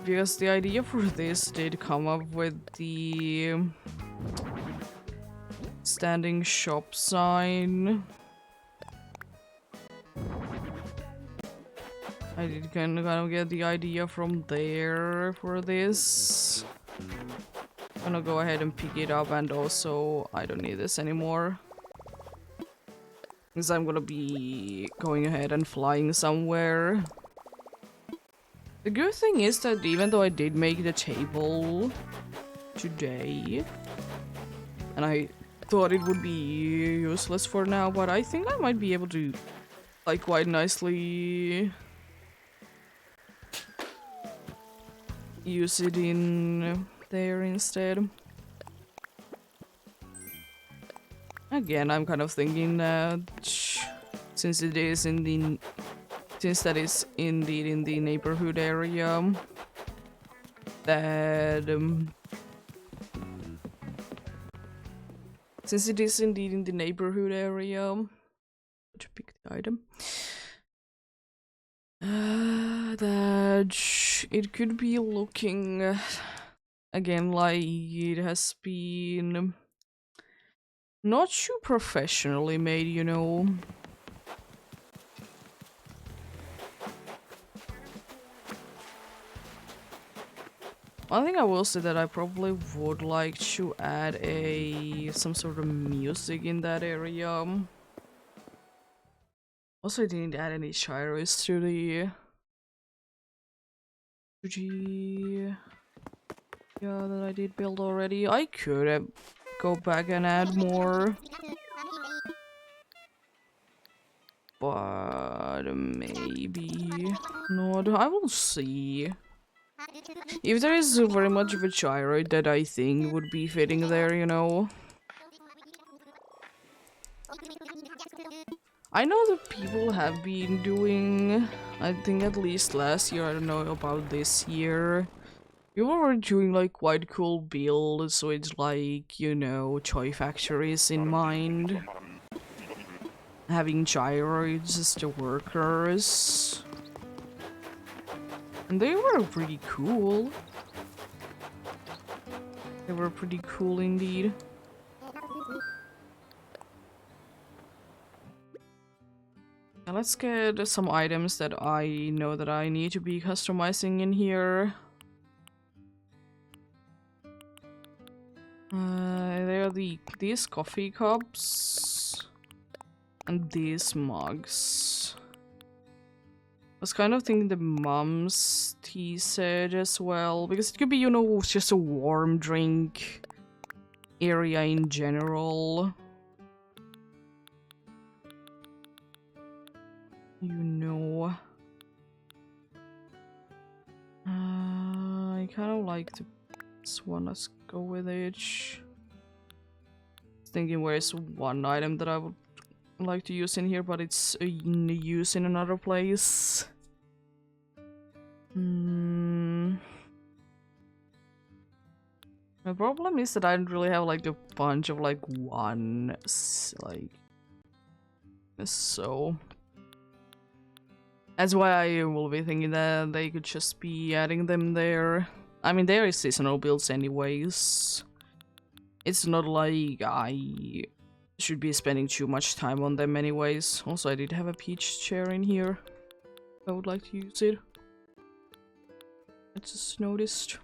Speaker 1: Because the idea for this did come up with the standing shop sign. I did kind of get the idea from there for this. I'm gonna go ahead and pick it up, and also I don't need this anymore because I'm gonna be going ahead and flying somewhere. The good thing is that even though I did make the table today, and I thought it would be useless for now, but I think I might be able to like quite nicely use it in there instead. Again, I'm kind of thinking that since that is indeed in the neighborhood area, that since it is indeed in the neighborhood area, to pick the item, that it could be looking again like it has been not too professionally made, you know. One thing I will say that I probably would like to add some sort of music in that area. Also, I didn't add any gyros to the that I did build already. I could go back and add more, but maybe not. I will see. If there is very much of a gyroid that I think would be fitting there, you know. I know that people have been doing, I think at least last year, I don't know about this year, people were doing like quite cool builds with like, you know, toy factories in mind. Having gyroids as the workers. And they were pretty cool. They were pretty cool indeed. Now let's get some items that I know that I need to be customizing in here. There are these coffee cups and these mugs. I was kind of thinking the mom's tea set as well, because it could be, you know, just a warm drink area in general. You know. I kind of like this one. Let's go with it. Thinking where's one item that I would like to use in here, but it's in use in another place. The problem is that I don't really have like a bunch of like one like so that's why I will be thinking that they could just be adding them there. I mean, there is seasonal builds anyways. It's not like I should be spending too much time on them anyways. Also, I did have a peach chair in here. I would like to use it. I just noticed.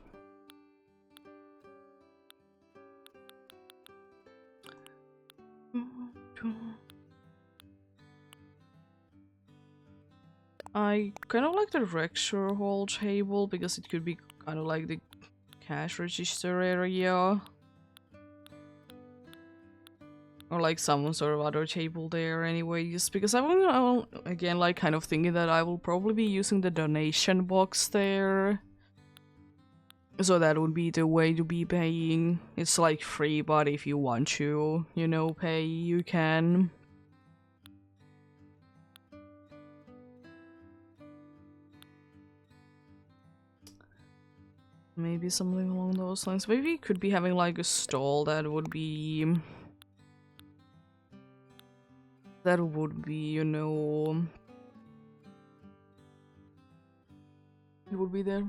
Speaker 1: I kind of like the lecture hall table because it could be kind of like the cash register area. Or like some sort of other table there anyways, because I will again like kind of thinking that I will probably be using the donation box there. So that would be the way to be paying. It's like free, but if you want to, you know, pay, you can. Maybe something along those lines. Maybe it could be having like a stall that would be... you know... It would be there.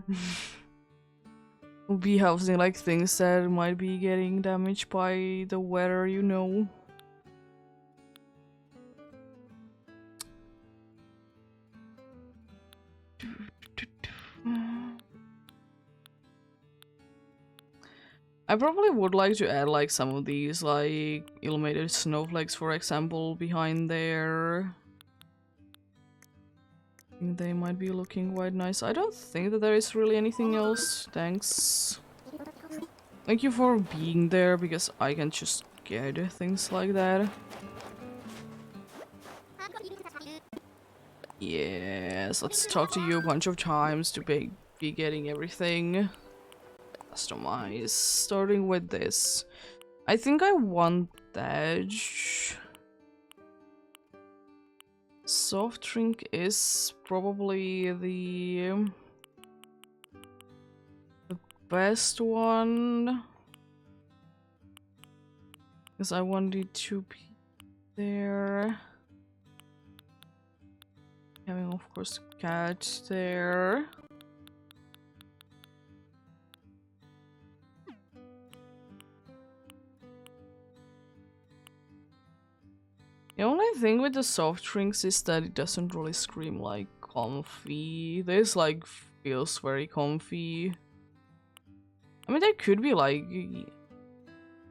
Speaker 1: Would be housing like things that might be getting damaged by the weather, you know. I probably would like to add like some of these like illuminated snowflakes, for example, behind there. I think they might be looking quite nice. I don't think that there is really anything else. Thanks. Thank you for being there, because I can just get things like that. Yes, let's talk to you a bunch of times to be getting everything. Customize. Starting with this. I think I want that. Soft drink is probably the best one. Because I want it to be there. Having, of course, cat there. The only thing with the soft drinks is that it doesn't really scream like comfy. This like feels very comfy. I mean, there could be like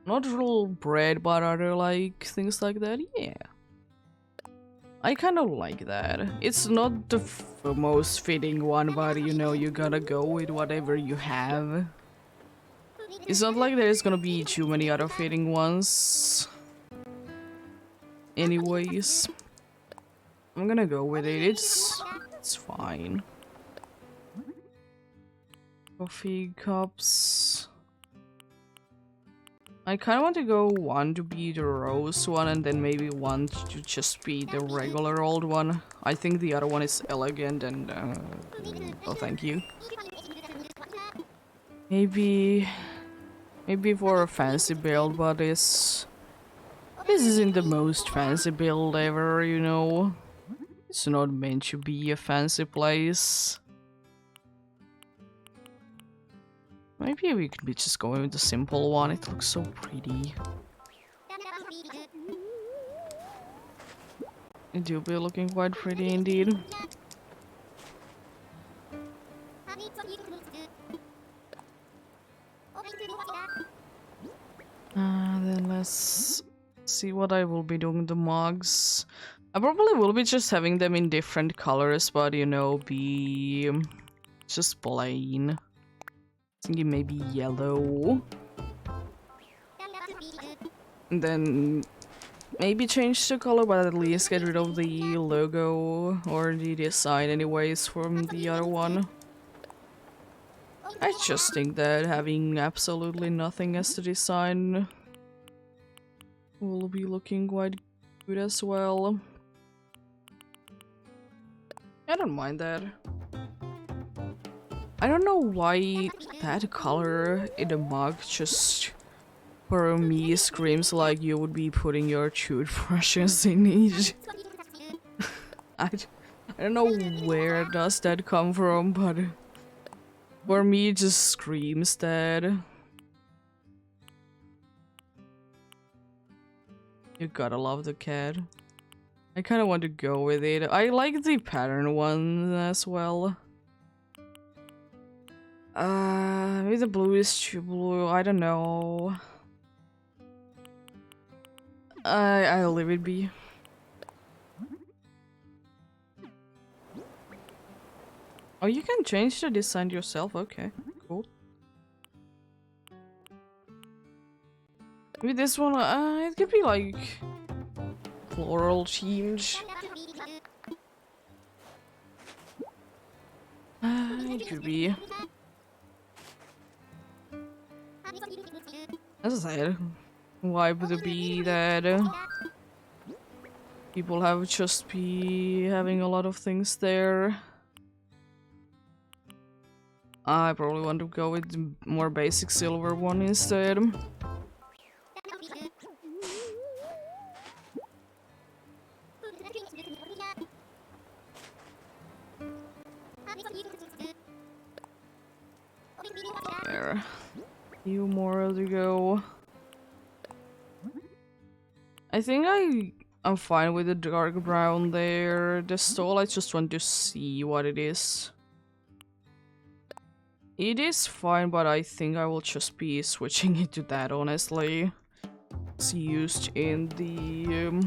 Speaker 1: not real bread, but other like things like that. Yeah, I kind of like that. It's not the most fitting one, but you know, you gotta go with whatever you have. It's not like there's gonna be too many other fitting ones. Anyways, I'm gonna go with it. It's fine. Coffee cups. I kind of want to go one to be the rose one, and then maybe one to just be the regular old one. I think the other one is elegant, and oh, thank you. Maybe for a fancy build, but this isn't the most fancy build ever, you know. It's not meant to be a fancy place. Maybe we could be just going with the simple one. It looks so pretty. It do be looking quite pretty indeed. Then let's see what I will be doing with the mugs. I probably will be just having them in different colors, but you know, be just plain. Thinking maybe yellow. And then maybe change the color, but at least get rid of the logo or the design anyways from the other one. I just think that having absolutely nothing as the design will be looking quite good as well. I don't mind that. I don't know why that color in the mug just, for me, screams like you would be putting your toothbrushes in each. I don't know where does that come from, but for me it just screams that. You gotta love the cat. I kinda want to go with it. I like the pattern one as well. Maybe the blue is too blue, I don't know. I'll leave it be. Oh, you can change the design yourself, okay, cool. Maybe this one, it could be like floral themed. It could be. As I said, why would it be that people have just be having a lot of things there? I probably want to go with the more basic silver one instead. There. Few more to go. I think I'm fine with the dark brown there. The stall, I just want to see what it is. It is fine, but I think I will just be switching it to that, honestly. It's used in the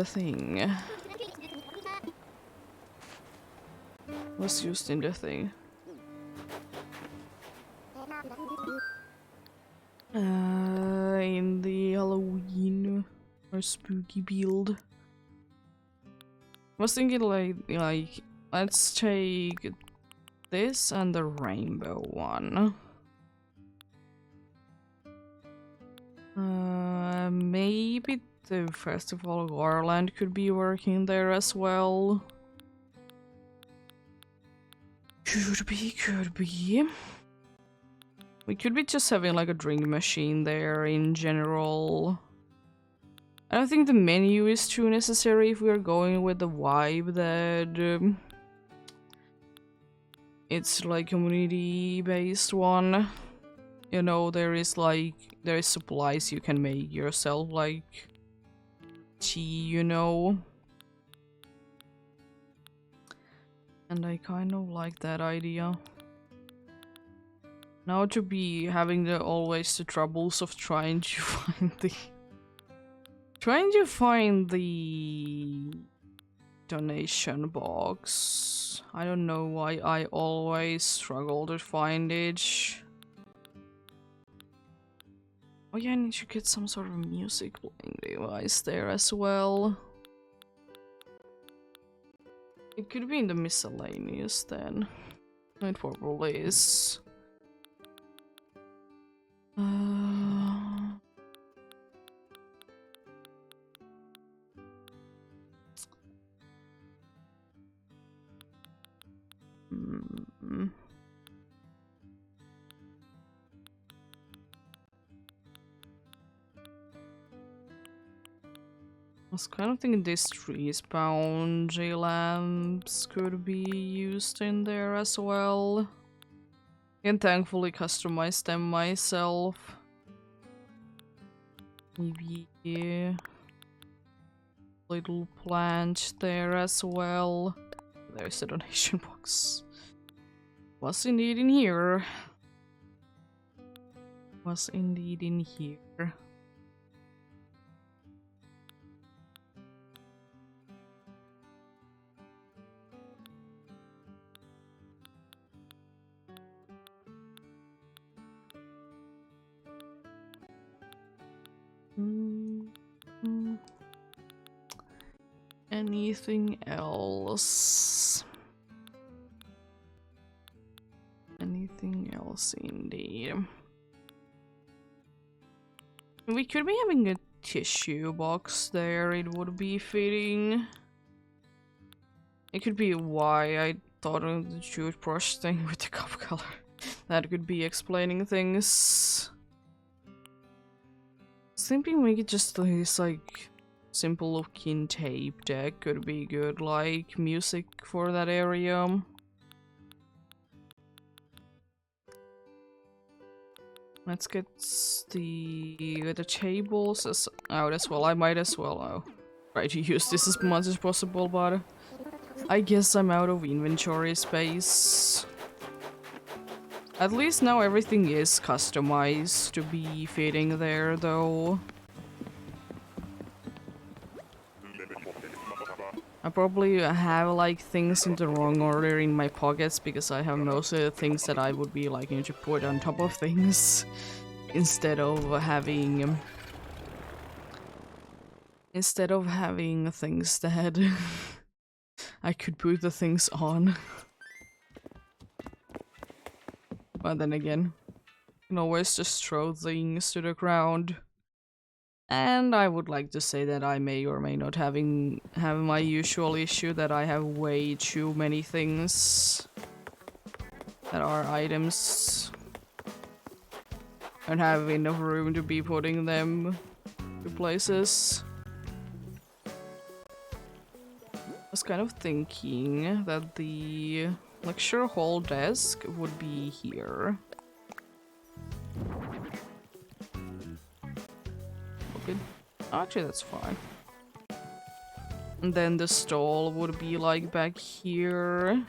Speaker 1: thing. Was used in the thing. In the Halloween or spooky build. I was thinking like let's take this and the rainbow one. Maybe the festival garland could be working there as well. Could be. We could be just having like a drink machine there in general. I don't think the menu is too necessary if we're going with the vibe that it's like community based one. You know, there is supplies you can make yourself, like tea, you know. And I kind of like that idea. Now to be having always the troubles of trying to find the donation box. I don't know why I always struggle to find it. Oh yeah, I need to get some sort of music playing device there as well. It could be in the miscellaneous then. It probably is. I was kind of thinking these trees boundary lamps could be used in there as well. I can thankfully customize them myself. Maybe a little plant there as well. There's a donation box. Was indeed in here. Was indeed in here. Anything else? Anything else indeed. We could be having a tissue box there, it would be fitting. It could be why I thought of the toothbrush thing with the cup color. That could be explaining things. Simply make it just this like simple looking tape deck could be good, like music for that area. Let's get the tables out as well. I might as well try to use this as much as possible, but I guess I'm out of inventory space. At least now everything is customized to be fitting there, though. I probably have like things in the wrong order in my pockets because I have most of the things that I would be liking to put on top of things instead of having things that I could put the things on. But then again, you can always just throw things to the ground. And I would like to say that I may or may not have my usual issue that I have way too many things that are items and have enough room to be putting them to places. I was kind of thinking that the lecture hall desk would be here. Okay. Actually, that's fine. And then the stall would be like back here.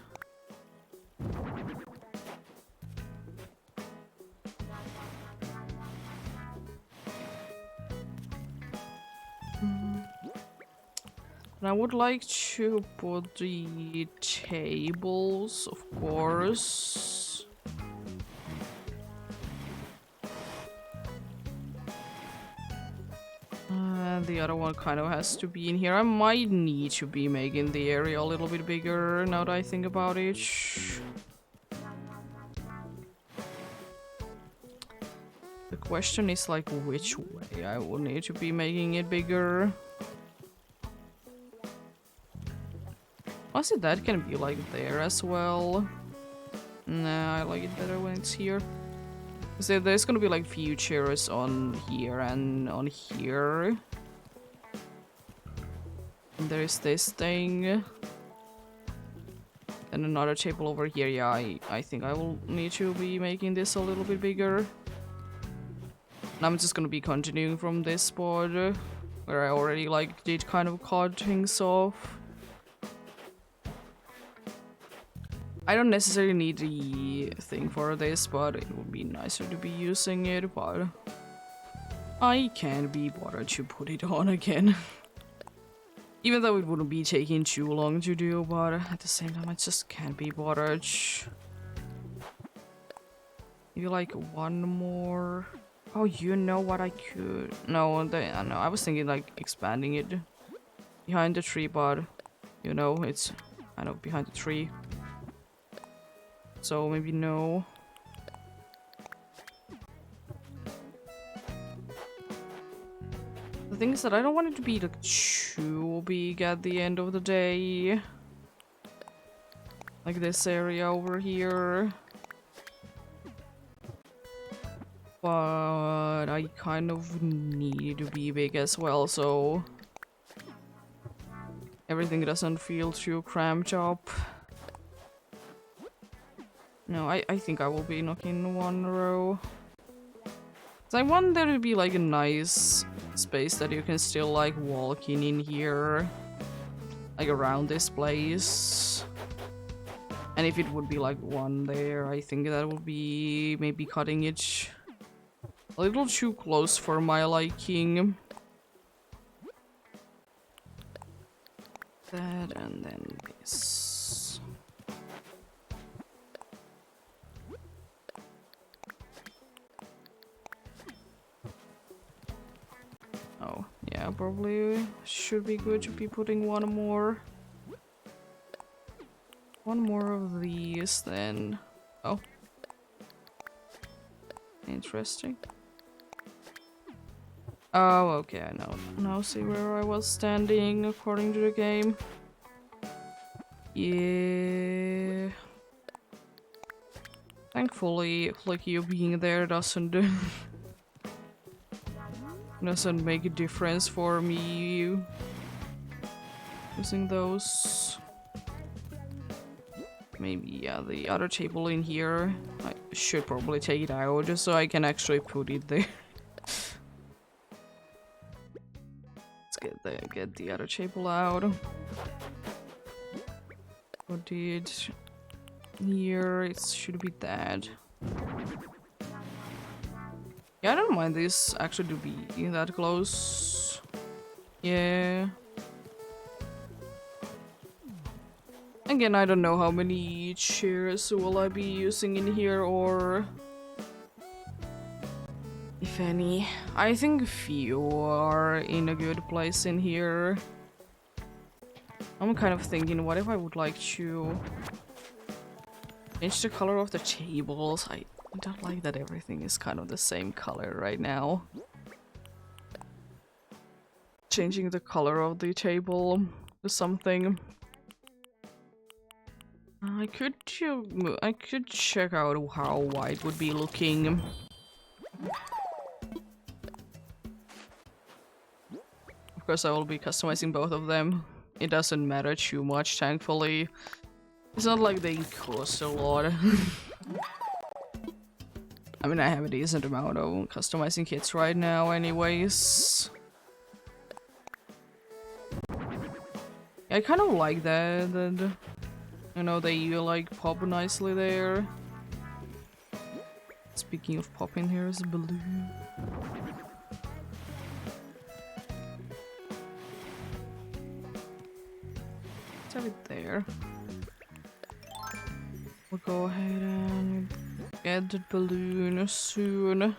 Speaker 1: And I would like to put the tables, of course. The other one kind of has to be in here. I might need to be making the area a little bit bigger now that I think about it. The question is like which way I will need to be making it bigger. Honestly, that can be like there as well. Nah, I like it better when it's here. So there's gonna be like few chairs on here and on here. And there's this thing. And another table over here. Yeah, I think I will need to be making this a little bit bigger. And I'm just gonna be continuing from this spot where I already like did kind of cut things off. I don't necessarily need the thing for this, but it would be nicer to be using it, but I can't be bothered to put it on again. Even though it wouldn't be taking too long to do, but at the same time I just can't be bothered. Maybe like one more. Oh, you know what I could... No, no, I was thinking like expanding it behind the tree, but you know, it's kind of behind the tree. So maybe no. The thing is that I don't want it to be like too big at the end of the day. Like this area over here. But I kind of need it to be big as well, so everything doesn't feel too cramped up. No, I think I will be knocking one row. So I want there to be like a nice space that you can still like walk in here. Like around this place. And if it would be like one there, I think that would be maybe cutting it a little too close for my liking. That and then this. Oh, yeah, probably should be good to be putting one more. One more of these then. Oh. Interesting. Oh, okay, I know. Now see where I was standing according to the game. Yeah. Thankfully, like you being there doesn't doesn't make a difference for me using those. Maybe, yeah, the other table in here. I should probably take it out just so I can actually put it there. Let's get the other table out. Put it here. It should be that. Yeah, I don't mind this actually to be that close. Yeah. Again, I don't know how many chairs will I be using in here or if any. I think few are in a good place in here. I'm kind of thinking, what if I would like to change the color of the tables? I don't like that everything is kind of the same color right now. Changing the color of the table to something. I could check out how white would be looking. Of course, I will be customizing both of them. It doesn't matter too much, thankfully. It's not like they cost a lot. I mean, I have a decent amount of customizing kits right now anyways. I kind of like that, you know, they like pop nicely there. Speaking of popping, here's a balloon. Let's have it there. We'll go ahead and get the balloon soon.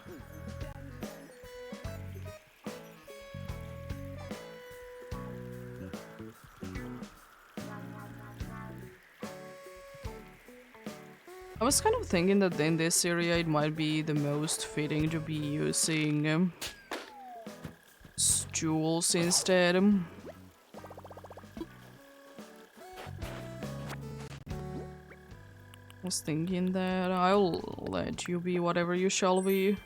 Speaker 1: I was kind of thinking that in this area it might be the most fitting to be using stools instead. I was thinking that I'll let you be whatever you shall be.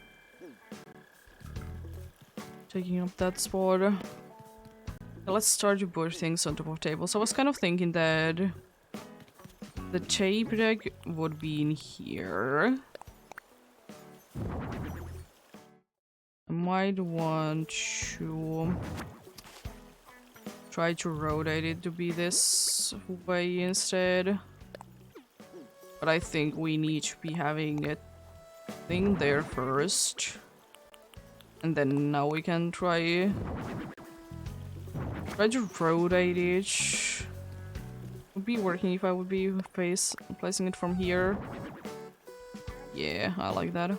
Speaker 1: Taking up that spot. Let's start to put things on top of tables. I was kind of thinking that the tape deck would be in here. I might want to try to rotate it to be this way instead. But I think we need to be having a thing there first. And then now we can try to rotate it. Would be working if I would be placing it from here. Yeah, I like that.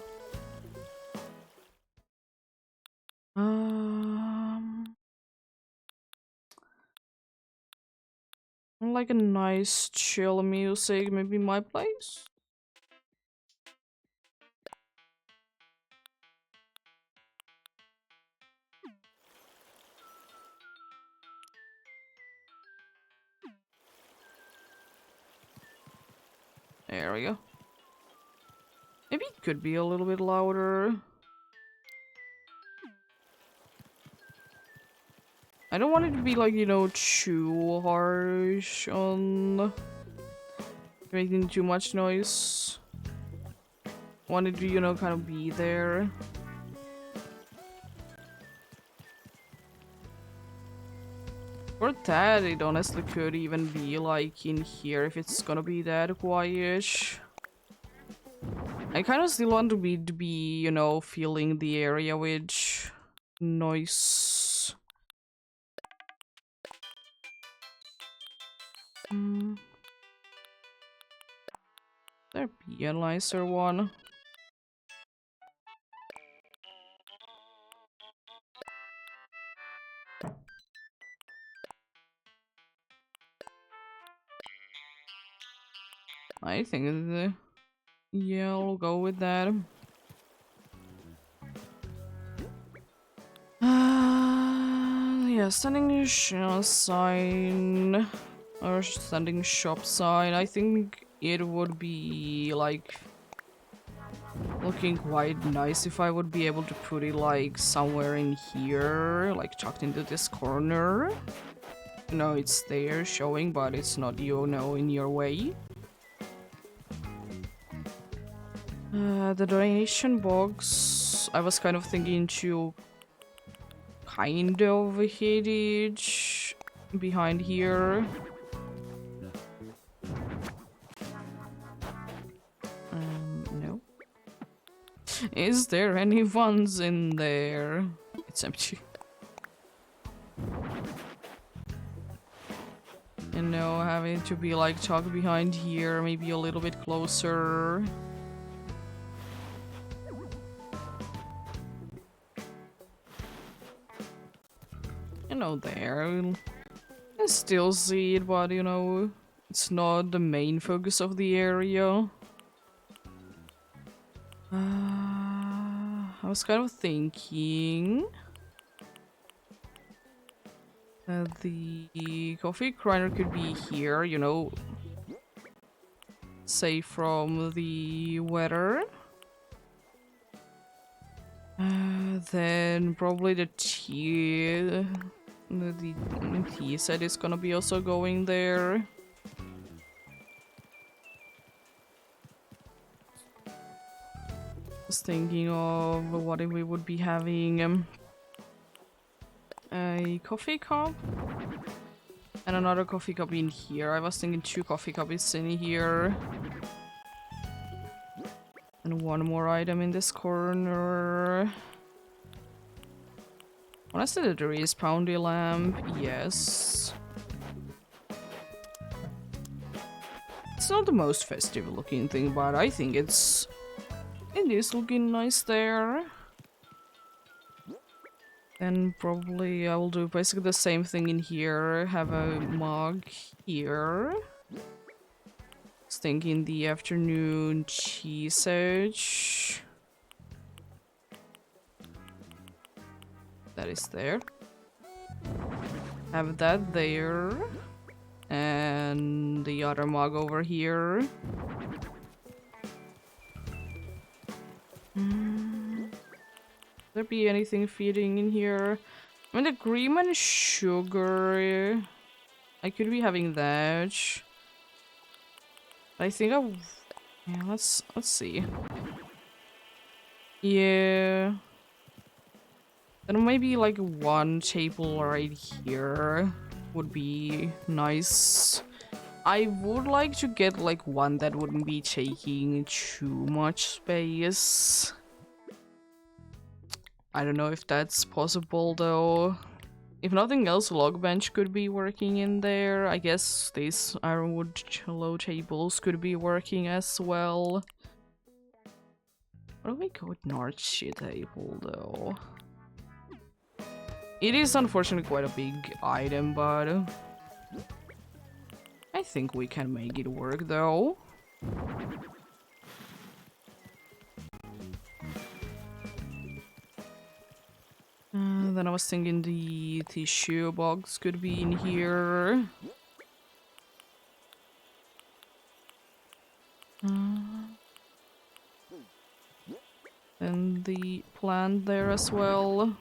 Speaker 1: I like a nice chill music, maybe my place? There we go. Maybe it could be a little bit louder. I don't want it to be like, you know, too harsh on making too much noise. I want it to, you know, kind of be there. For that, it honestly could even be like in here if it's gonna be that quiet. I kind of still want to be, you know, filling the area with noise. There be a nicer one. I think yeah, I'll go with that. Yeah, standing sign or standing shop sign. I think it would be like looking quite nice if I would be able to put it like somewhere in here, like tucked into this corner. No, it's there showing, but it's not, you know, in your way. The donation box, I was kind of thinking to kind of hit it behind here. No. Is there any ones in there? It's empty. You know, having to be like tucked behind here, maybe a little bit closer. You know, there. I still see it, but you know, it's not the main focus of the area. I was kind of thinking that the coffee grinder could be here, you know, safe from the weather. Then probably the tea set is gonna be also going there. Was thinking of what if we would be having a coffee cup and another coffee cup in here. I was thinking 2 coffee cups in here and 1 more item in this corner. Honestly, there is poundy lamp, yes. It's not the most festive looking thing, but I think it is looking nice there. Then probably I will do basically the same thing in here, have a mug here. Was thinking the afternoon cheese edge. That is there. Have that there. And the other mug over here. There be anything feeding in here? I mean, the cream and sugar. I could be having that. I think yeah, let's see. Yeah. Then maybe like 1 table right here would be nice. I would like to get like 1 that wouldn't be taking too much space. I don't know if that's possible though. If nothing else, log bench could be working in there. I guess these ironwood low tables could be working as well. What do we go with Narchi table though? It is unfortunately quite a big item, but I think we can make it work though. Then I was thinking the tissue box could be in here. And the plant there as well.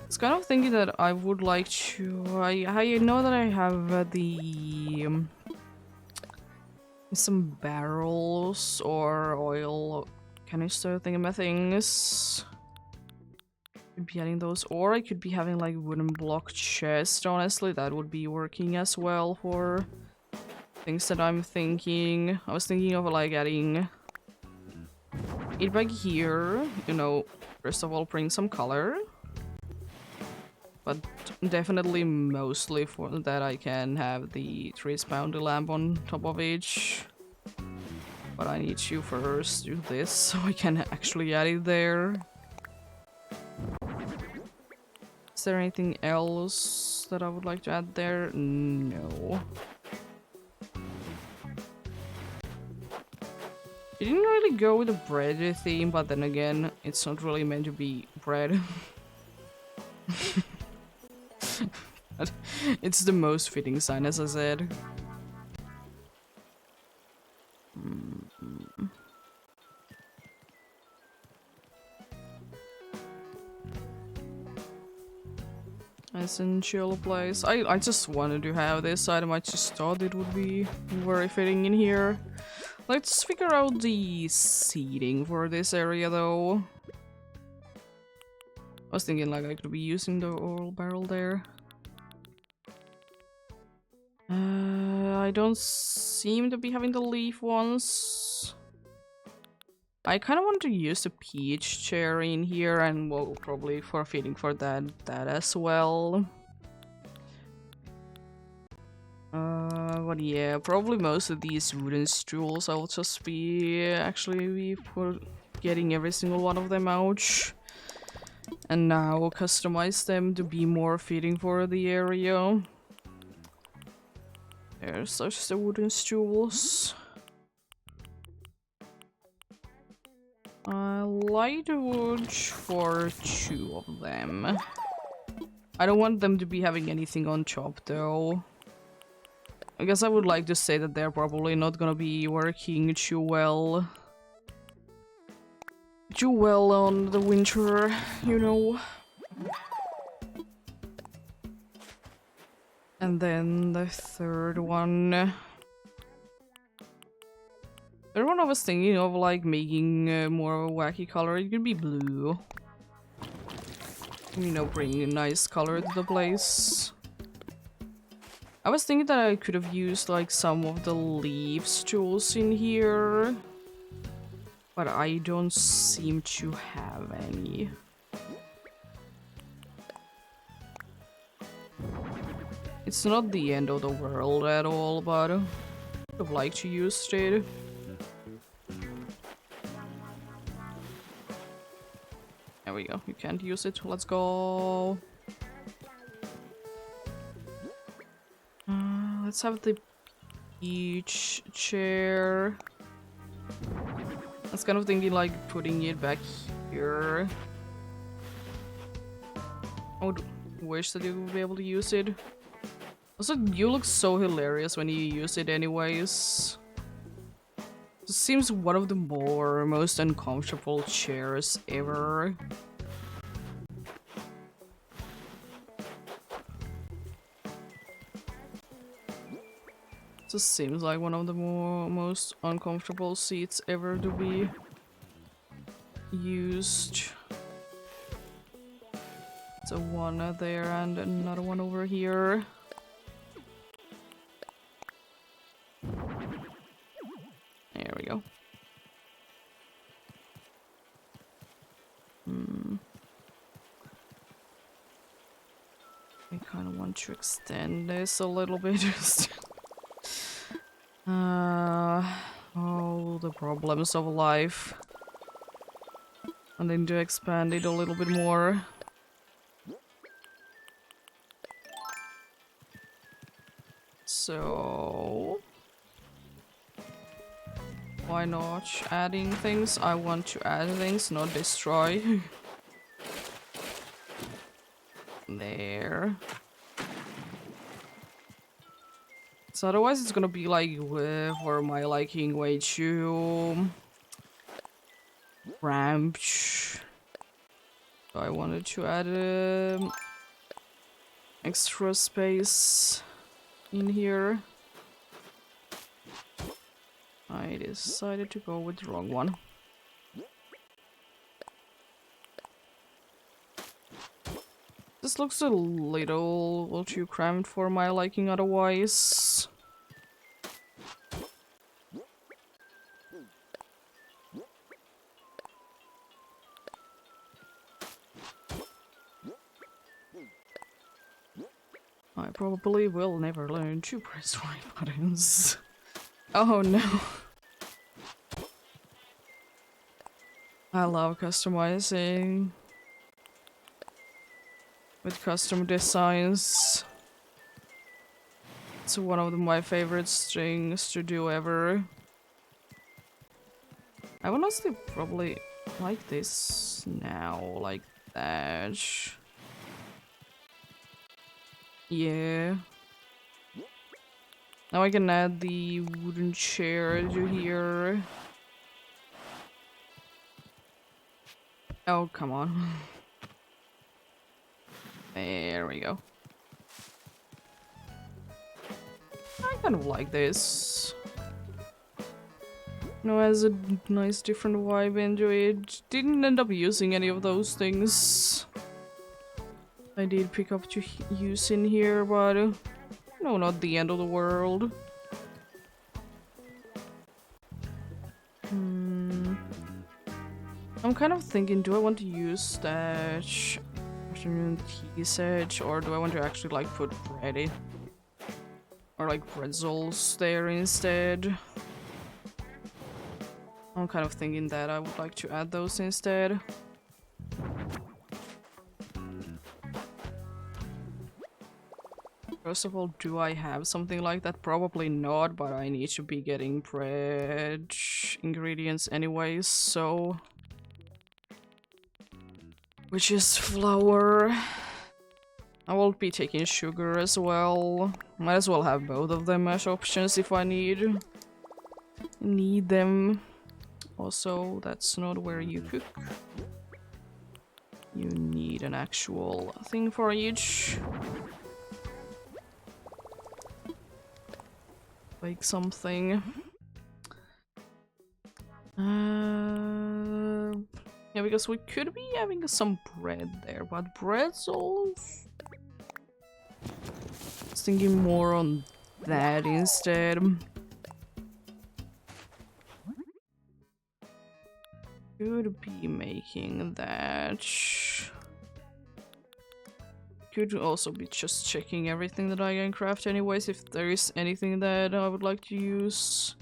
Speaker 1: It's kind of thinking that I would like to. I know that I have some barrels or oil canister thingamathings. Could be adding those, or I could be having like wooden block chest. Honestly, that would be working as well for things that I'm thinking. I was thinking of like adding it back here. You know, first of all, bring some color. But definitely mostly for that I can have the trace bounty lamp on top of each. But I need to first do this so I can actually add it there. Is there anything else that I would like to add there? No. It didn't really go with the bread theme, but then again, it's not really meant to be bread. It's the most fitting sign, as I said. Essential place. I just wanted to have this item. I just thought it would be very fitting in here. Let's figure out the seating for this area, though. I was thinking like I could be using the oil barrel there. I don't seem to be having the leaf ones. I kind of want to use the peach cherry in here, and well, probably for feeding for that as well. But yeah, probably most of these wooden stools I'll just be getting every single one of them out. And now customize them to be more fitting for the area. There's such the wooden stools. Light wood for 2 of them. I don't want them to be having anything on top though. I guess I would like to say that they're probably not gonna be working too well on the winter, you know. And then the third one I was thinking of like making more of a wacky color. It could be blue. You know, bring a nice color to the place. I was thinking that I could have used like some of the leaves tools in here, but I don't seem to have any. It's not the end of the world at all, but I would have liked to use it. There we go, you can't use it, let's go. Let's have the peach chair. I was kind of thinking like putting it back here. I would wish that you would be able to use it. Also, you look so hilarious when you use it anyways. This seems one of the most uncomfortable chairs ever. This seems like one of the most uncomfortable seats ever to be used. So one there and another one over here. There we go. I kind of want to extend this a little bit. Oh, the problems of life. And then to expand it a little bit more. So why not adding things? I want to add things, not destroy. There. So otherwise it's gonna be like for my liking way too cramped. I wanted to add extra space in here. I decided to go with the wrong one. This looks a little too cramped for my liking otherwise. I probably will never learn to press right buttons. Oh no. I love customizing with custom designs. It's one of my favorite things to do ever. I would honestly probably like this now, like that. Yeah. Now I can add the wooden chair to here. Oh, come on. There we go. I kind of like this. You know, has a nice different vibe into it. Didn't end up using any of those things I did pick up to use in here, but no, not the end of the world. I'm kind of thinking, do I want to use that afternoon tea set, or do I want to actually like put bread in? Or like pretzels there instead? I'm kind of thinking that I would like to add those instead. First of all, do I have something like that? Probably not, but I need to be getting bread ingredients anyways, so... Which is flour. I will be taking sugar as well. Might as well have both of them as options if I need them. Also, that's not where you cook. You need an actual thing for each. Like something. Yeah, because we could be having some bread there, but pretzels? I was thinking more on that instead. Could be making that. Could also be just checking everything that I can craft anyways, if there is anything that I would like to use.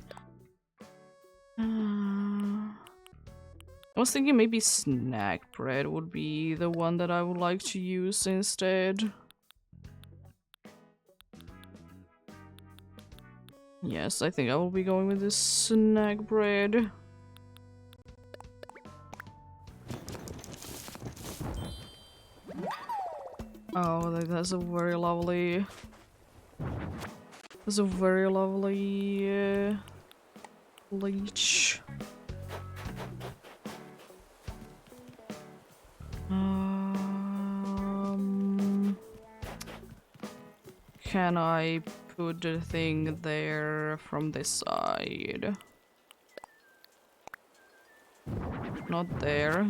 Speaker 1: I was thinking maybe snack bread would be the one that I would like to use instead. Yes, I think I will be going with this snack bread. Oh, that's a very lovely... That's a very lovely... leech. Can I put the thing there from this side? Not there.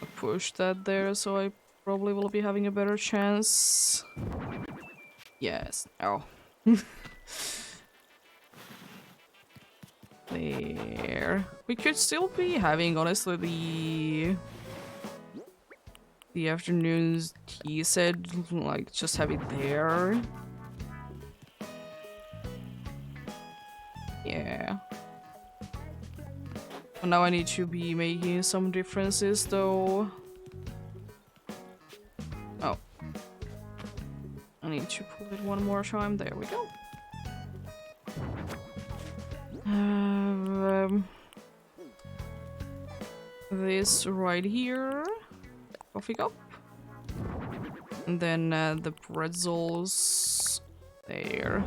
Speaker 1: I push that there, so I probably will be having a better chance. Yes. Oh. There. We could still be having, honestly, the afternoon's tea set, like, just have it there. Yeah. But now I need to be making some differences, though. Oh. I need to pull it one more time. There we go. This right here. Coffee cup. And then the pretzels there.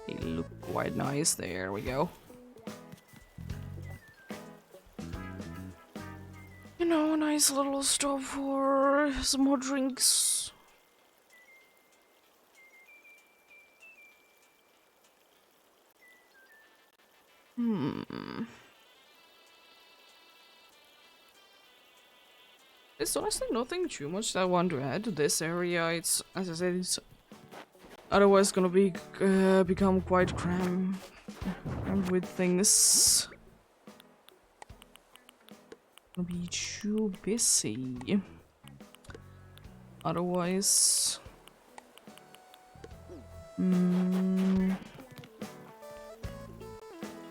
Speaker 1: They look quite nice. There we go. nice little stop for some more drinks. There's honestly nothing too much that I want to add to this area. It's, as I said, it's otherwise gonna be become quite crammed with things. Gonna be too busy. Otherwise,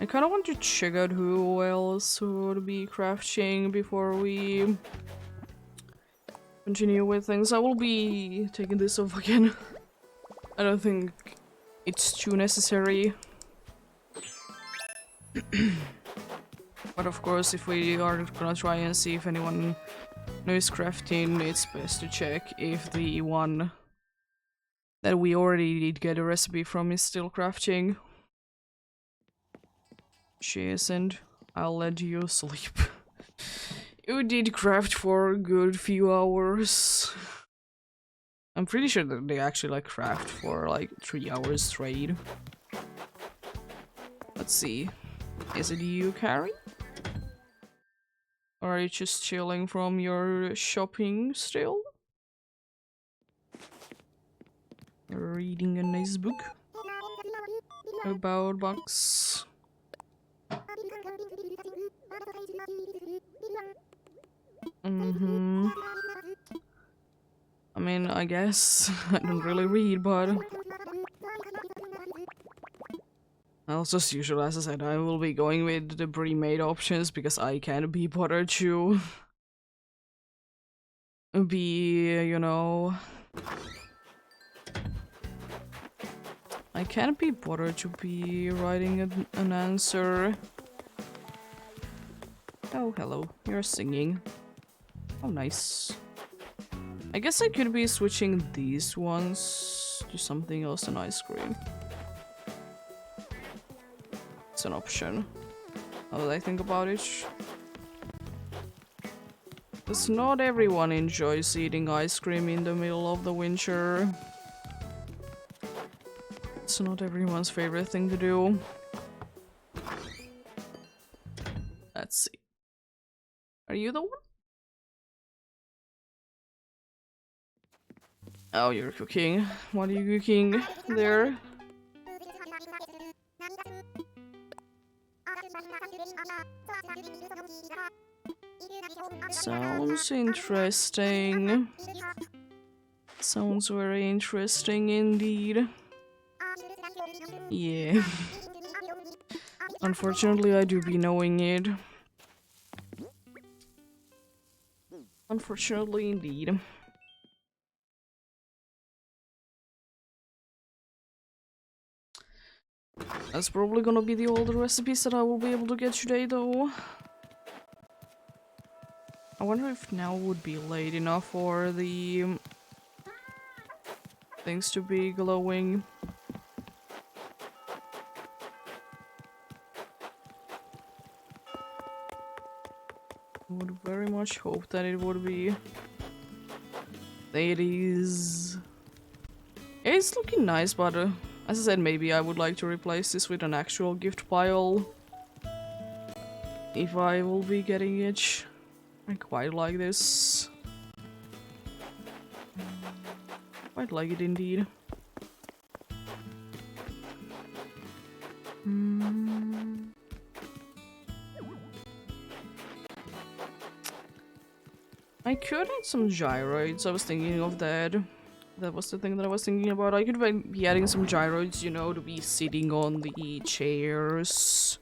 Speaker 1: I kind of want to check out who else would be crafting before we continue with things. I will be taking this off again. I don't think it's too necessary. But of course, if we are gonna try and see if anyone knows crafting, it's best to check if the one that we already did get a recipe from is still crafting. She isn't. I'll let you sleep. You did craft for a good few hours. I'm pretty sure that they actually like craft for like 3 hours straight. Let's see. Is it you, Carrie? Or are you just chilling from your shopping still? Reading a nice book about bugs. I mean, I guess I don't really read, but also, as usual, as I said, I will be going with the pre-made options because I can't be bothered to be, you know, I can't be bothered to be writing an answer. Oh, hello, you're singing. Oh, nice. I guess I could be switching these ones to something else than ice cream. It's an option. Now that I think about it. Because not everyone enjoys eating ice cream in the middle of the winter. It's not everyone's favorite thing to do. Let's see. Are you the one? Oh, you're cooking. What are you cooking there? Sounds interesting. Sounds very interesting indeed. Yeah. Unfortunately, I do be knowing it. Unfortunately, indeed. That's probably gonna be the older recipes that I will be able to get today, though. I wonder if now would be late enough for the things to be glowing. I would very much hope that it would be. It is. It's looking nice, but as I said, maybe I would like to replace this with an actual gift pile. If I will be getting it. I quite like this. Quite like it indeed. I could add some gyroids. I was thinking of that. That was the thing that I was thinking about. I could be adding some gyroids, you know, to be sitting on the chairs.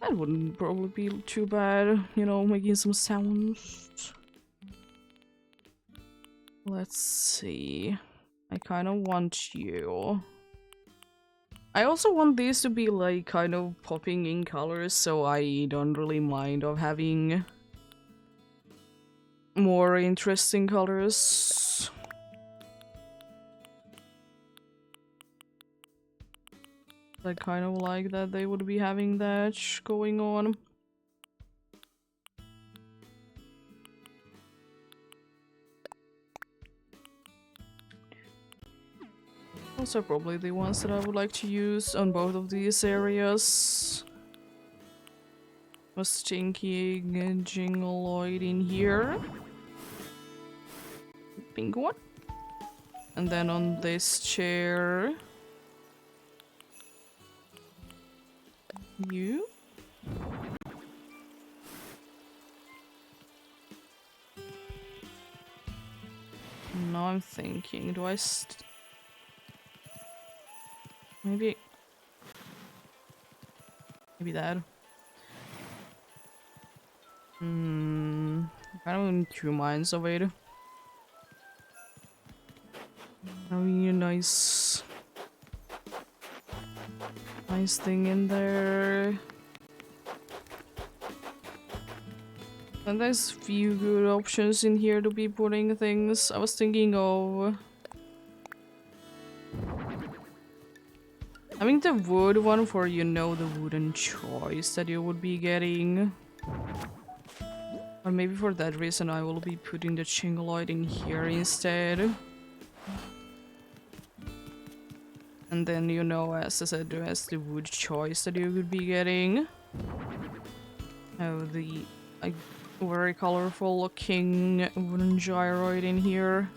Speaker 1: That wouldn't probably be too bad, you know, making some sounds. Let's see. I kind of want you. I also want these to be like kind of popping in colors, so I don't really mind of having more interesting colors. I kind of like that they would be having that going on. Those are probably the ones that I would like to use on both of these areas. Was thinking a jingleoid in here. Pink one. And then on this chair... you. Now I'm thinking, do I maybe that. Kind of in two minds of it. Having a nice thing in there. And there's few good options in here to be putting things. I was thinking of having the wood one for, you know, the wooden choice that you would be getting. Or maybe for that reason I will be putting the chingoloid in here instead. And then, you know, as I said, as the wood choice that you could be getting. Have the very colorful looking wooden gyroid in here.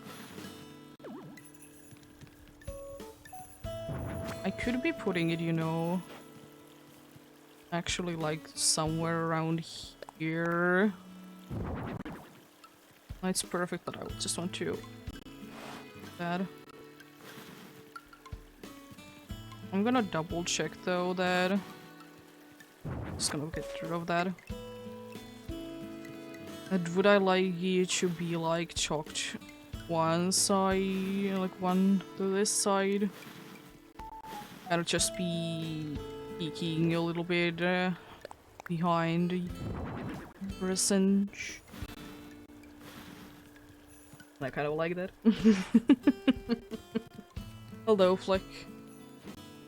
Speaker 1: I could be putting it, you know, actually like somewhere around here. It's perfect, but I just want to that. I'm gonna double check though that just gonna get rid of that. And would I like it to be like chalked one side, like one to this side? I'll just be peeking a little bit behind for a cinch. I kind of like that. Although, Flick,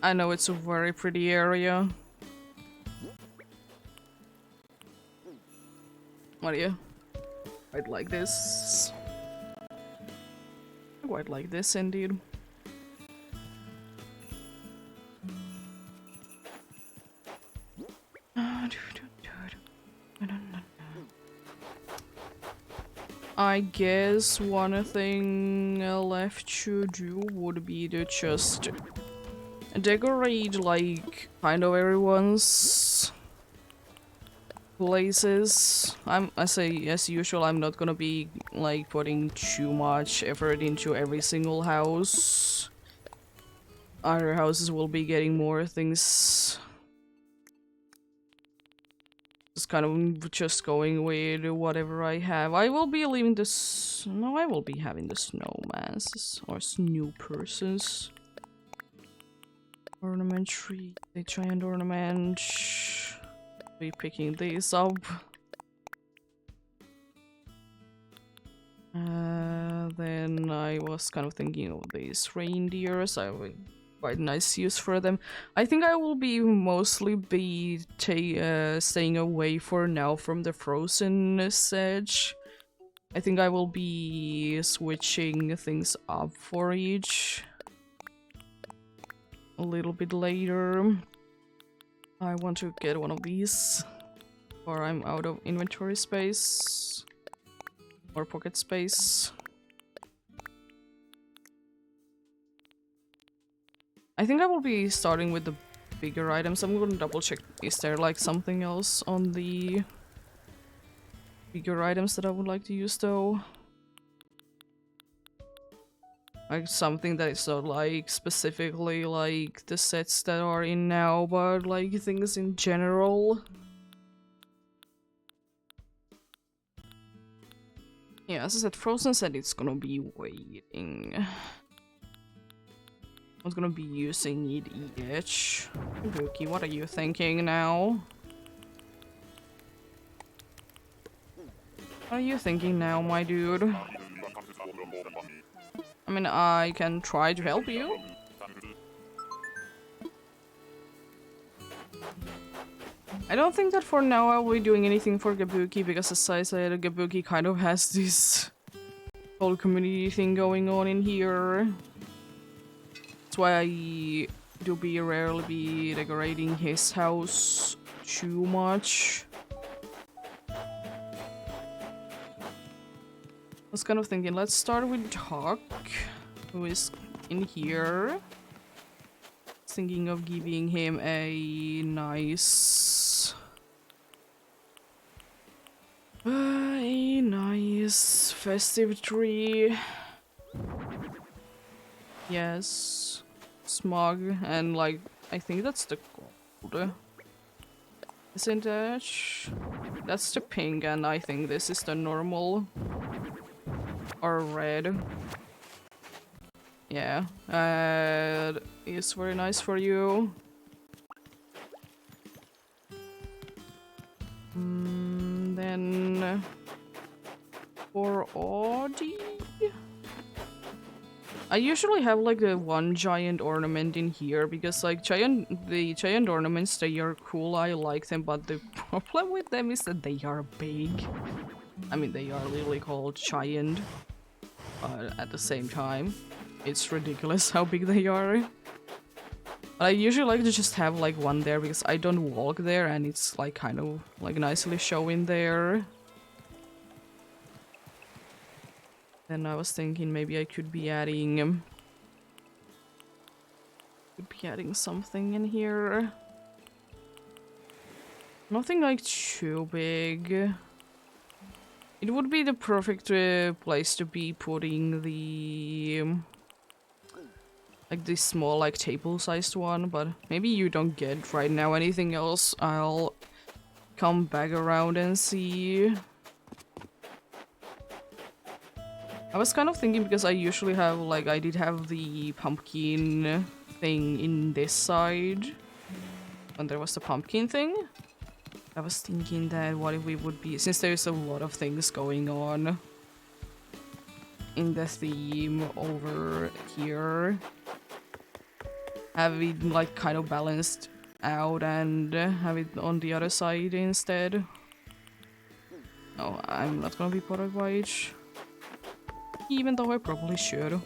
Speaker 1: I know it's a very pretty area. What do you? I'd like this. I quite like this indeed. I guess one thing left to do would be to just decorate like kind of everyone's places. I say as usual, I'm not gonna be like putting too much effort into every single house. Other houses will be getting more things. Just kind of just going with whatever I have. I will be leaving this. No, I will be having the snowmans or snow persons. Ornament tree, the giant ornament. Be picking these up. Then I was kind of thinking of these reindeers. I would quite nice use for them. I think I will be mostly staying away for now from the frozen sedge. I think I will be switching things up for each a little bit later. I want to get one of these, or I'm out of inventory space or pocket space. I think I will be starting with the bigger items. I'm gonna double check, is there like something else on the bigger items that I would like to use though? Like something that is not like specifically like the sets that are in now, but like things in general. Yeah, as I said, Frozen said it's gonna be waiting. I was gonna be using EEST. Kabuki, what are you thinking now? What are you thinking now, my dude? I mean, I can try to help you. I don't think that for now I will be doing anything for Kabuki, because as I said, Kabuki kind of has this whole community thing going on in here. That's why I do be rarely be decorating his house too much. I was kind of thinking, let's start with Huck, who is in here. Thinking of giving him a nice festive tree. Yes, smug, and like I think that's the gold, isn't it? That's the pink, and I think this is the normal or red. Yeah, it's very nice for you. Then for Audie, I usually have like the one giant ornament in here because like the giant ornaments, they are cool, I like them, but the problem with them is that they are big. I mean, they are literally called giant, but at the same time, it's ridiculous how big they are. But I usually like to just have like one there because I don't walk there and it's like kind of like nicely showing there. Then I was thinking maybe I could be adding something in here. Nothing like too big. It would be the perfect place to be putting the like this small like table-sized one, but maybe you don't get right now anything else. I'll come back around and see. I was kind of thinking because I usually have like I did have the pumpkin thing in this side when there was the pumpkin thing. I was thinking that what if we would be, since there's a lot of things going on in the theme over here, have it like kind of balanced out and have it on the other side instead. No, I'm not gonna be bothered by it, even though I probably should.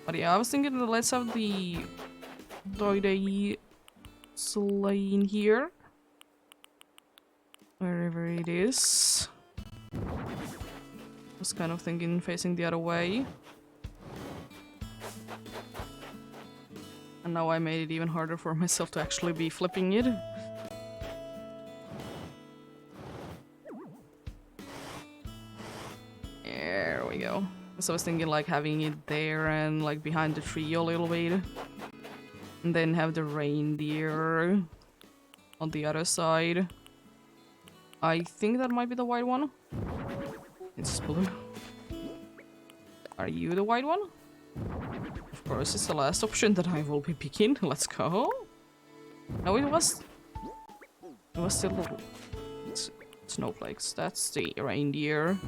Speaker 1: But yeah, I was thinking that let's have the Doide sleigh in here. Wherever it is. I was kind of thinking facing the other way. And now I made it even harder for myself to actually be flipping it. There we go. So I was thinking like having it there and like behind the tree a little bit. And then have the reindeer on the other side. I think that might be the white one. It's blue. Are you the white one? Of course, it's the last option that I will be picking. Let's go. No, it was still little snowflakes. That's the reindeer.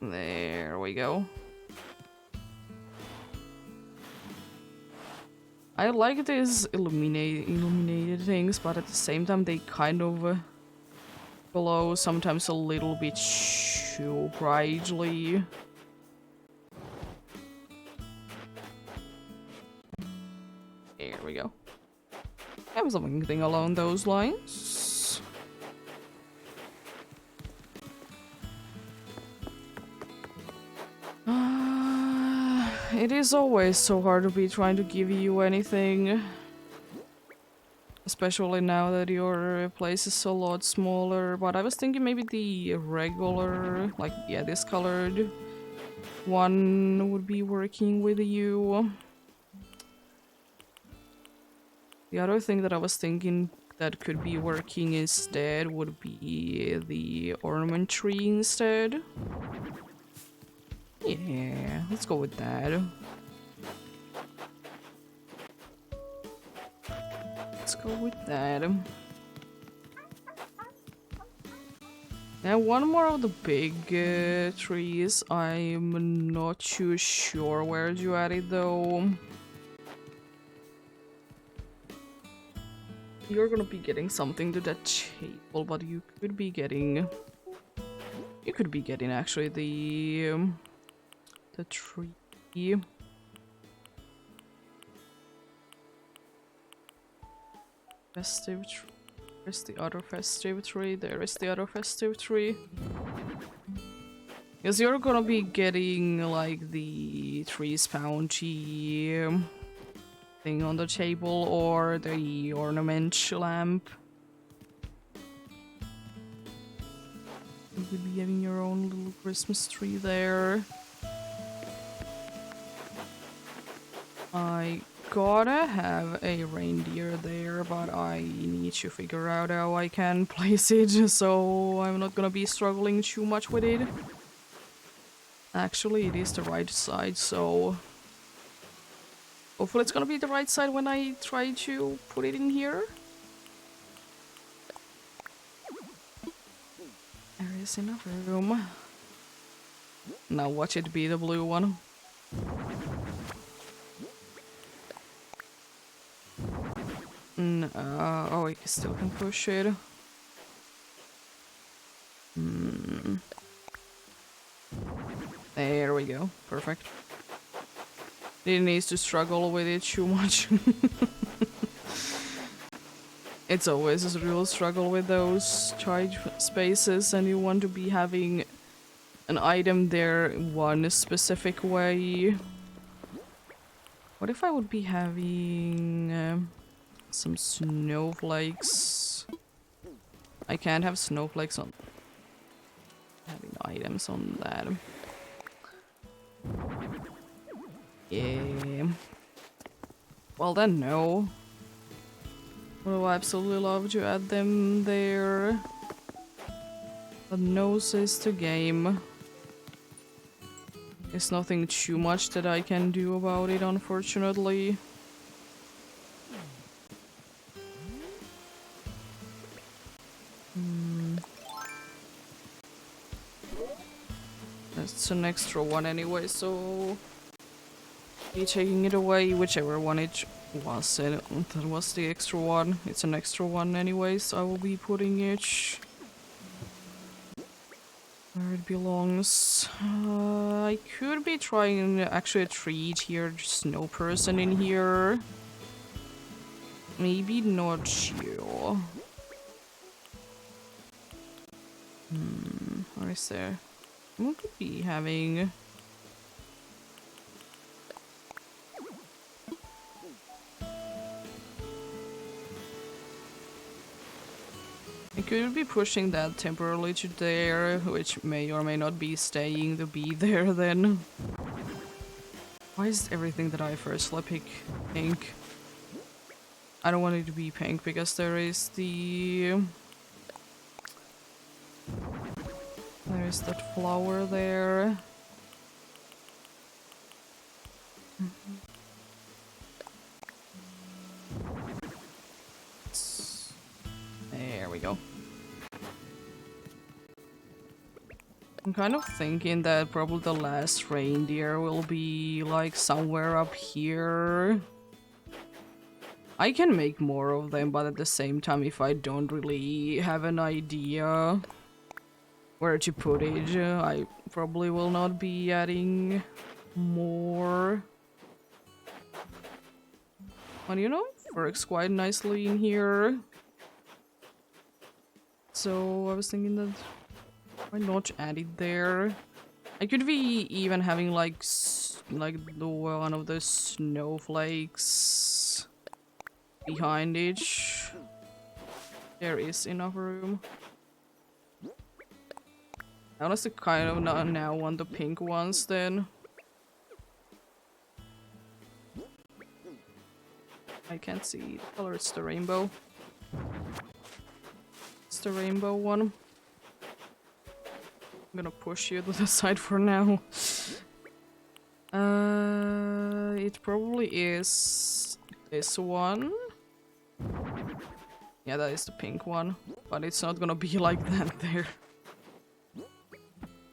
Speaker 1: There we go. I like these illuminated things, but at the same time they kind of glow sometimes a little bit too brightly. There we go. Have something along those lines. It is always so hard to be trying to give you anything. Especially now that your place is a lot smaller. But I was thinking maybe the regular, like, yeah, this colored one would be working with you. The other thing that I was thinking that could be working instead would be the ornament tree instead. Yeah, let's go with that. Let's go with that. Now one more of the big trees. I'm not too sure where to add it though. You're gonna be getting something to that table, but you could be getting You could be getting actually the tree. Festive tree. Where's the other festive tree? There is the other festive tree. Because you're gonna be getting like the tree spoungy thing on the table or the ornament lamp. You could be having your own little Christmas tree there. I gotta have a reindeer there, but I need to figure out how I can place it, so I'm not gonna be struggling too much with it. Actually, it is the right side, so hopefully it's gonna be the right side when I try to put it in here. There is enough room. Now watch it be the blue one. Oh, you still can push it. There we go. Perfect. Didn't need to struggle with it too much. It's always a real struggle with those charge spaces, and you want to be having an item there one specific way. What if I would be having some snowflakes? I can't have snowflakes on having items on that. Yeah. Well then, no. Would I absolutely love to add them there. But no says the game. There's nothing too much that I can do about it, unfortunately. That's an extra one anyway, so be taking it away, whichever one it was. That was the extra one. It's an extra one anyways. I will be putting it where it belongs. I could be trying actually a treat here, just no person in here. Maybe not you. What is there? We could be having... I could be pushing that temporarily to there, which may or may not be staying to be there then. Why is everything that I first pick pink? I don't want it to be pink because there is the... There's that flower there. There we go. I'm kind of thinking that probably the last reindeer will be like somewhere up here. I can make more of them, but at the same time, if I don't really have an idea where to put it, I probably will not be adding more. But you know, works quite nicely in here. So I was thinking that why not add it there? I could be even having like the one of the snowflakes behind it. There is enough room. I honestly kind of now want the pink ones then. I can't see the color, it's the rainbow. It's the rainbow one. I'm gonna push you to the side for now. It probably is this one. Yeah, that is the pink one. But it's not gonna be like that there.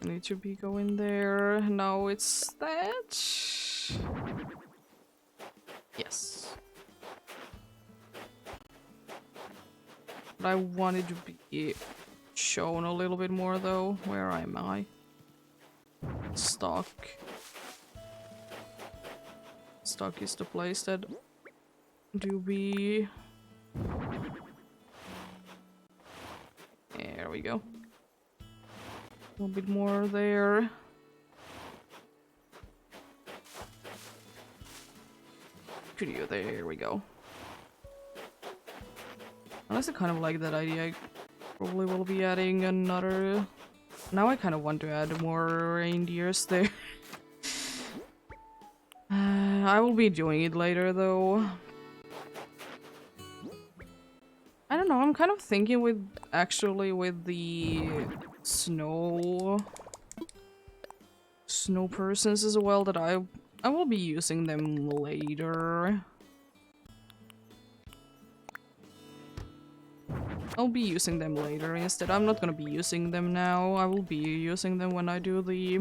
Speaker 1: I need to be going there. Now it's that. Yes. But I wanted to be shown a little bit more though. Where am I? Stock. Stock is the place that do be. There we go. A little bit more there. Could you? There we go. Unless I kind of like that idea, I probably will be adding another. Now I kind of want to add more reindeers there. I will be doing it later though. I don't know, I'm kind of thinking with the snow persons as well that I will be using them later. I'll be using them later instead. I'm not gonna be using them now. I will be using them when I do the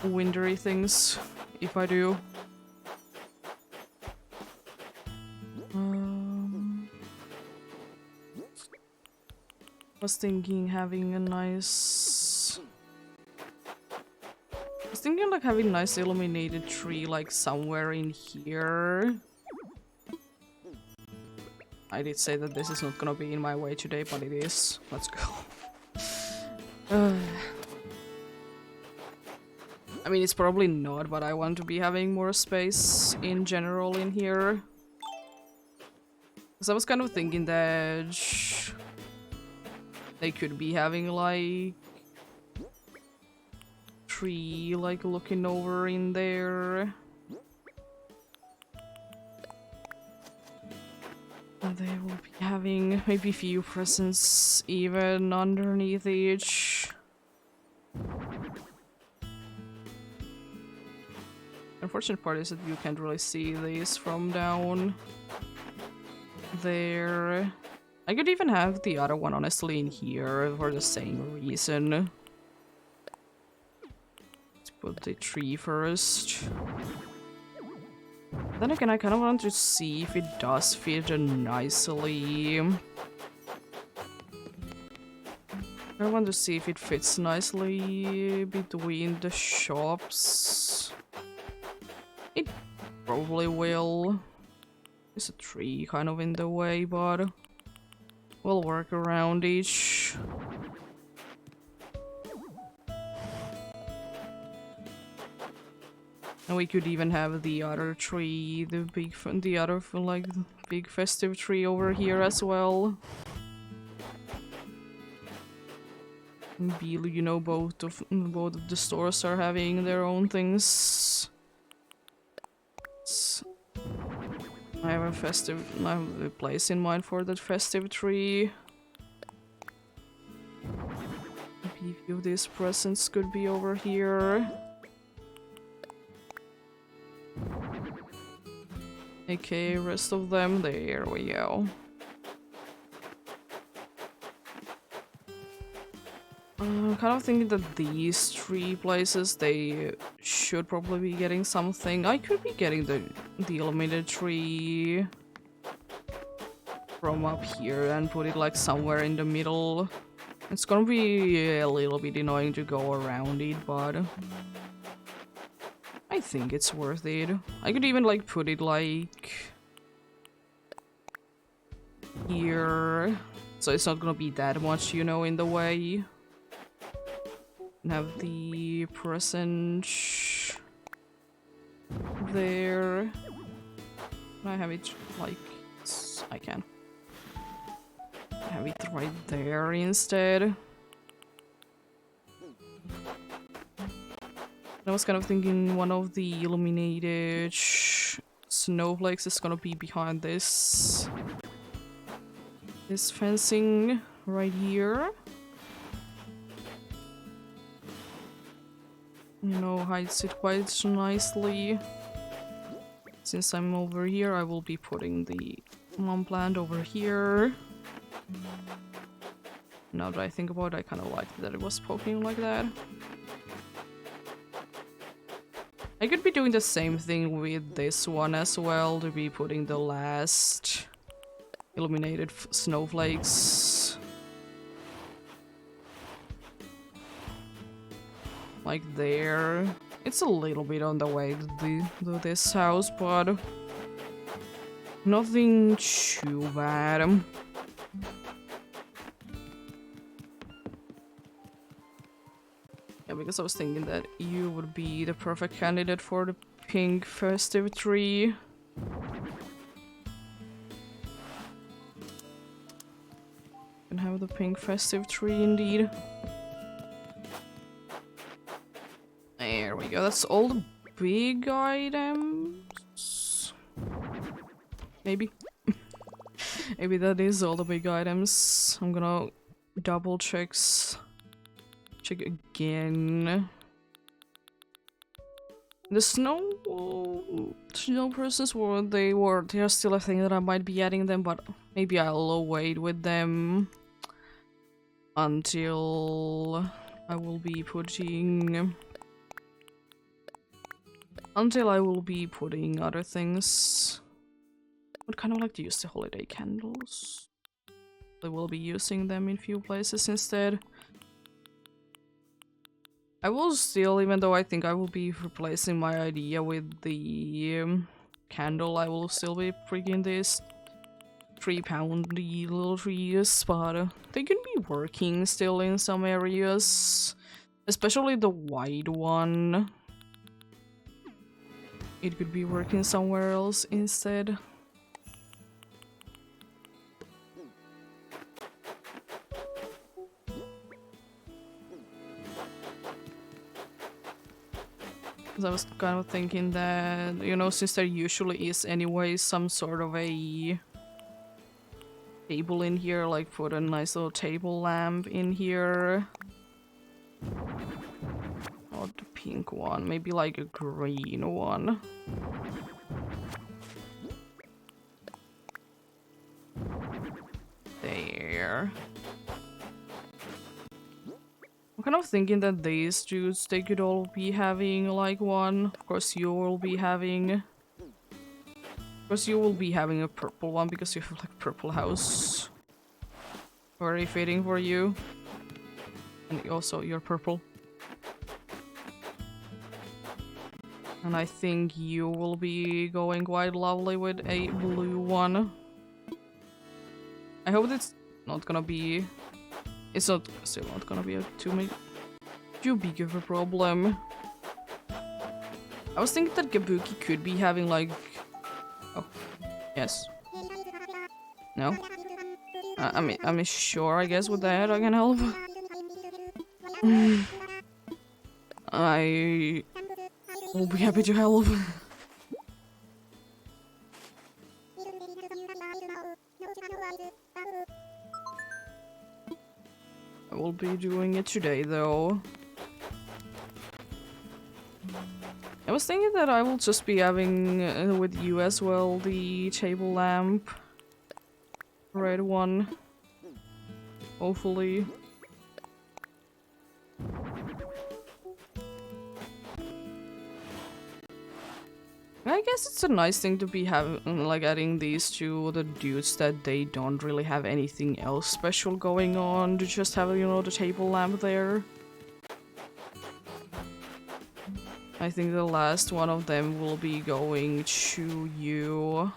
Speaker 1: wintery things, if I do. Was thinking having a nice... I was thinking like having a nice illuminated tree like somewhere in here. I did say that this is not gonna be in my way today, but it is. Let's go. I mean, it's probably not, but I want to be having more space in general in here. Because I was kind of thinking that they could be having like tree like looking over in there. And they will be having maybe a few presents even underneath each. Unfortunate part is that you can't really see these from down there. I could even have the other one honestly in here for the same reason. Let's put the tree first. Then again, I kind of want to see if it does fit nicely. I want to see if it fits nicely between the shops. It probably will. There's a tree kind of in the way, but we'll work around each. And we could even have the other tree, the other like big festive tree over here as well. Be, you know, both of the stores are having their own things. I have a place in mind for that festive tree. Maybe a few of these presents could be over here. Okay, rest of them, there we go. I'm kind of thinking that these three places, they should probably be getting something. I could be getting the illuminated tree from up here and put it like somewhere in the middle. It's gonna be a little bit annoying to go around it, but I think it's worth it. I could even like put it like here, so it's not gonna be that much, you know, in the way. And have the present there. Can I have it like I can have it right there instead. I was kind of thinking one of the illuminated snowflakes is gonna be behind this fencing right here. You know, hides it quite nicely. Since I'm over here, I will be putting the mom plant over here. Now that I think about it, I kind of liked that it was poking like that. I could be doing the same thing with this one as well, to be putting the last illuminated snowflakes like there. It's a little bit on the way to this house, but nothing too bad. Yeah, because I was thinking that you would be the perfect candidate for the pink festive tree. Can have the pink festive tree indeed. There we go. That's all the big items. Maybe. Maybe that is all the big items. I'm gonna double check again. The snow persons they are still a thing that I might be adding them, but maybe I'll wait with them until I will be putting other things. I would kind of like to use the holiday candles. I will be using them in few places instead. I will still, even though I think I will be replacing my idea with the candle, I will still be freaking this 3-poundy little trees, but they can be working still in some areas, especially the white one. It could be working somewhere else instead. I was kind of thinking that, you know, since there usually is anyway some sort of a table in here, like put a nice little table lamp in here. Not the pink one, maybe like a green one. There. I'm kind of thinking that these dudes, they could all be having like one. Of course you will be having... Of course you will be having a purple one because you have like purple house. Very fitting for you. And also you're purple. And I think you will be going quite lovely with a blue one. I hope it's not gonna be... It's still not gonna be too big of a problem. I was thinking that Kabuki could be having like... Oh, yes. No? I'm sure, I guess, with that I can help. I will be happy to help. I will be doing it today, though. I was thinking that I will just be having with you as well the table lamp. Red one. Hopefully. I guess it's a nice thing to be having, like, adding these to the dudes that they don't really have anything else special going on, to just have, you know, the table lamp there. I think the last one of them will be going to you.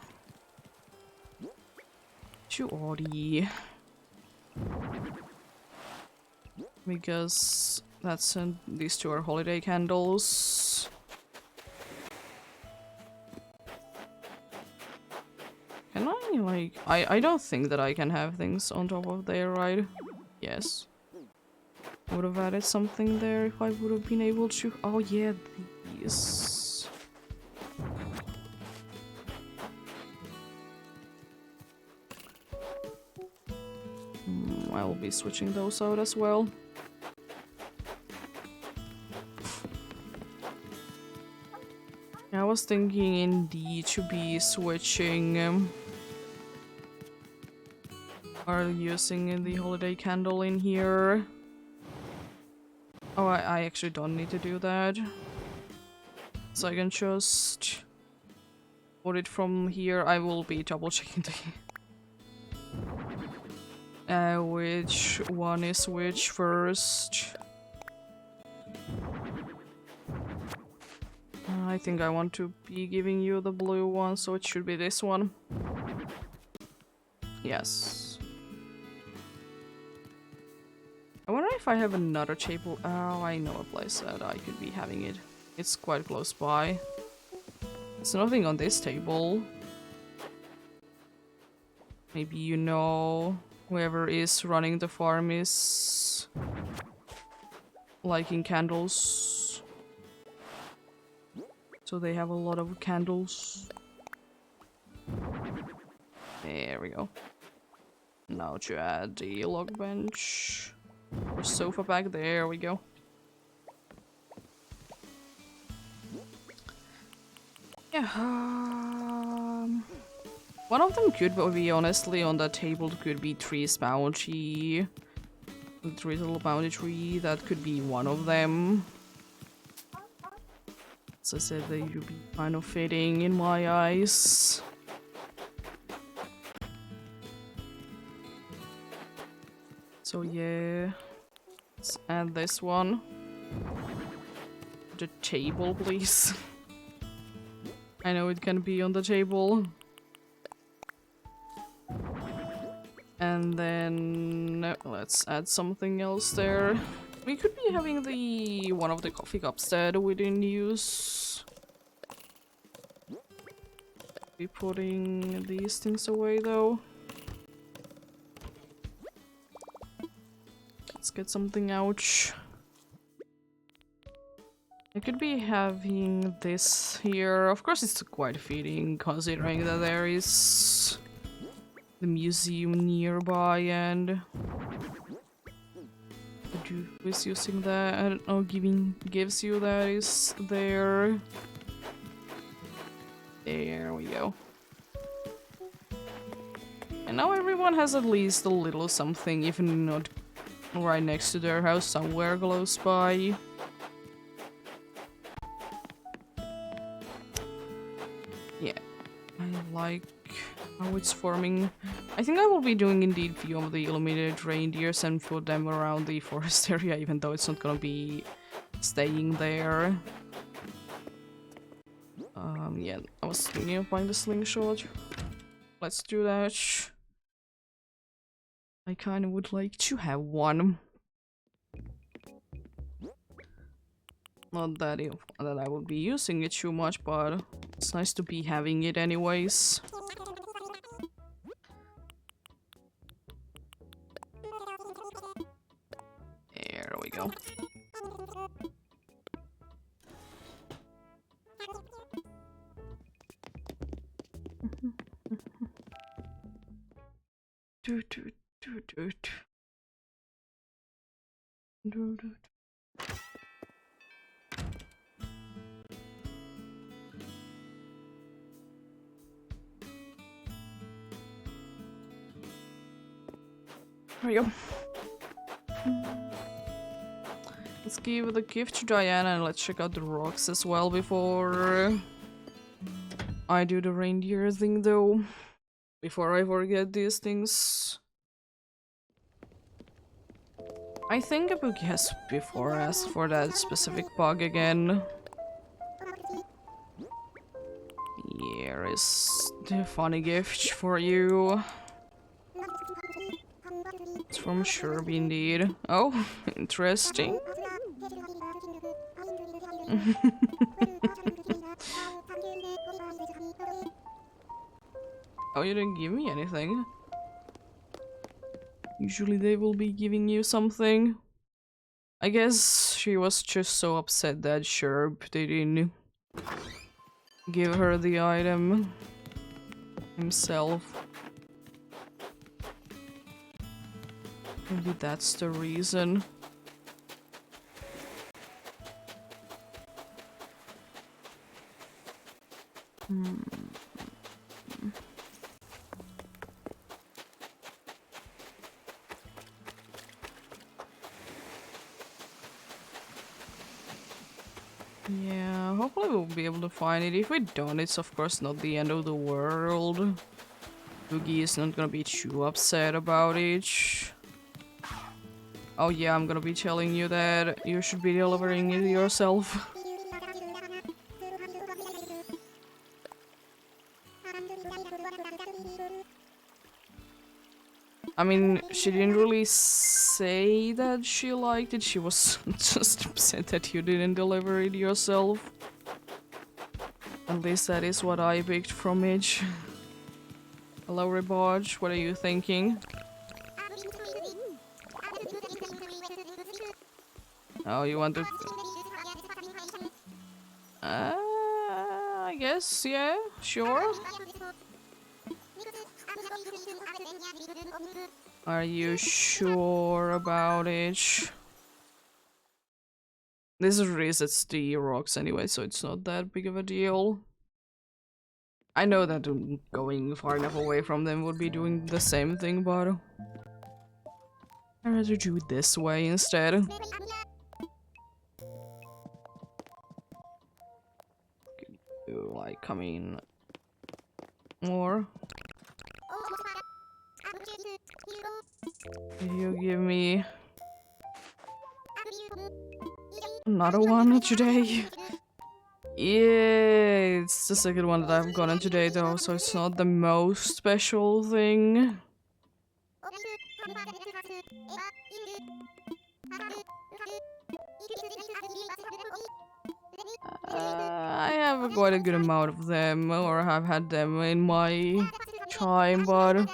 Speaker 1: To Audie. Because these two are holiday candles. Can I, like... I don't think that I can have things on top of there, right? Yes. Would have added something there if I would have been able to... Oh yeah, these... I'll be switching those out as well. I was thinking indeed to be switching... or using the holiday candle in here. Oh, I actually don't need to do that. So I can just put it from here. I will be double checking the which one is which first. I think I want to be giving you the blue one, so it should be this one. Yes. I wonder if I have another table. Oh, I know a place that I could be having it. It's quite close by. There's nothing on this table. Maybe you know whoever is running the farm is liking candles. So they have a lot of candles. There we go. Now to add the log bench. Or sofa back, there we go. Yeah, one of them could be honestly on that table, could be Tree's Bounty. The Tree's little bounty tree, that could be one of them. As I said, they would be kind of fitting in my eyes. So yeah, let's add this one. The table, please. I know it can be on the table. And then let's add something else there. We could be having the one of the coffee cups that we didn't use. Be putting these things away though. Let's get something out. I could be having this here. Of course it's quite fitting considering that there is the museum nearby and who is using that? I don't know, gives you that is there. There we go. And now everyone has at least a little something, even not right next to their house, somewhere close by. Yeah, I like how it's forming. I think I will be doing indeed few of the illuminated reindeers and put them around the forest area, even though it's not gonna be staying there. Yeah, I was thinking of buying the slingshot. Let's do that. I kind of would like to have one. Not that I would be using it too much, but it's nice to be having it anyways. There we go. There we go. Let's give the gift to Diana and let's check out the rocks as well before I do the reindeer thing though. Before I forget these things. I think a book has before asked for that specific bug again. Here is the funny gift for you. It's from Sherby indeed. Oh, interesting. Oh, you didn't give me anything. Usually they will be giving you something. I guess she was just so upset that Sherb didn't give her the item himself. Maybe that's the reason. Yeah, hopefully we'll be able to find it. If we don't, it's of course not the end of the world. Boogie is not gonna be too upset about it. Oh yeah, I'm gonna be telling you that you should be delivering it yourself. I mean, she didn't really say that she liked it, she was just upset that you didn't deliver it yourself. At least that is what I picked from it. Hello, Rebodge, what are you thinking? Oh, you want to... I guess, yeah, sure. Are you sure about it? This resets the rocks anyway, so it's not that big of a deal. I know that going far enough away from them would be doing the same thing, but I'd rather do it this way instead. Like, come in more. You give me another one today. Yeah, it's the second one that I've gotten today though, so it's not the most special thing. I have quite a good amount of them, or have had them in my time, but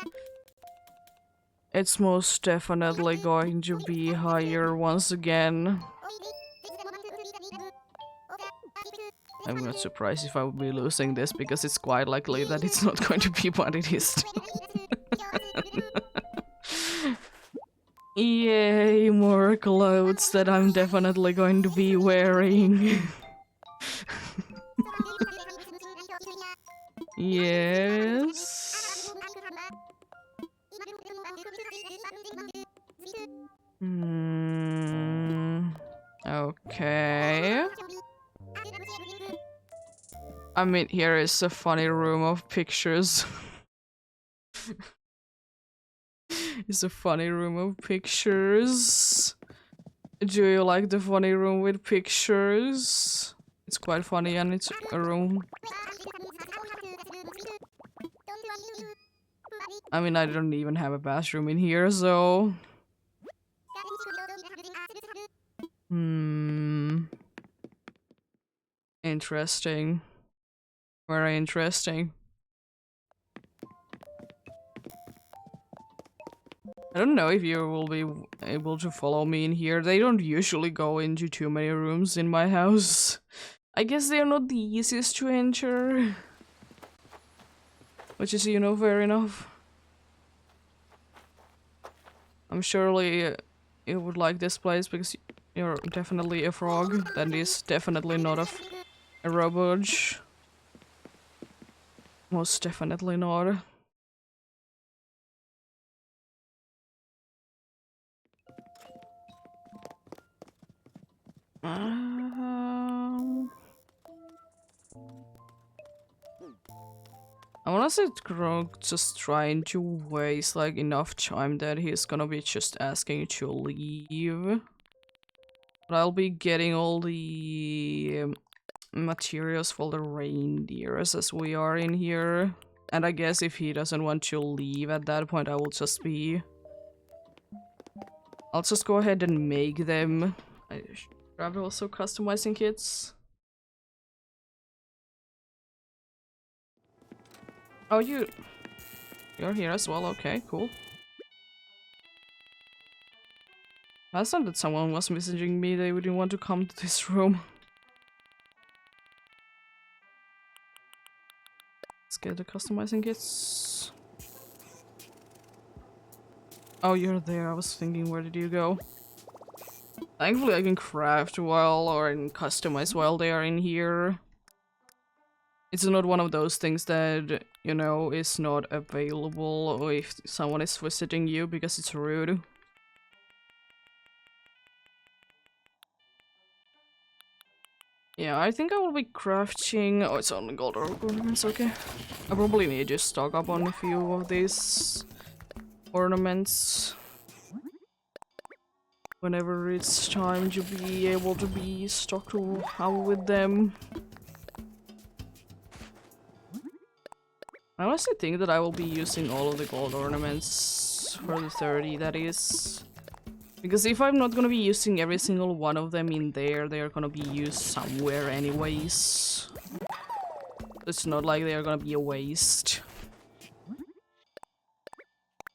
Speaker 1: it's most definitely going to be higher once again. I'm not surprised if I would be losing this, because it's quite likely that it's not going to be what it is. Yay, more clothes that I'm definitely going to be wearing. Yes. Okay. I mean, here is a funny room of pictures. It's a funny room of pictures. Do you like the funny room with pictures? It's quite funny and it's a room. I mean, I don't even have a bathroom in here, so... Interesting. Very interesting. I don't know if you will be able to follow me in here. They don't usually go into too many rooms in my house. I guess they're not the easiest to enter. Which is, you know, fair enough. I'm surely you would like this place because you're definitely a frog. That is definitely not a robot. Most definitely not. I wanna say Grog just trying to waste like enough time that he's gonna be just asking to leave. But I'll be getting all the materials for the reindeers as we are in here. And I guess if he doesn't want to leave at that point, I will just be... I'll just go ahead and make them. I should grab also customizing kits. Oh, you're here as well, okay, cool. Last time that someone was messaging me, they wouldn't want to come to this room. Let's get the customizing kits. Oh, you're there, I was thinking, where did you go? Thankfully I can craft while or customize while they are in here. It's not one of those things that, you know, is not available or if someone is visiting you because it's rude. Yeah, I think I will be crafting... Oh, it's only gold ornaments, okay. I probably need to stock up on a few of these ornaments whenever it's time to be able to be stocked out with them. I honestly think that I will be using all of the gold ornaments snowflakes for the 30, that is. Because if I'm not gonna be using every single one of them in there, they're gonna be used somewhere anyways. It's not like they're gonna be a waste.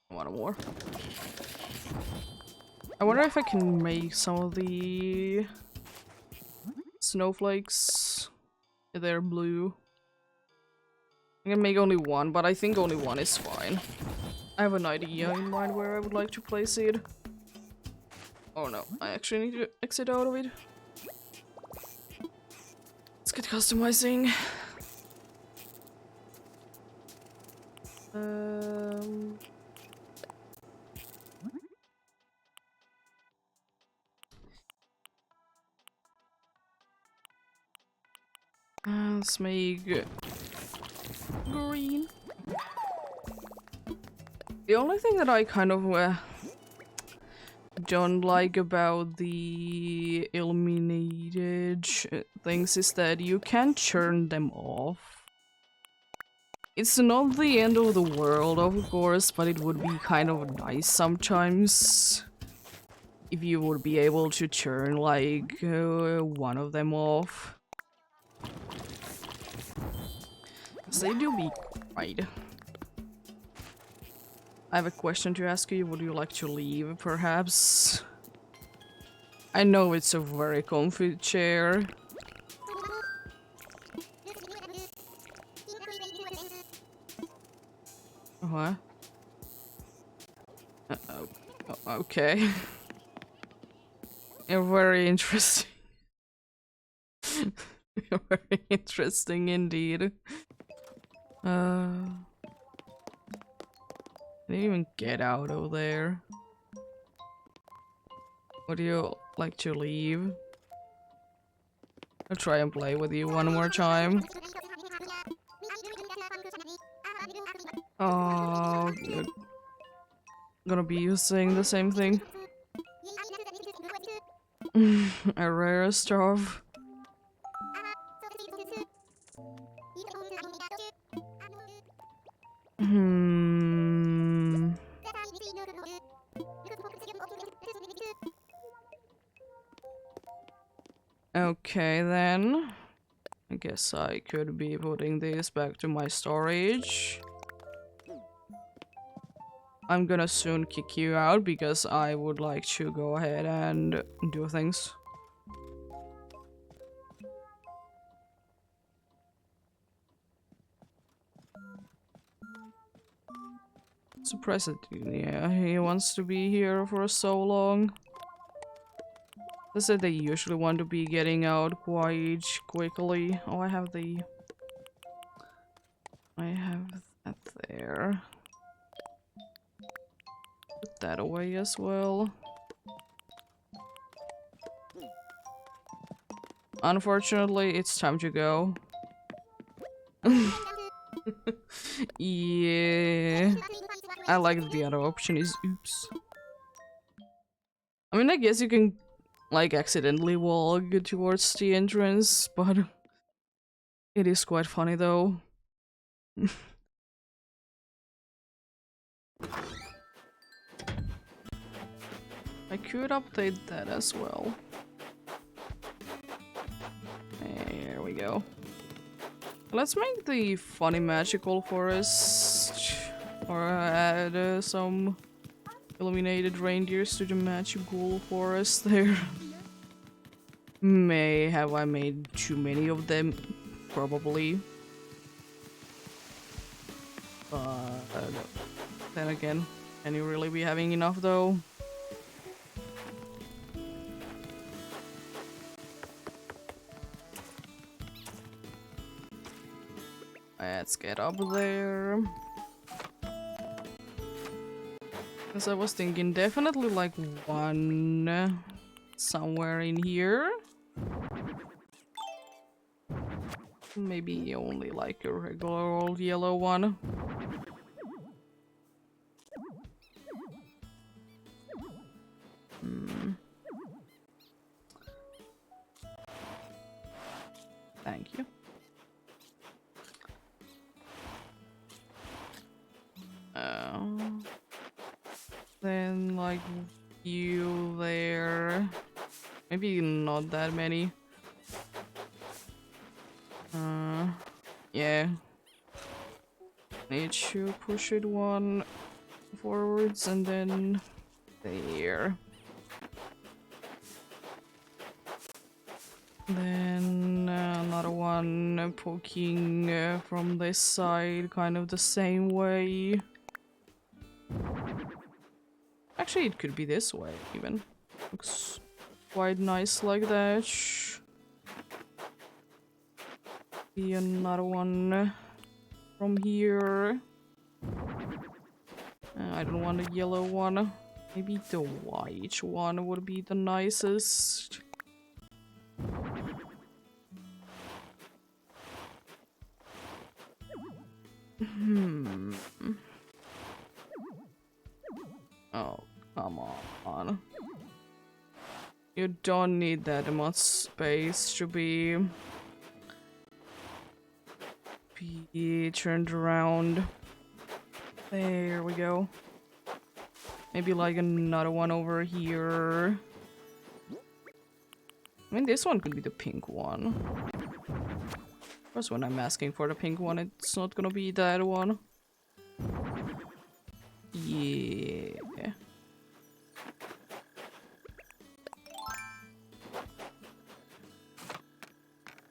Speaker 1: One more. I wonder if I can make some of the snowflakes. They're blue. I can make only one, but I think only one is fine. I have an idea in mind where I would like to place it. Oh no, I actually need to exit out of it. Let's get customizing. Let's make green. The only thing that I kind of don't like about the illuminated things is that you can turn them off. It's not the end of the world, of course, but it would be kind of nice sometimes if you would be able to turn like one of them off. They do be right. I have a question to ask you. Would you like to leave, perhaps? I know it's a very comfy chair. What? Okay. You're very interesting. You're very interesting indeed. Can you even get out of there? Would you like to leave? I'll try and play with you one more time. Oh, you're gonna be using the same thing. A rare stuff. Okay then. I guess I could be putting this back to my storage. I'm gonna soon kick you out because I would like to go ahead and do things. Surprised that, yeah, he wants to be here for so long. They said they usually want to be getting out quite quickly. Oh, I have that there. Put that away as well. Unfortunately, it's time to go. Yeah. I like the other option is oops. I mean, I guess you can like accidentally walk towards the entrance, but it is quite funny though. I could update that as well. There we go. Let's make the funny magical forest, or add some illuminated reindeers to the magical forest there. Have I made too many of them? Probably. Then again, can you really be having enough though? Let's get up there. As I was thinking, definitely like one somewhere in here. Maybe only like a regular old yellow one. Thank you. Then like you there. Maybe not that many. Yeah. Need to push it one forwards and then there. Then another one poking from this side, kind of the same way. Actually, it could be this way even. Looks quite nice like that. Be another one from here. I don't want a yellow one. Maybe the white one would be the nicest. Oh, come on. You don't need that much space to be turned around. There we go. Maybe like another one over here. I mean, this one could be the pink one. Of course, when I'm asking for the pink one, it's not gonna be that one. Yeah.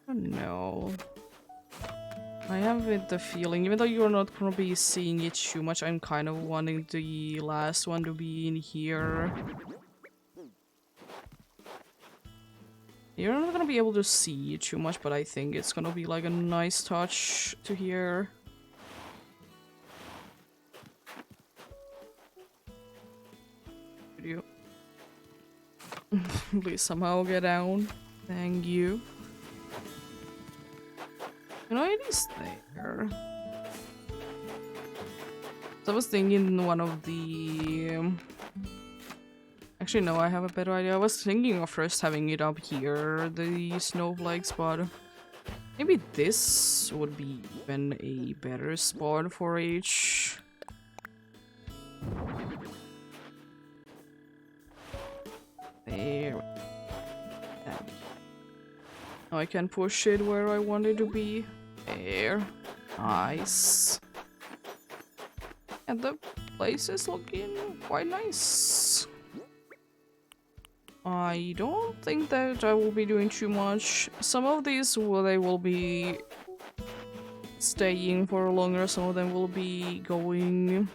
Speaker 1: Oh no. I have the feeling, even though you're not gonna be seeing it too much, I'm kind of wanting the last one to be in here. You're not gonna be able to see it too much, but I think it's gonna be like a nice touch to here. Could you please somehow get down? Thank you. You know, it is there. So I was thinking one of the... Actually, no, I have a better idea. I was thinking of first having it up here, the snowflake spot. Maybe this would be even a better spot for each. There. Now I can push it where I want it to be. There. Nice. And the place is looking quite nice. I don't think that I will be doing too much. Some of these they will be staying for longer, some of them will be going...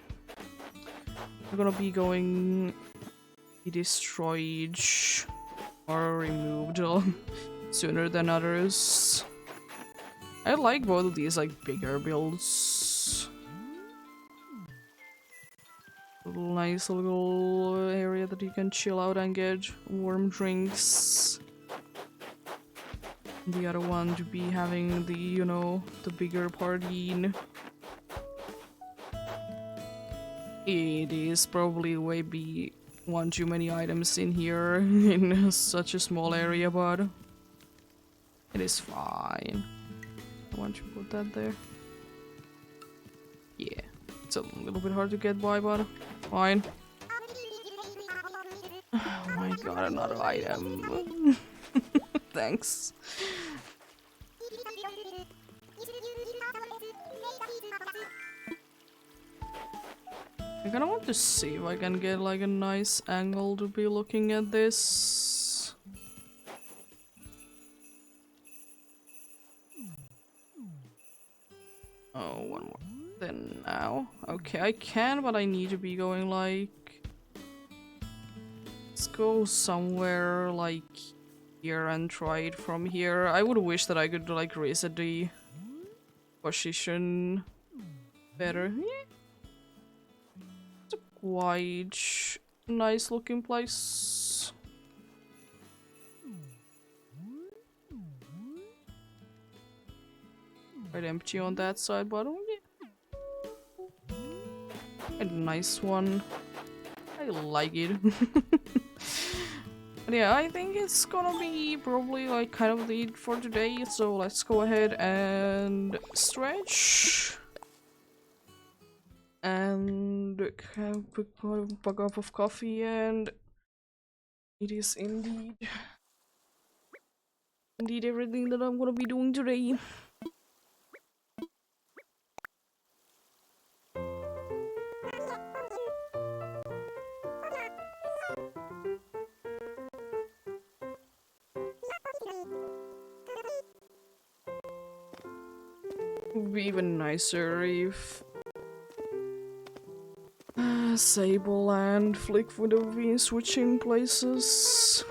Speaker 1: They're gonna be going... be destroyed or removed sooner than others. I like both of these like bigger builds. Nice little area that you can chill out and get warm drinks. The other one to be having the, you know, the bigger party. It is probably way be one too many items in here in such a small area, but it is fine. I want to put that there. Yeah, it's a little bit hard to get by, but fine. Oh my god, another item. Thanks. I kinda want to see if I can get like a nice angle to be looking at this. Oh, one more. Then now. Okay, I can, but I need to be going like... Let's go somewhere like here and try it from here. I would wish that I could like reset the position better. Yeah. It's a quite nice looking place. Quite empty on that side, but yeah. A nice one. I like it. But yeah, I think it's gonna be probably like kind of the it for today, so let's go ahead and stretch. and have a quick cup of coffee, and it is indeed everything that I'm gonna be doing today. It would be even nicer if Sable and Flick would have been switching places.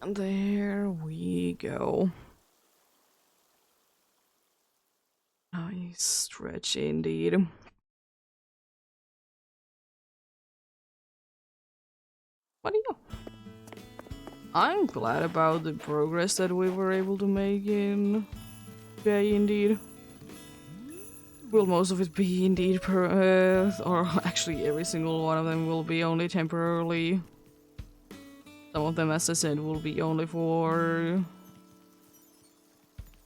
Speaker 1: And there we go. Nice stretch indeed. But yeah, I'm glad about the progress that we were able to make in today indeed. Will most of it be indeed or actually every single one of them will be only temporarily. Some of them, as I said, will be only for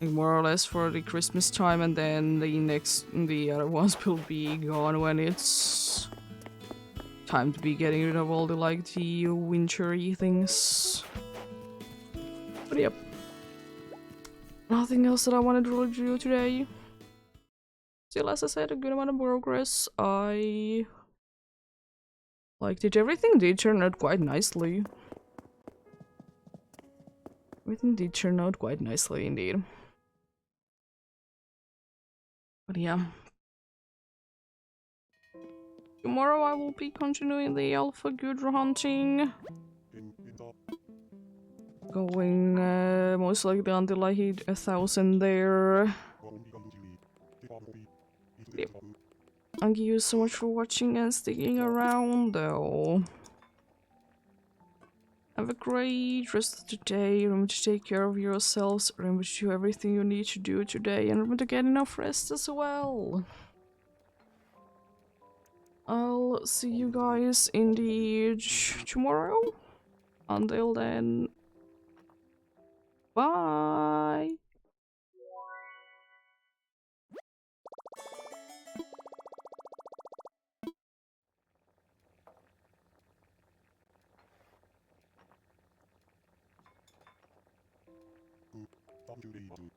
Speaker 1: like, more or less for the Christmas time, and then the other ones will be gone when it's time to be getting rid of all the like the wintry things. But yep, nothing else that I wanted to really do today. Still, as I said, a good amount of progress. I liked it. Everything did turn out quite nicely. Everything did turn out quite nicely indeed. But yeah. Tomorrow I will be continuing the alpha Gudra hunting. Going most likely until I hit 1,000 there. Yep. Thank you so much for watching and sticking around though. Have a great rest of the day. Remember to take care of yourselves. Remember to do everything you need to do today. And remember to get enough rest as well. I'll see you guys indeed tomorrow. Until then, bye!
Speaker 2: Q, W,